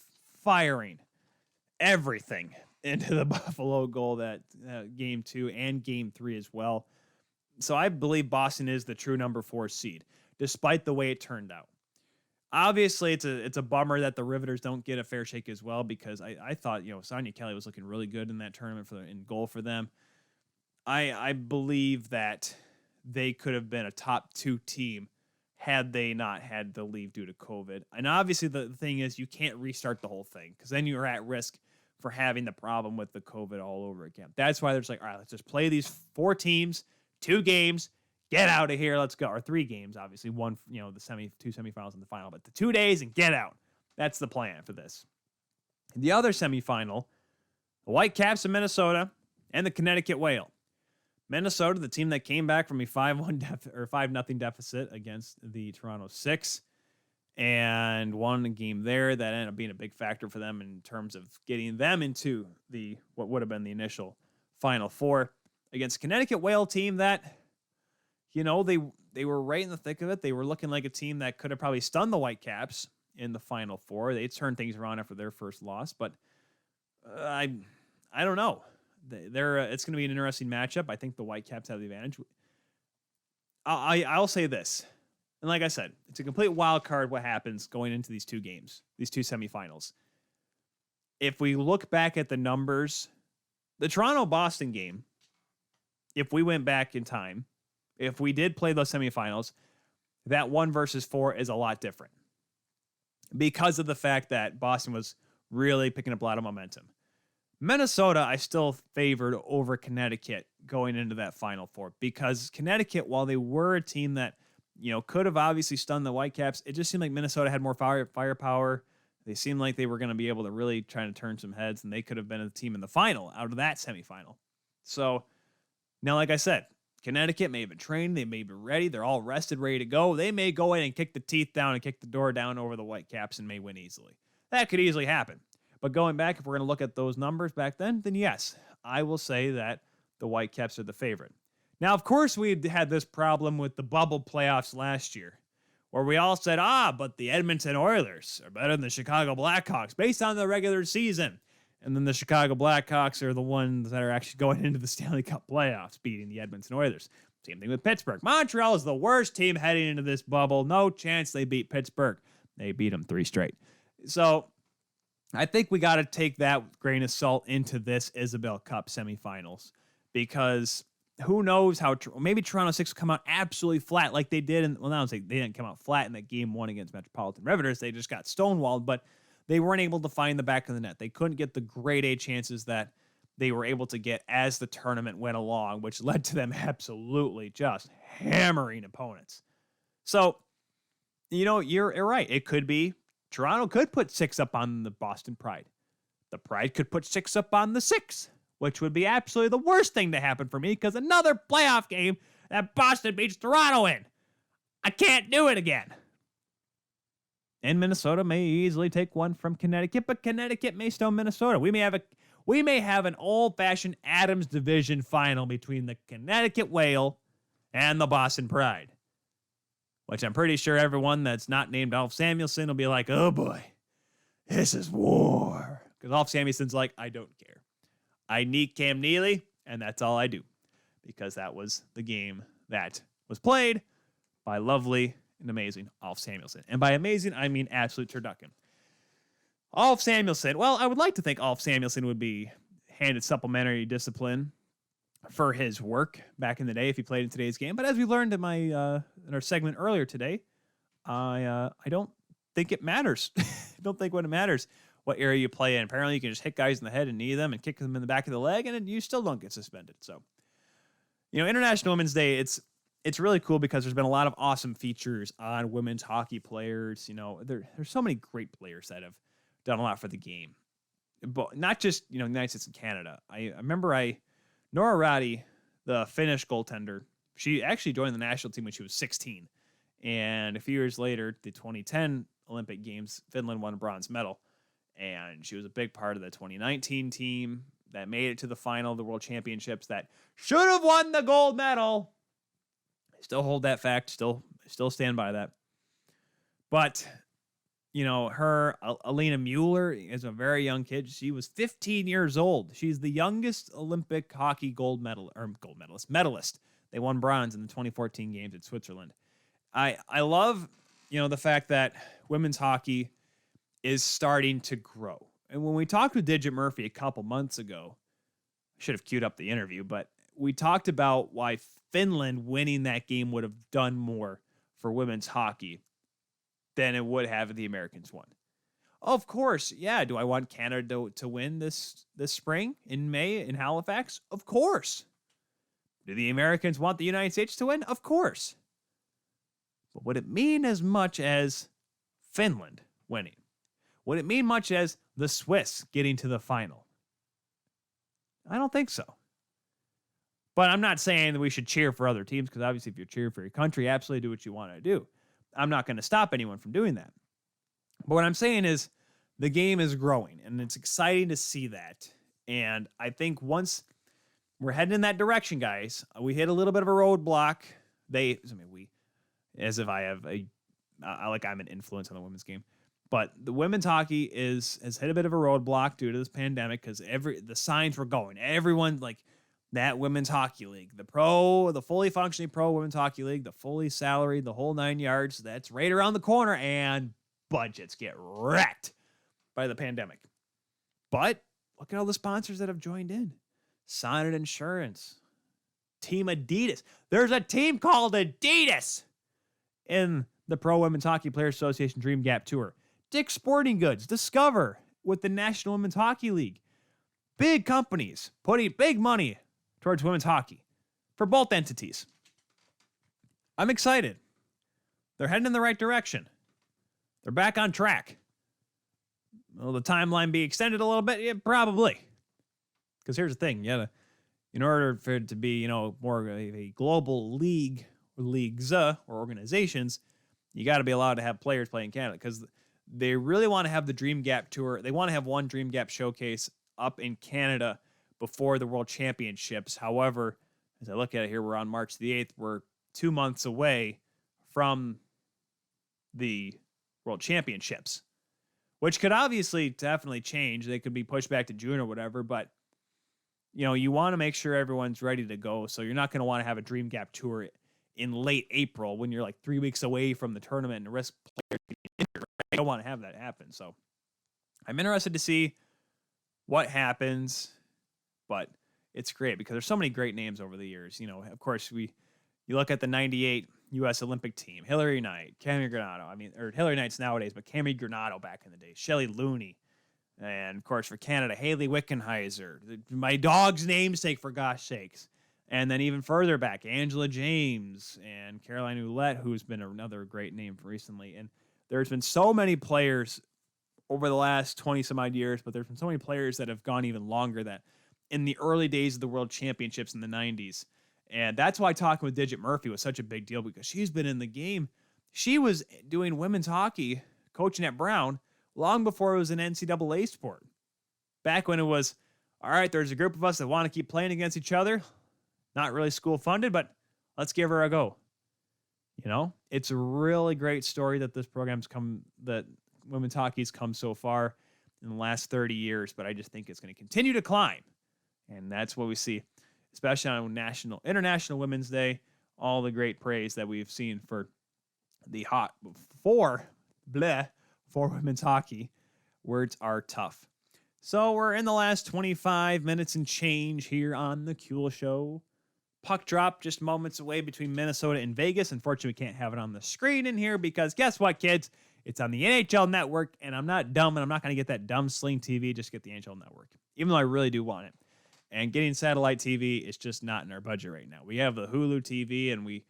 firing everything into the Buffalo goal that Game 2 and Game 3 as well. So I believe Boston is the true number 4 seed, despite the way it turned out. Obviously, it's a bummer that the Riveters don't get a fair shake as well, because I thought Sonia Kelly was looking really good in that tournament in goal for them. I believe that they could have been a top 2 team had they not had to leave due to COVID. And obviously, the thing is, you can't restart the whole thing because then you're at risk for having the problem with the COVID all over again. That's why they're just like, all right, let's just play these 4 teams, 2 games. Get out of here, let's go. Or 3 games, obviously. 1, the 2 semifinals and the final. But the 2 days and get out. That's the plan for this. The other semifinal, the Whitecaps of Minnesota and the Connecticut Whale. Minnesota, the team that came back from a 5-0 deficit against the Toronto 6. and won a game there that ended up being a big factor for them in terms of getting them into the what would have been the initial Final Four against Connecticut Whale team that, they were right in the thick of it. They were looking like a team that could have probably stunned the Whitecaps in the Final Four. They turned things around after their first loss, but I don't know. It's going to be an interesting matchup. I think the Whitecaps have the advantage. I'll say this, and like I said, it's a complete wild card what happens going into these two games, these two semifinals. If we look back at the numbers, the Toronto-Boston game, if we went back in time, if we did play those semifinals, that 1 versus 4 is a lot different because of the fact that Boston was really picking up a lot of momentum. Minnesota, I still favored over Connecticut going into that Final Four because Connecticut, while they were a team that, could have obviously stunned the Whitecaps, it just seemed like Minnesota had more firepower. They seemed like they were going to be able to really try to turn some heads, and they could have been a team in the final out of that semifinal. So now, like I said, Connecticut may have been trained. They may be ready. They're all rested, ready to go. They may go in and kick the teeth down and kick the door down over the Whitecaps and may win easily. That could easily happen. But going back, if we're going to look at those numbers back then yes, I will say that the Whitecaps are the favorite. Now, of course, we had this problem with the bubble playoffs last year where we all said, but the Edmonton Oilers are better than the Chicago Blackhawks based on the regular season. And then the Chicago Blackhawks are the ones that are actually going into the Stanley Cup playoffs, beating the Edmonton Oilers. Same thing with Pittsburgh. Montreal is the worst team heading into this bubble. No chance they beat Pittsburgh. They beat them 3 straight. So I think we got to take that grain of salt into this Isabel Cup semifinals because who knows how maybe Toronto 6 will come out absolutely flat like they did. They didn't come out flat in that game 1 against Metropolitan Riveters. They just got stonewalled, but they weren't able to find the back of the net. They couldn't get the grade A chances that they were able to get as the tournament went along, which led to them absolutely just hammering opponents. So, you're right. It could be Toronto could put 6 up on the Boston Pride. The Pride could put 6 up on the 6, which would be absolutely the worst thing to happen for me because another playoff game that Boston beats Toronto in. I can't do it again. And Minnesota may easily take 1 from Connecticut, but Connecticut may stone Minnesota. We may have an old-fashioned Adams division final between the Connecticut Whale and the Boston Pride, which I'm pretty sure everyone that's not named Alf Samuelson will be like, oh boy, this is war. Because Alf Samuelson's like, I don't care. I need Cam Neely, and that's all I do. Because that was the game that was played by lovely and amazing Alf Samuelson. And by amazing, I mean absolute turducken. Alf Samuelson, well, I would like to think Alf Samuelson would be handed supplementary discipline for his work back in the day if he played in today's game. But as we learned in our segment earlier today, I don't think it matters. I don't think what it matters what area you play in. Apparently, you can just hit guys in the head and knee them and kick them in the back of the leg, and you still don't get suspended. So, International Women's Day, it's really cool because there's been a lot of awesome features on women's hockey players. There's so many great players that have done a lot for the game, but not just, United States and Canada. I remember Nora Ratty, the Finnish goaltender, she actually joined the national team when she was 16. And a few years later, the 2010 Olympic Games, Finland won a bronze medal. And she was a big part of the 2019 team that made it to the final of the World Championships that should have won the gold medal. I still hold that fact, still stand by that. But, her, Alina Mueller, is a very young kid. She was 15 years old. She's the youngest Olympic hockey medalist. They won bronze in the 2014 games in Switzerland. I love, the fact that women's hockey is starting to grow. And when we talked with Digit Murphy a couple months ago, I should have queued up the interview, but we talked about why Finland winning that game would have done more for women's hockey than it would have if the Americans won. Of course, yeah. Do I want Canada to win this spring in May in Halifax? Of course. Do the Americans want the United States to win? Of course. But would it mean as much as Finland winning? Would it mean much as the Swiss getting to the final? I don't think so. But I'm not saying that we should cheer for other teams, because obviously if you're cheering for your country, absolutely do what you want to do. I'm not going to stop anyone from doing that. But what I'm saying is the game is growing, and it's exciting to see that. And I think once we're heading in that direction, guys, we hit a little bit of a roadblock. As if I have like I'm an influence on the women's game. But the women's hockey has hit a bit of a roadblock due to this pandemic because the signs were going. Everyone like that women's hockey league, the fully functioning pro women's hockey league, the fully salaried, the whole 9 yards. That's right around the corner, and budgets get wrecked by the pandemic. But look at all the sponsors that have joined in. Sonnet Insurance, Team Adidas. There's a team called Adidas in the Pro Women's Hockey Players Association Dream Gap Tour. Dick's Sporting Goods, Discover with the National Women's Hockey League. Big companies putting big money towards women's hockey for both entities. I'm excited. They're heading in the right direction. They're back on track. Will the timeline be extended a little bit? Yeah, probably. Because here's the thing. In order for it to be, more of a global league or leagues or organizations, you got to be allowed to have players play in Canada because they really want to have the Dream Gap Tour. They want to have one Dream Gap showcase up in Canada before the World Championships. However, as I look at it here, we're on March the 8th. We're 2 months away from the World Championships, which could obviously definitely change. They could be pushed back to June or whatever, but you want to make sure everyone's ready to go. So you're not going to want to have a Dream Gap Tour in late April when you're like 3 weeks away from the tournament and risk players being injured. I don't want to have that happen. So I'm interested to see what happens, but it's great because there's so many great names over the years. Of course, you look at the 98 U.S. Olympic team, Hillary Knight, Cammy Granato. Or Hillary Knight's nowadays, but Cammy Granato back in the day, Shelley Looney. And, of course, for Canada, Haley Wickenheiser, my dog's namesake, for gosh sakes. And then even further back, Angela James and Caroline Ouellette, who's been another great name recently. And there's been so many players over the last 20-some-odd years, but there's been so many players that have gone even longer that in the early days of the World Championships in the 90s. And that's why talking with Digit Murphy was such a big deal because she's been in the game. She was doing women's hockey, coaching at Brown, long before it was an NCAA sport. Back when it was, all right, there's a group of us that want to keep playing against each other. Not really school funded, but let's give her a go. It's a really great story that this program's that women's hockey's come so far in the last 30 years, but I just think it's going to continue to climb. And that's what we see, especially on International Women's Day, all the great praise that we've seen for women's hockey. Words are tough. So we're in the last 25 minutes and change here on the Kuehl Show. Puck drop just moments away between Minnesota and Vegas. Unfortunately, we can't have it on the screen in here because guess what, kids? It's on the NHL Network, and I'm not dumb, and I'm not going to get that dumb Sling TV. Just get the NHL Network, even though I really do want it. And getting satellite TV is just not in our budget right now. We have the Hulu TV, and we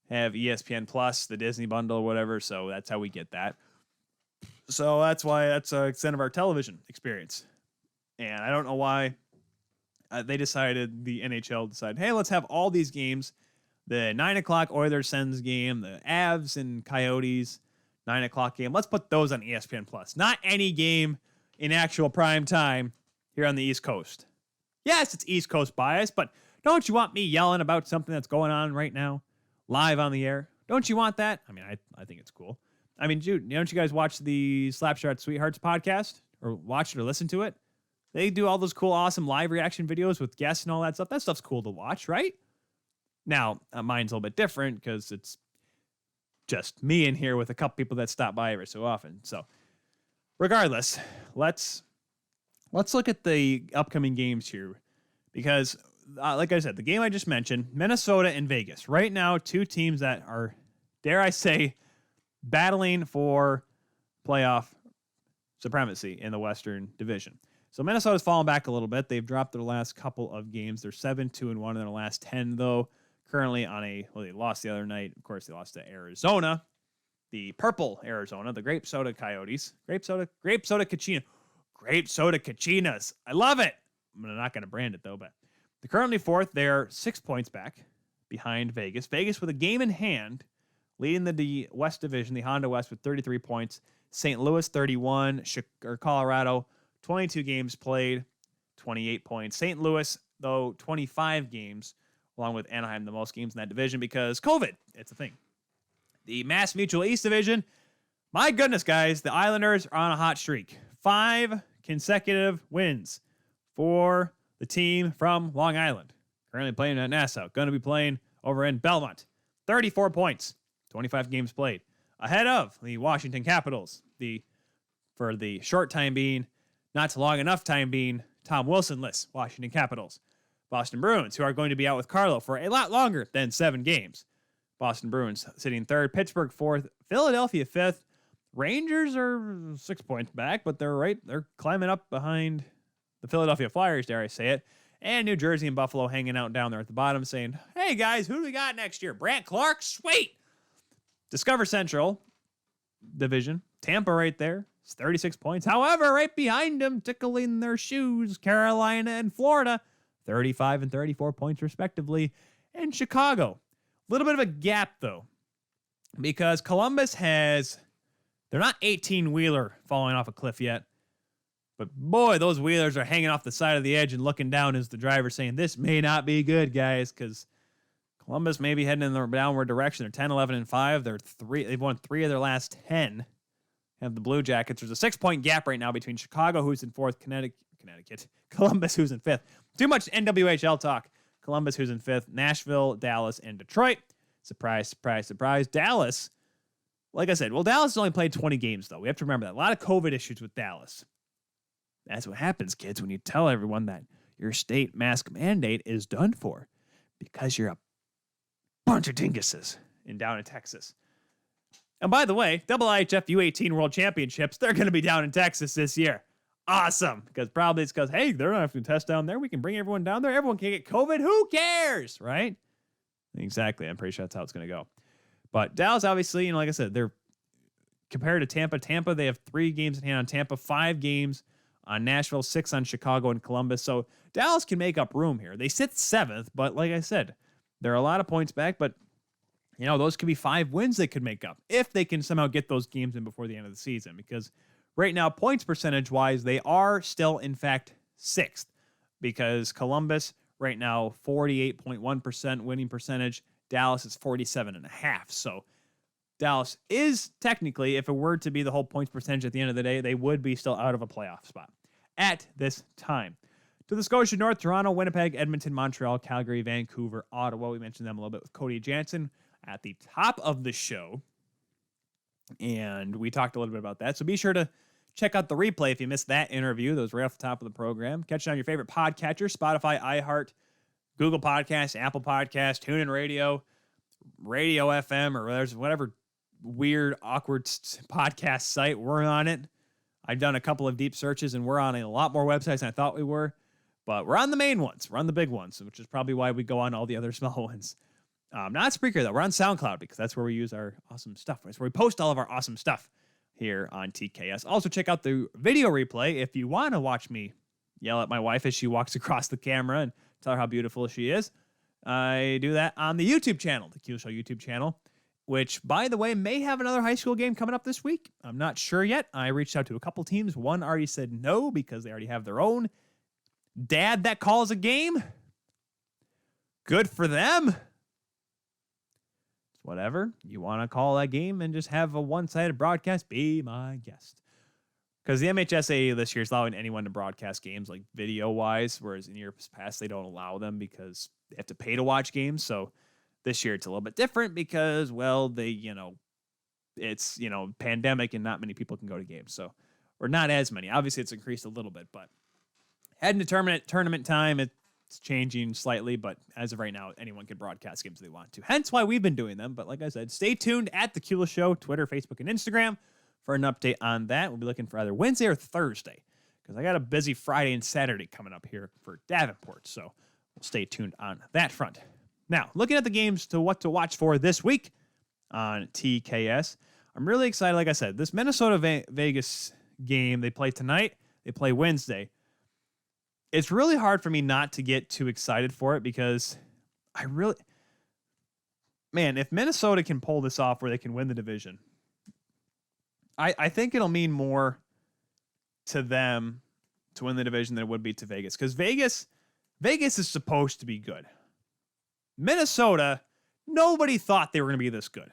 have ESPN Plus, the Disney bundle, or whatever, so that's how we get that. So that's why that's an extent of our television experience. And I don't know why the NHL decided, hey, let's have all these games. The 9 o'clock Oilers-Sens game, the Avs and Coyotes 9 o'clock game. Let's put those on ESPN Plus. Not any game in actual prime time here on the East Coast. Yes, it's East Coast bias, but don't you want me yelling about something that's going on right now, live on the air? Don't you want that? I think it's cool. Dude, don't you guys watch the Slapshot Sweethearts podcast or watch it or listen to it? They do all those cool, awesome live reaction videos with guests and all that stuff. That stuff's cool to watch, right? Now, mine's a little bit different because it's just me in here with a couple people that stop by every so often. So, regardless, let's look at the upcoming games here because, like I said, the game I just mentioned, Minnesota and Vegas. Right now, two teams that are, dare I say, battling for playoff supremacy in the Western Division. So Minnesota's fallen back a little bit. They've dropped their last couple of games. They're 7-2-1 in their last 10, though. Currently they lost the other night. Of course, they lost to Arizona, the purple Arizona, the Grape Soda Coyotes. Grape Soda Kachina. Grape Soda Kachinas. I love it. I'm not going to brand it, though, but they're currently fourth. They're 6 points back behind Vegas. Vegas with a game in hand, leading the West Division, the Honda West, with 33 points. St. Louis, 31. Colorado, 22 games played, 28 points. St. Louis, though, 25 games, along with Anaheim, the most games in that division because COVID. It's a thing. The Mass Mutual East Division, my goodness, guys, the Islanders are on a hot streak. 5 consecutive wins for the team from Long Island. Currently playing at Nassau. Going to be playing over in Belmont. 34 points, 25 games played. Ahead of the Washington Capitals. For the short time being, not long enough time being, Tom Wilson-less Washington Capitals. Boston Bruins, who are going to be out with Carlo for a lot longer than 7 games. Boston Bruins sitting 3rd, Pittsburgh 4th, Philadelphia 5th. Rangers are 6 points back, but they're climbing up behind the Philadelphia Flyers, dare I say it. And New Jersey and Buffalo hanging out down there at the bottom saying, hey guys, who do we got next year? Brant Clark? Sweet! Discover Central Division, Tampa right there. It's 36 points. However, right behind them, tickling their shoes, Carolina and Florida, 35 and 34 points respectively. And Chicago, a little bit of a gap though, because Columbus they're not 18-wheeler falling off a cliff yet, but boy, those wheelers are hanging off the side of the edge and looking down as the driver saying, this may not be good, guys, because Columbus may be heading in the downward direction. They're 10, 11, and 5. They've won 3 of their last 10. Have the Blue Jackets. There's a 6-point gap right now between Chicago, who's in 4th, Connecticut, Columbus, who's in 5th. Too much NWHL talk. Columbus, who's in 5th, Nashville, Dallas, and Detroit. Surprise, surprise, surprise. Dallas, like I said, Dallas has only played 20 games, though. We have to remember that. A lot of COVID issues with Dallas. That's what happens, kids, when you tell everyone that your state mask mandate is done for because you're a bunch of dinguses down in Texas. And by the way, IHF U18 World Championships, they're going to be down in Texas this year. Awesome. Because hey, they're not having to test down there. We can bring everyone down there. Everyone can get COVID. Who cares? Right? Exactly. I'm pretty sure that's how it's going to go. But Dallas, obviously, like I said, they're compared to Tampa. Tampa, they have 3 games in hand on Tampa, 5 games on Nashville, 6 on Chicago and Columbus. So Dallas can make up room here. They sit 7th, but like I said, there are a lot of points back, but those could be 5 wins they could make up if they can somehow get those games in before the end of the season. Because right now, points percentage-wise, they are still, in fact, 6th. Because Columbus, right now, 48.1% winning percentage. Dallas is 47.5%. So Dallas is technically, if it were to be the whole points percentage at the end of the day, they would be still out of a playoff spot at this time. To the Scotia North, Toronto, Winnipeg, Edmonton, Montreal, Calgary, Vancouver, Ottawa. We mentioned them a little bit with Cody Janzen at the top of the show. And we talked a little bit about that. So be sure to check out the replay if you missed that interview. That was right off the top of the program. Catch it on your favorite podcatcher, Spotify, iHeart, Google Podcasts, Apple Podcasts, TuneIn Radio, Radio FM, or whatever weird, awkward podcast site. We're on it. I've done a couple of deep searches, and we're on a lot more websites than I thought we were. But we're on the main ones. We're on the big ones, which is probably why we go on all the other small ones. Not Spreaker, though. We're on SoundCloud because that's where we use our awesome stuff. That's where we post all of our awesome stuff here on TKS. Also, check out the video replay if you want to watch me yell at my wife as she walks across the camera and tell her how beautiful she is. I do that on the YouTube channel, the Keel Show YouTube channel, which, by the way, may have another high school game coming up this week. I'm not sure yet. I reached out to a couple teams. One already said no because they already have their own dad that calls a game. Good for them. It's whatever. You want to call that game and just have a one-sided broadcast, be my guest. Because the MHSA this year is allowing anyone to broadcast games like video-wise, whereas in years past they don't allow them because they have to pay to watch games. So this year it's a little bit different because, it's, pandemic and not many people can go to games. So, or not as many. Obviously it's increased a little bit, but heading to tournament time, it's changing slightly, but as of right now, anyone can broadcast games if they want to. Hence why we've been doing them. But like I said, stay tuned at The Kula Show, Twitter, Facebook, and Instagram for an update on that. We'll be looking for either Wednesday or Thursday because I got a busy Friday and Saturday coming up here for Davenport. So we'll stay tuned on that front. Now, looking at the games to what to watch for this week on TKS, I'm really excited. Like I said, this Minnesota Vegas game, they play tonight, they play Wednesday. It's really hard for me not to get too excited for it because man, if Minnesota can pull this off where they can win the division, I think it'll mean more to them to win the division than it would be to Vegas. Because Vegas is supposed to be good. Minnesota, nobody thought they were going to be this good.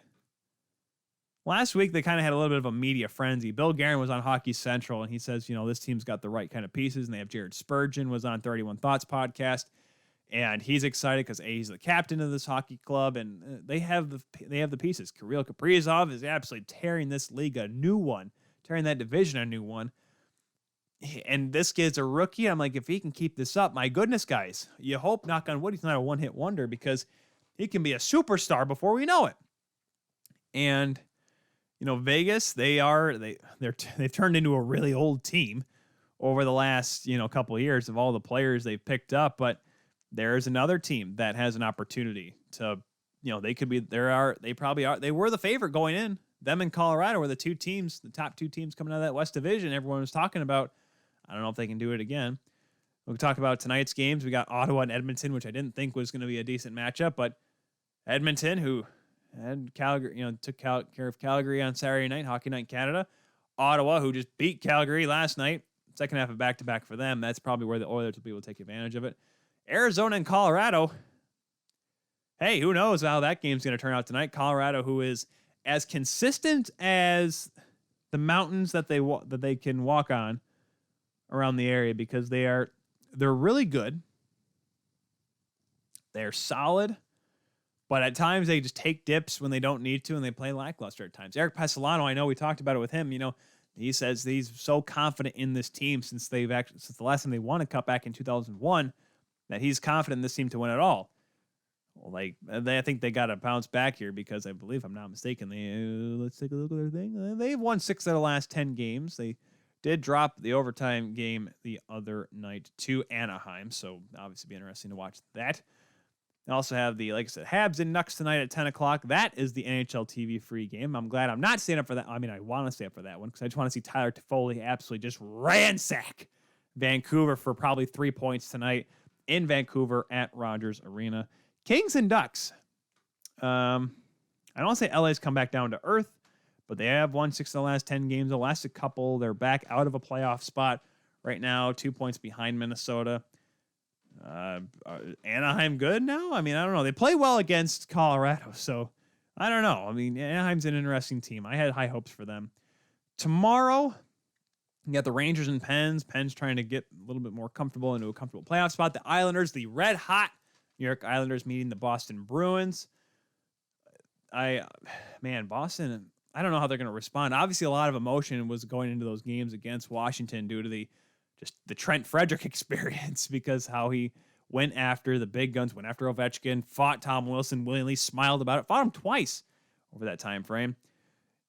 Last week, they kind of had a little bit of a media frenzy. Bill Guerin was on Hockey Central, and he says, this team's got the right kind of pieces, and they have Jared Spurgeon was on 31 Thoughts podcast, and he's excited because he's the captain of this hockey club, and they have the pieces. Kirill Kaprizov is absolutely tearing this league a new one, tearing that division a new one. And this kid's a rookie. I'm like, if he can keep this up, my goodness, guys, you hope, knock on wood, he's not a one-hit wonder because he can be a superstar before we know it. And Vegas, they've turned into a really old team over the last couple of years of all the players they've picked up. But there's another team that has an opportunity to, they could be. They probably are. They were the favorite going in. Them and Colorado were the top two teams coming out of that West Division. Everyone was talking about. I don't know if they can do it again. We'll talk about tonight's games. We got Ottawa and Edmonton, which I didn't think was going to be a decent matchup, but Edmonton, who had Calgary, took care of Calgary on Saturday night, Hockey Night in Canada. Ottawa, who just beat Calgary last night. Second half of back-to-back for them. That's probably where the Oilers will be able to take advantage of it. Arizona and Colorado. Hey, who knows how that game's going to turn out tonight. Colorado, who is as consistent as the mountains that they can walk on around the area because they're really good. They're solid. But at times they just take dips when they don't need to, and they play lackluster at times. Eric Passolano, I know we talked about it with him. He says he's so confident in this team since the last time they won a cup back in 2001 that he's confident in this team to win it all. Well, I think they got to bounce back here because I believe, if I'm not mistaken, let's take a look at their thing. They've won 6 out of the last 10 games. They did drop the overtime game the other night to Anaheim, so obviously be interesting to watch that. They also have like I said, Habs and Nucks tonight at 10 o'clock. That is the NHL TV free game. I'm glad I'm not staying up for that. I mean, I want to stay up for that one because I just want to see Tyler Toffoli absolutely just ransack Vancouver for probably 3 points tonight in Vancouver at Rogers Arena. Kings and Ducks. I don't want to say LA's come back down to earth, but they have won 6 of the last 10 games. The last couple, they're back out of a playoff spot right now, 2 points behind Minnesota. Anaheim good now? I mean, I don't know. They play well against Colorado, so I don't know. I mean, Anaheim's an interesting team. I had high hopes for them. Tomorrow, you got the Rangers and Pens. Pens trying to get a little bit more comfortable into a comfortable playoff spot. The Islanders, the red hot New York Islanders meeting the Boston Bruins. Boston, I don't know how they're going to respond. Obviously, a lot of emotion was going into those games against Washington due to the Trent Frederick experience because how he went after the big guns, went after Ovechkin, fought Tom Wilson, willingly smiled about it, fought him twice over that time frame.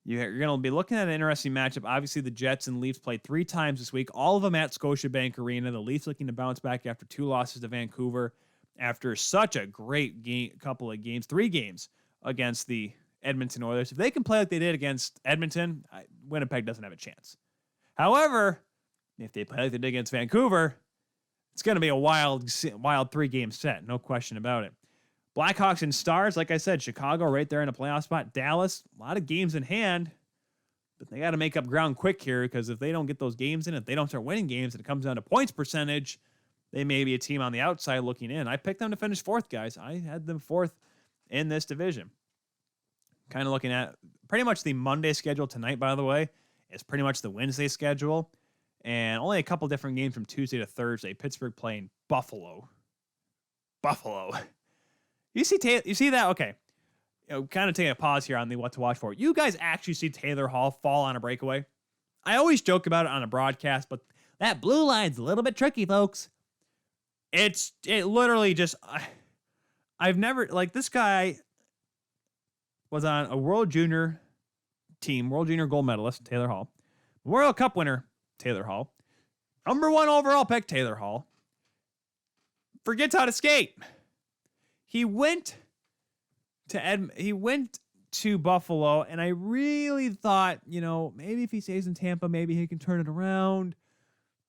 You're going to be looking at an interesting matchup. Obviously, the Jets and Leafs played 3 times this week, all of them at Scotiabank Arena. The Leafs looking to bounce back after 2 losses to Vancouver after such a great couple of games, 3 games against the Edmonton Oilers. If they can play like they did against Edmonton, Winnipeg doesn't have a chance. However, if they play like they did against Vancouver, it's going to be a wild 3-game set. No question about it. Blackhawks and Stars, like I said, Chicago right there in a playoff spot. Dallas, a lot of games in hand, but they got to make up ground quick here because if they don't get those games in, if they don't start winning games and it comes down to points percentage, they may be a team on the outside looking in. I picked them to finish 4th, guys. I had them 4th in this division. Kind of looking at pretty much the Monday schedule tonight, by the way, is pretty much the Wednesday schedule. And only a couple different games from Tuesday to Thursday. Pittsburgh playing Buffalo. You see that? Okay. Kind of taking a pause here on the what to watch for. You guys actually see Taylor Hall fall on a breakaway? I always joke about it on a broadcast, but that blue line's a little bit tricky, folks. It literally just... I've never... this guy was on a World Junior team, World Junior gold medalist, Taylor Hall. World Cup winner, Taylor Hall. Number 1 overall pick, Taylor Hall. Forgets how to skate. He went to Buffalo, and I really thought, maybe if he stays in Tampa, maybe he can turn it around.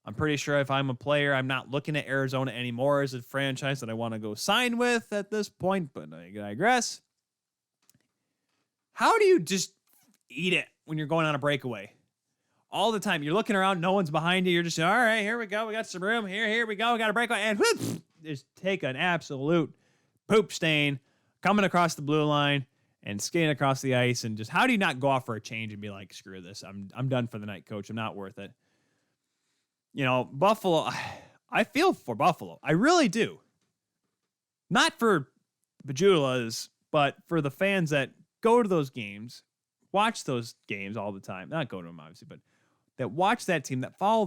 I'm pretty sure if I'm a player, I'm not looking at Arizona anymore as a franchise that I want to go sign with at this point, but I digress. How do you just eat it when you're going on a breakaway? All the time. You're looking around, no one's behind you. You're just, all right, here we go. We got some room. Here we go. We got a breakaway. And whoop, just take an absolute poop stain coming across the blue line and skating across the ice. And just, how do you not go off for a change and be like, screw this. I'm done for the night, coach. I'm not worth it. You know, Buffalo, I feel for Buffalo. I really do. Not for Bajulas, but for the fans that go to those games, watch those games all the time. Not go to them, obviously, but that watch that team, that follow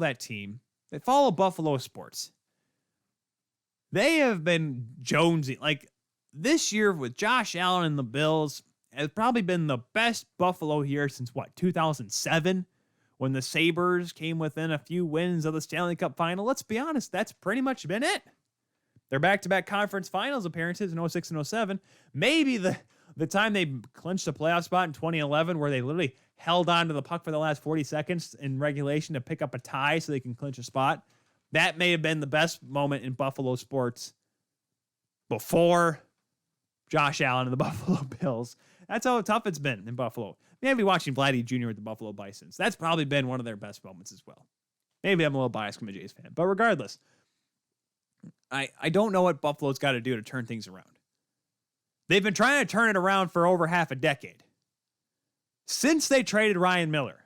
Buffalo sports. They have been jonesing. Like, this year with Josh Allen and the Bills has probably been the best Buffalo year since, 2007? When the Sabres came within a few wins of the Stanley Cup final. Let's be honest, that's pretty much been it. Their back-to-back conference finals appearances in 06 and 07. Maybe the time they clinched a playoff spot in 2011 where they literally held on to the puck for the last 40 seconds in regulation to pick up a tie so they can clinch a spot. That may have been the best moment in Buffalo sports before Josh Allen and the Buffalo Bills. That's how tough it's been in Buffalo. Maybe watching Vladdy Jr. with the Buffalo Bisons. That's probably been one of their best moments as well. Maybe I'm a little biased from a Jays fan. But regardless, I don't know what Buffalo's got to do to turn things around. They've been trying to turn it around for over half a decade. Since they traded Ryan Miller.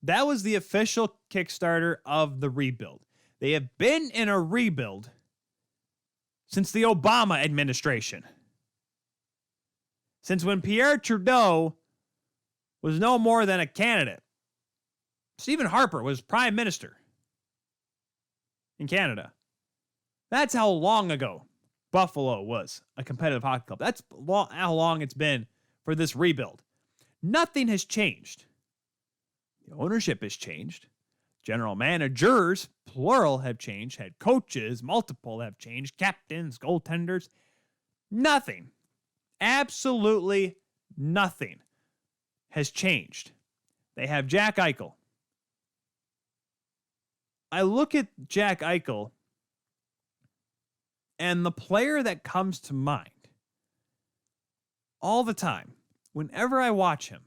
That was the official Kickstarter of the rebuild. They have been in a rebuild since the Obama administration. Since when Pierre Trudeau was no more than a candidate. Stephen Harper was prime minister in Canada. That's how long ago Buffalo was a competitive hockey club. That's how long it's been for this rebuild. Nothing has changed. The ownership has changed. General managers, plural, have changed. Head coaches, multiple, have changed. Captains, goaltenders. Nothing. Absolutely nothing has changed. They have Jack Eichel. I look at Jack Eichel, and the player that comes to mind all the time, whenever I watch him,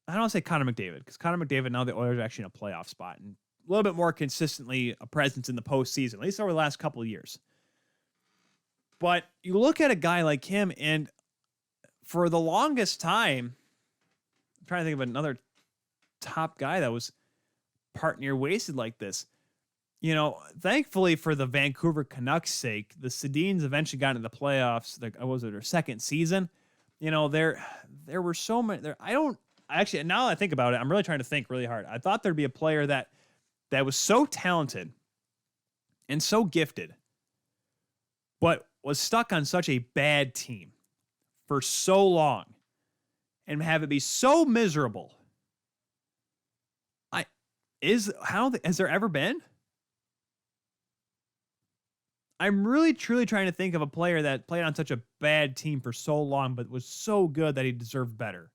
I don't want to say Connor McDavid, because Connor McDavid, now the Oilers are actually in a playoff spot and a little bit more consistently a presence in the postseason, at least over the last couple of years. But you look at a guy like him, and for the longest time, I'm trying to think of another top guy that was part near wasted like this. You know, thankfully for the Vancouver Canucks' sake, the Sedins eventually got into the playoffs. Like, was it their second season? You know, there were so many. Actually, now that I think about it, I'm really trying to think really hard. I thought there'd be a player that was so talented and so gifted, but was stuck on such a bad team for so long and have it be so miserable. Has there ever been? I'm really, truly trying to think of a player that played on such a bad team for so long, but was so good that he deserved better.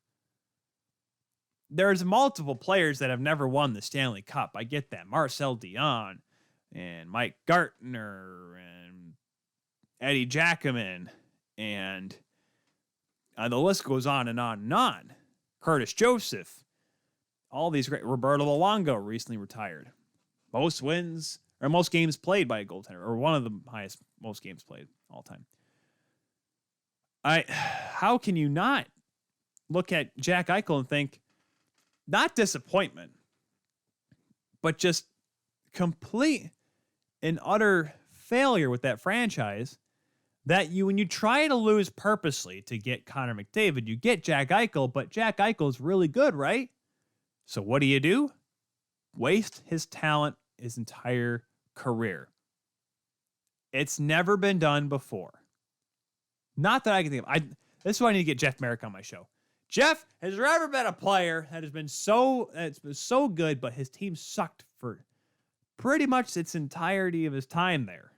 There's multiple players that have never won the Stanley Cup. I get that. Marcel Dion and Mike Gartner and Eddie Jacquemin, and the list goes on and on and on. Curtis Joseph. All these great. Roberto Luongo recently retired. Most wins, or most games played by a goaltender, or one of the most games played all time. How can you not look at Jack Eichel and think, not disappointment, but just complete and utter failure with that franchise, that when you try to lose purposely to get Connor McDavid, you get Jack Eichel, but Jack Eichel is really good, right? So what do? Waste his talent his entire career. It's never been done before. Not that I can think of. This is why I need to get Jeff Merrick on my show. Jeff, has there ever been a player that has been so good, but his team sucked for pretty much its entirety of his time there?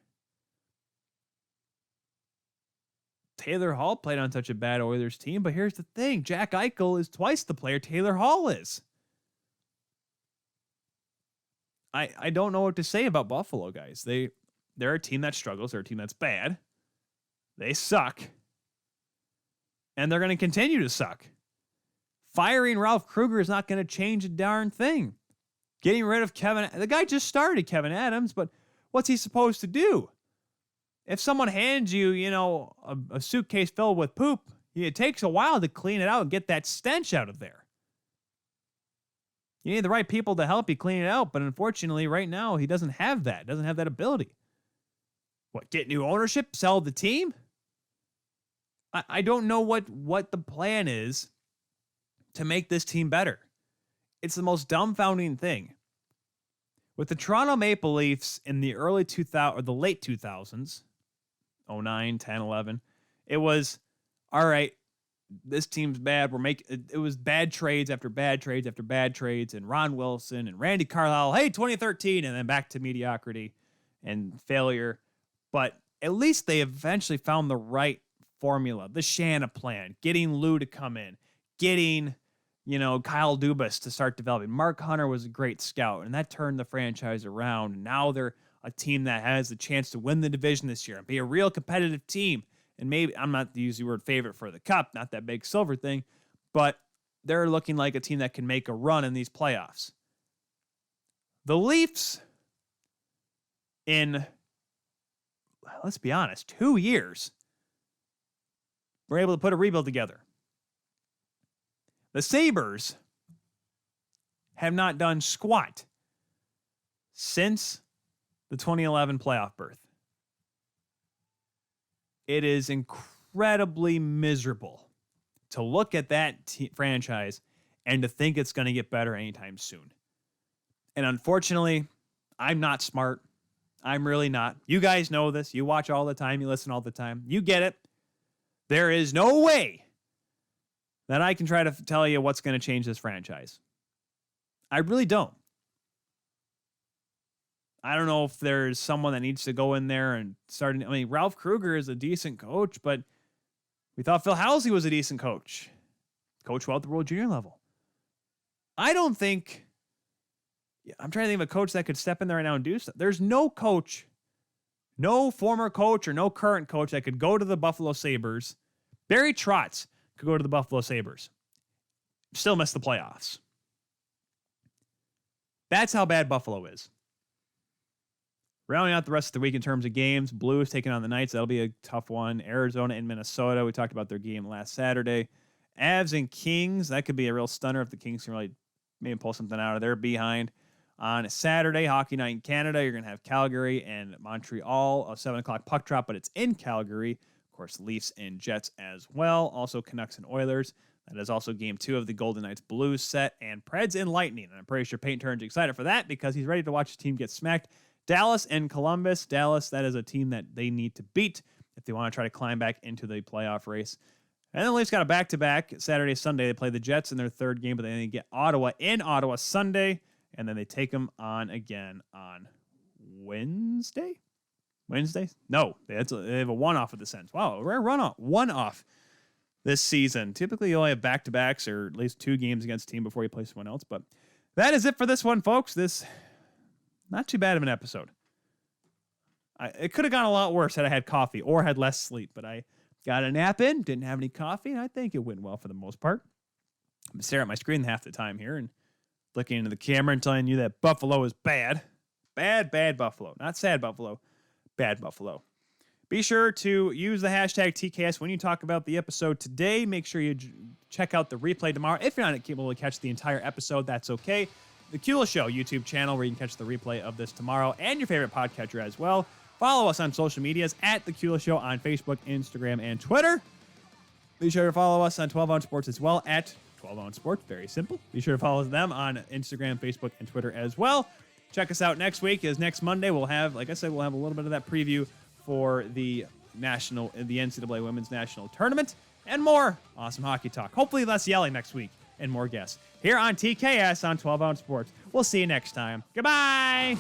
Taylor Hall played on such a bad Oilers team, but here's the thing. Jack Eichel is twice the player Taylor Hall is. I don't know what to say about Buffalo, guys. They're a team that struggles. They're a team that's bad. They suck. And they're going to continue to suck. Firing Ralph Kruger is not going to change a darn thing. Getting rid of the guy just started, Kevin Adams, but what's he supposed to do? If someone hands you, a suitcase filled with poop, it takes a while to clean it out and get that stench out of there. You need the right people to help you clean it out, but unfortunately, right now, he doesn't have that. Doesn't have that ability. What, get new ownership? Sell the team? I don't know what the plan is to make this team better. It's the most dumbfounding thing. With the Toronto Maple Leafs in the early 2000s or the late 2000s, 09, 10, 11, it was, all right, this team's bad. It was bad trades after bad trades after bad trades, and Ron Wilson and Randy Carlyle, hey, 2013, and then back to mediocrity and failure. But at least they eventually found the right formula, the Shanna plan, getting Lou to come in, getting, Kyle Dubas to start developing. Mark Hunter was a great scout, and that turned the franchise around. And now they're a team that has the chance to win the division this year and be a real competitive team. And maybe, I'm not using the word favorite for the cup, not that big silver thing, but they're looking like a team that can make a run in these playoffs. The Leafs, in, let's be honest, 2 years, were able to put a rebuild together. The Sabres have not done squat since the 2011 playoff berth. It is incredibly miserable to look at that franchise and to think it's going to get better anytime soon. And unfortunately, I'm not smart. I'm really not. You guys know this. You watch all the time. You listen all the time. You get it. There is no way that I can try to tell you what's going to change this franchise. I really don't. I don't know if there's someone that needs to go in there and start. Ralph Kruger is a decent coach, but we thought Phil Housley was a decent coach. Coach well at the World Junior level. I don't think. I'm trying to think of a coach that could step in there right now and do stuff. There's no coach, no former coach or no current coach that could go to the Buffalo Sabres. Barry Trotz could go to the Buffalo Sabres. Still miss the playoffs. That's how bad Buffalo is. Rounding out the rest of the week in terms of games, Blues taking on the Knights. That'll be a tough one. Arizona and Minnesota. We talked about their game last Saturday. Avs and Kings. That could be a real stunner if the Kings can really maybe pull something out of their behind. On Saturday, Hockey Night in Canada, you're going to have Calgary and Montreal, a 7 o'clock puck drop, but it's in Calgary. Of course, Leafs and Jets as well. Also, Canucks and Oilers. That is also Game 2 of the Golden Knights Blues set. And Preds and Lightning. And I'm pretty sure Peyton Turn's excited for that because he's ready to watch his team get smacked. Dallas and Columbus. Dallas, that is a team that they need to beat if they want to try to climb back into the playoff race. And then the Leafs got a back-to-back Saturday, Sunday. They play the Jets in their third game, but then they get Ottawa in Ottawa Sunday, and then they take them on again on Wednesday? No, they have a one-off with the Sens. Wow, a rare one-off this season. Typically, you only have back-to-backs or at least 2 games against a team before you play someone else. But that is it for this one, folks. This not too bad of an episode. It could have gone a lot worse had I had coffee or had less sleep, but I got a nap in, didn't have any coffee, and I think it went well for the most part. I'm staring at my screen half the time here and looking into the camera and telling you that Buffalo is bad. Bad Buffalo. Not sad Buffalo. Bad Buffalo. Be sure to use the hashtag TKS when you talk about the episode today. Make sure you check out the replay tomorrow. If you're not able to catch the entire episode, that's okay. The Kula Show YouTube channel where you can catch the replay of this tomorrow and your favorite podcatcher as well. Follow us on social medias at The Kula Show on Facebook, Instagram, and Twitter. Be sure to follow us on 12 Ounce Sports as well at 12 Ounce Sports. Very simple. Be sure to follow them on Instagram, Facebook, and Twitter as well. Check us out next week, as next Monday we'll have, like I said, we'll have a little bit of that preview for the NCAA Women's National Tournament and more awesome hockey talk. Hopefully less yelling next week and more guests here on TKS on 12 Ounce Sports. We'll see you next time. Goodbye.